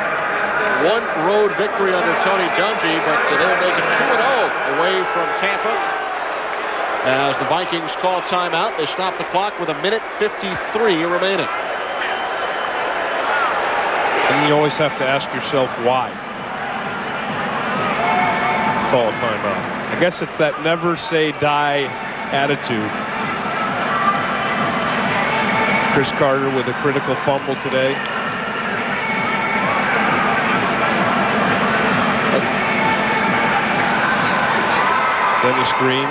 1 road victory under Tony Dungy, but they'll make it 2-0 away from Tampa. As the Vikings call timeout, they stop the clock with 1:53 remaining. And you always have to ask yourself why. Call a timeout. I guess it's that never say die attitude. Chris Carter with a critical fumble today. Dennis Green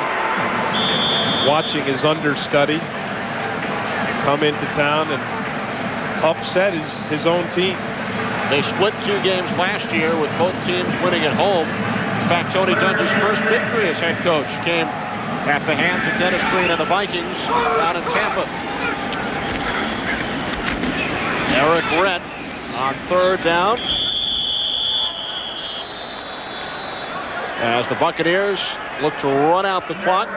watching his understudy come into town and upset his own team. They split 2 games last year with both teams winning at home. In fact, Tony Dungy's first victory as head coach came at the hands of Dennis Green and the Vikings out in Tampa. Eric Redd on 3rd down. As the Buccaneers look to run out the clock.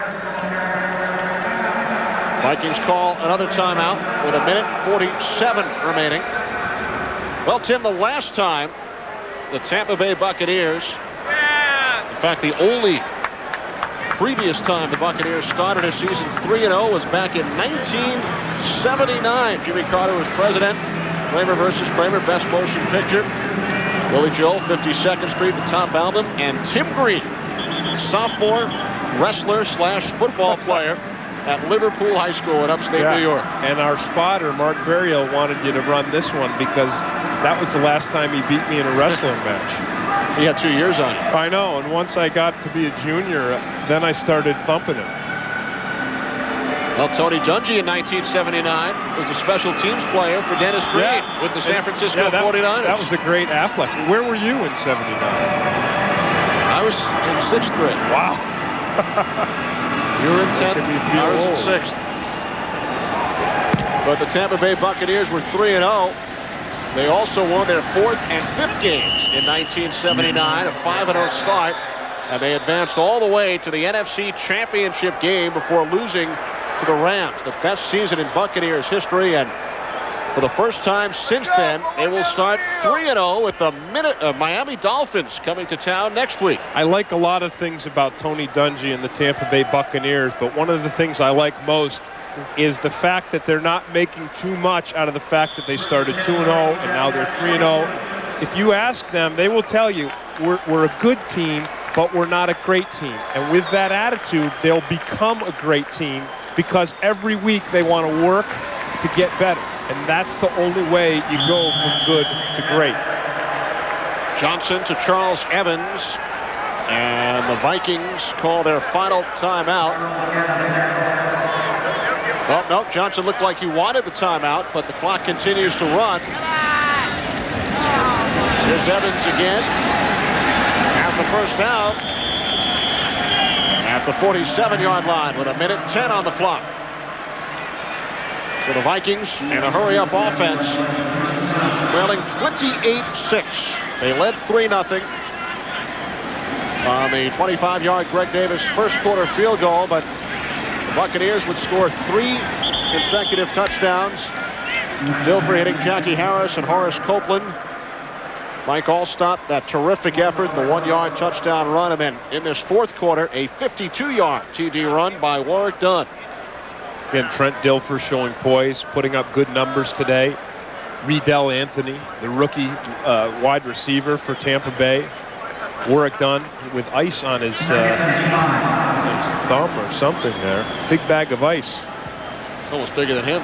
Vikings call another timeout with 1:47 remaining. Well, Tim, the last time the Tampa Bay Buccaneers, in fact, the only previous time the Buccaneers started a season 3-0 was back in 1979. Jimmy Carter was president. Kramer versus Kramer, best motion picture. Billy Joel, 52nd Street, the top album. And Tim Green, sophomore wrestler / football player at Liverpool High School in upstate New York. And our spotter, Mark Berriel, wanted you to run this one because that was the last time he beat me in a wrestling match. He had 2 years on it. I know, and once I got to be a junior, then I started thumping him. Well, Tony Dungy in 1979 was a special teams player for Dennis Green with the San Francisco 49ers. That was a great Affleck. Where were you in '79? I was in 6th grade. Wow. You were in 10th, I was in 6th. But the Tampa Bay Buccaneers were 3-0. They also won their 4th and 5th games in 1979, a 5-0 start. And they advanced all the way to the NFC Championship game before losing to the Rams. The best season in Buccaneers history, and for the first time since then, they will start 3-0 with the Miami Dolphins coming to town next week. I like a lot of things about Tony Dungy and the Tampa Bay Buccaneers, but one of the things I like most is the fact that they're not making too much out of the fact that they started 2-0 and now they're 3-0. If you ask them, they will tell you, we're a good team, but we're not a great team. And with that attitude, they'll become a great team because every week they want to work to get better. And that's the only way you go from good to great. Johnson to Charles Evans. And the Vikings call their final timeout. Well, no, Johnson looked like he wanted the timeout, but the clock continues to run. Here's Evans again. At the first down. At the 47-yard line with 1:10 on the clock. So the Vikings and the hurry-up offense trailing 28-6. They led 3-0 on the 25-yard Greg Davis first quarter field goal, but the Buccaneers would score 3 consecutive touchdowns. Dilfer hitting Jackie Harris and Horace Copeland. Mike Allstott, that terrific effort, the 1-yard touchdown run, and then in this fourth quarter, a 52-yard TD run by Warrick Dunn. Again, Trent Dilfer showing poise, putting up good numbers today. Riedel Anthony, the rookie wide receiver for Tampa Bay. Warrick Dunn with ice on his thumb or something there. Big bag of ice. It's almost bigger than him.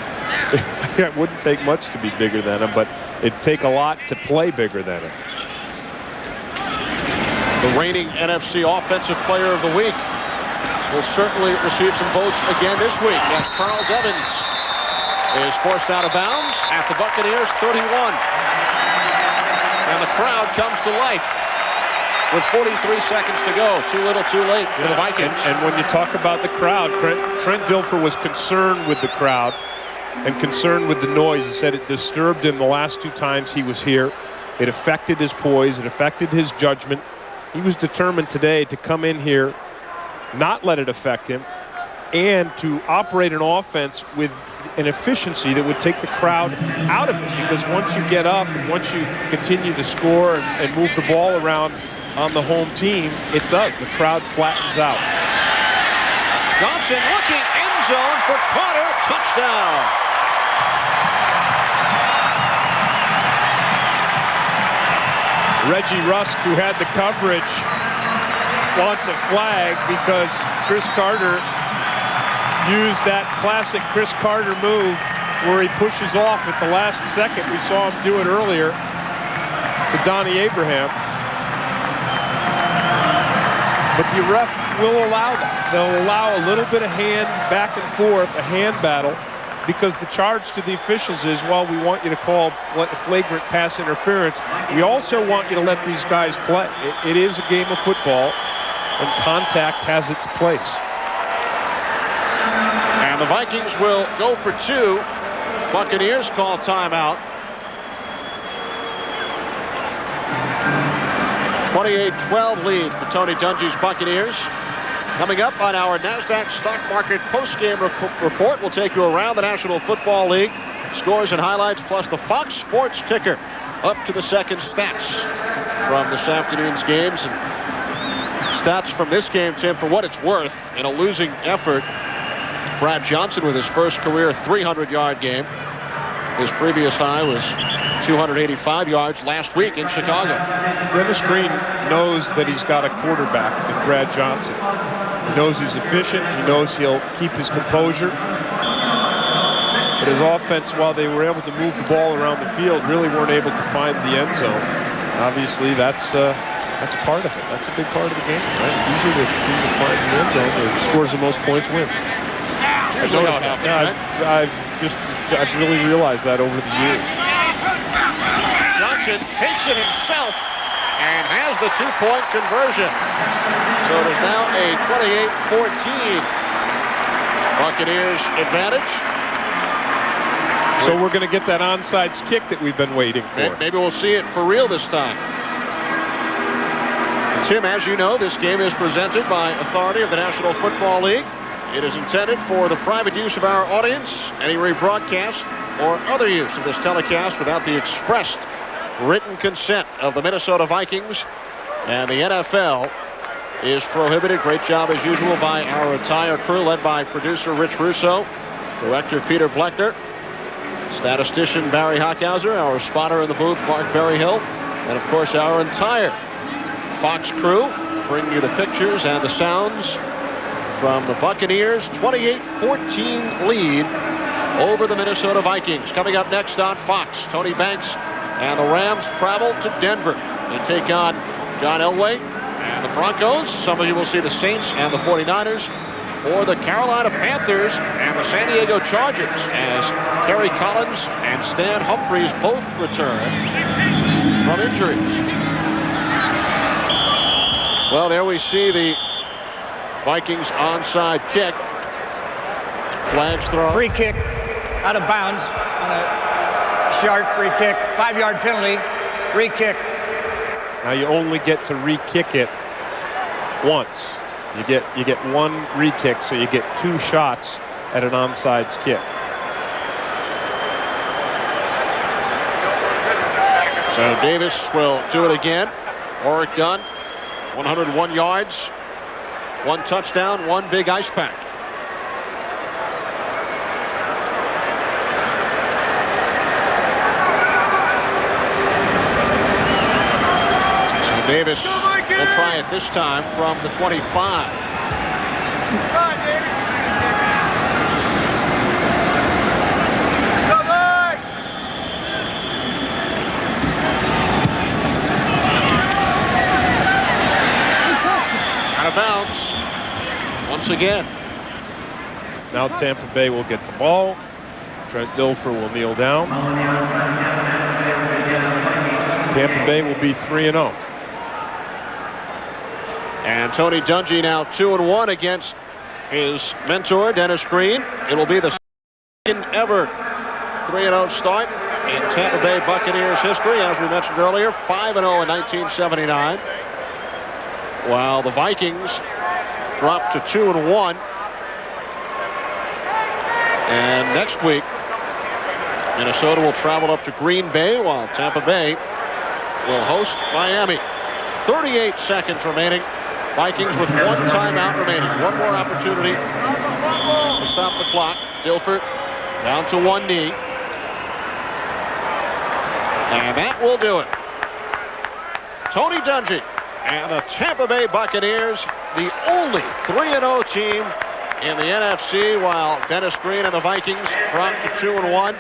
It wouldn't take much to be bigger than him, but it'd take a lot to play bigger than him. The reigning NFC Offensive Player of the Week will certainly receive some votes again this week as Charles Evans is forced out of bounds at the Buccaneers 31. And the crowd comes to life with 43 seconds to go. Too little, too late for the Vikings. And when you talk about the crowd, Trent Dilfer was concerned with the crowd and concerned with the noise. He said it disturbed him the last 2 times he was here. It affected his poise. It affected his judgment. He was determined today to come in here, not let it affect him, and to operate an offense with an efficiency that would take the crowd out of it. Because once you get up and once you continue to score and move the ball around on the home team, it does. The crowd flattens out. Johnson looking, end zone for Carter, touchdown. Reggie Rusk, who had the coverage, wants a flag because Chris Carter used that classic Chris Carter move where he pushes off at the last second. We saw him do it earlier to Donnie Abraham. But the ref will allow that. They'll allow a little bit of hand back and forth, a hand battle, because the charge to the officials is, well, we want you to call flagrant pass interference. We also want you to let these guys play. It is a game of football, and contact has its place. And the Vikings will go for 2. Buccaneers call timeout. 28-12 lead for Tony Dungy's Buccaneers. Coming up on our NASDAQ stock market postgame report, we'll take you around the National Football League. Scores and highlights, plus the Fox Sports ticker. Up to the second stats from this afternoon's games. And stats from this game, Tim, for what it's worth, in a losing effort. Brad Johnson with his first career 300-yard game. His previous high was 285 yards last week in Chicago. Dennis Green knows that he's got a quarterback in Brad Johnson. He knows he's efficient. He knows he'll keep his composure. But his offense, while they were able to move the ball around the field, really weren't able to find the end zone. Obviously, that's part of it. That's a big part of the game, right? Usually the team that finds the end zone or scores the most points wins. I've really realized that over the years. Johnson takes it himself and has the 2-point conversion. So it is now a 28-14 Buccaneers advantage. So we're going to get that onside kick that we've been waiting for. Maybe we'll see it for real this time. And Tim, as you know, this game is presented by authority of the National Football League. It is intended for the private use of our audience. Any rebroadcast or other use of this telecast without the expressed written consent of the Minnesota Vikings and the NFL is prohibited. Great job as usual by our entire crew, led by producer Rich Russo, director Peter Bleckner, statistician Barry Hockhauser, our spotter in the booth Mark Berryhill, and of course our entire Fox crew bringing you the pictures and the sounds from the Buccaneers 28-14 lead over the Minnesota Vikings. Coming up next on Fox, Tony Banks and the Rams travel to Denver. They take on John Elway and the Broncos. Some of you will see the Saints and the 49ers, or the Carolina Panthers and the San Diego Chargers, as Kerry Collins and Stan Humphries both return from injuries. Well, there we see the Vikings onside kick. Flags thrown. Free kick out of bounds on a sharp free kick. 5-yard penalty. Free kick. Now you only get to re-kick it once. You get one re-kick, so you get 2 shots at an onside kick. So Davis will do it again. Warwick Dunn, 101 yards, 1 touchdown, 1 big ice pack. So Davis will try it this time from the 25. Out of bounds once again. Now Tampa Bay will get the ball. Trent Dilfer will kneel down. Tampa Bay will be 3-0. And Tony Dungy now 2-1 against his mentor, Dennis Green. It will be the second ever 3-0 start in Tampa Bay Buccaneers history. As we mentioned earlier, 5-0 in 1979. While the Vikings dropped to 2-1. And next week, Minnesota will travel up to Green Bay, while Tampa Bay will host Miami. 38 seconds remaining. Vikings with 1 timeout remaining. 1 more opportunity to stop the clock. Dilfer down to 1 knee. And that will do it. Tony Dungy and the Tampa Bay Buccaneers, the only 3-0 team in the NFC, while Dennis Green and the Vikings dropped to 2-1.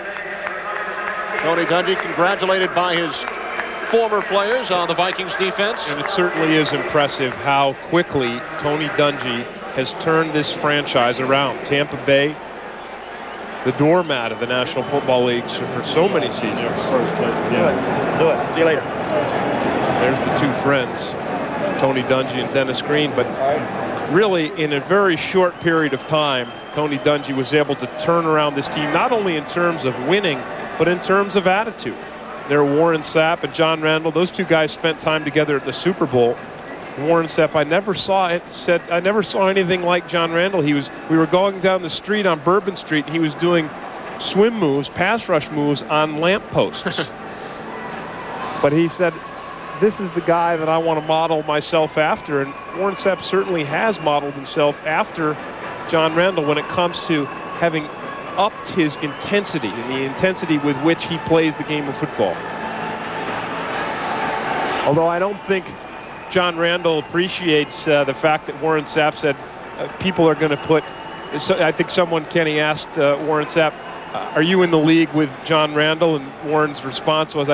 Tony Dungy congratulated by his former players on the Vikings defense. And it certainly is impressive how quickly Tony Dungy has turned this franchise around. Tampa Bay, the doormat of the National Football League for so many seasons. Do it. See you later. There's the 2 friends, Tony Dungy and Dennis Green. But really, in a very short period of time, Tony Dungy was able to turn around this team, not only in terms of winning, but in terms of attitude. There are Warren Sapp and John Randall. Those 2 guys spent time together at the Super Bowl. Warren Sapp, I never saw anything like John Randall. We were going down the street on Bourbon Street, and he was doing swim moves, pass rush moves on lampposts. But he said, this is the guy that I want to model myself after. And Warren Sapp certainly has modeled himself after John Randall when it comes to having upped his intensity and the intensity with which he plays the game of football. Although I don't think John Randall appreciates the fact that Warren Sapp said people are going to put, I think Kenny asked Warren Sapp, are you in the league with John Randall? And Warren's response was,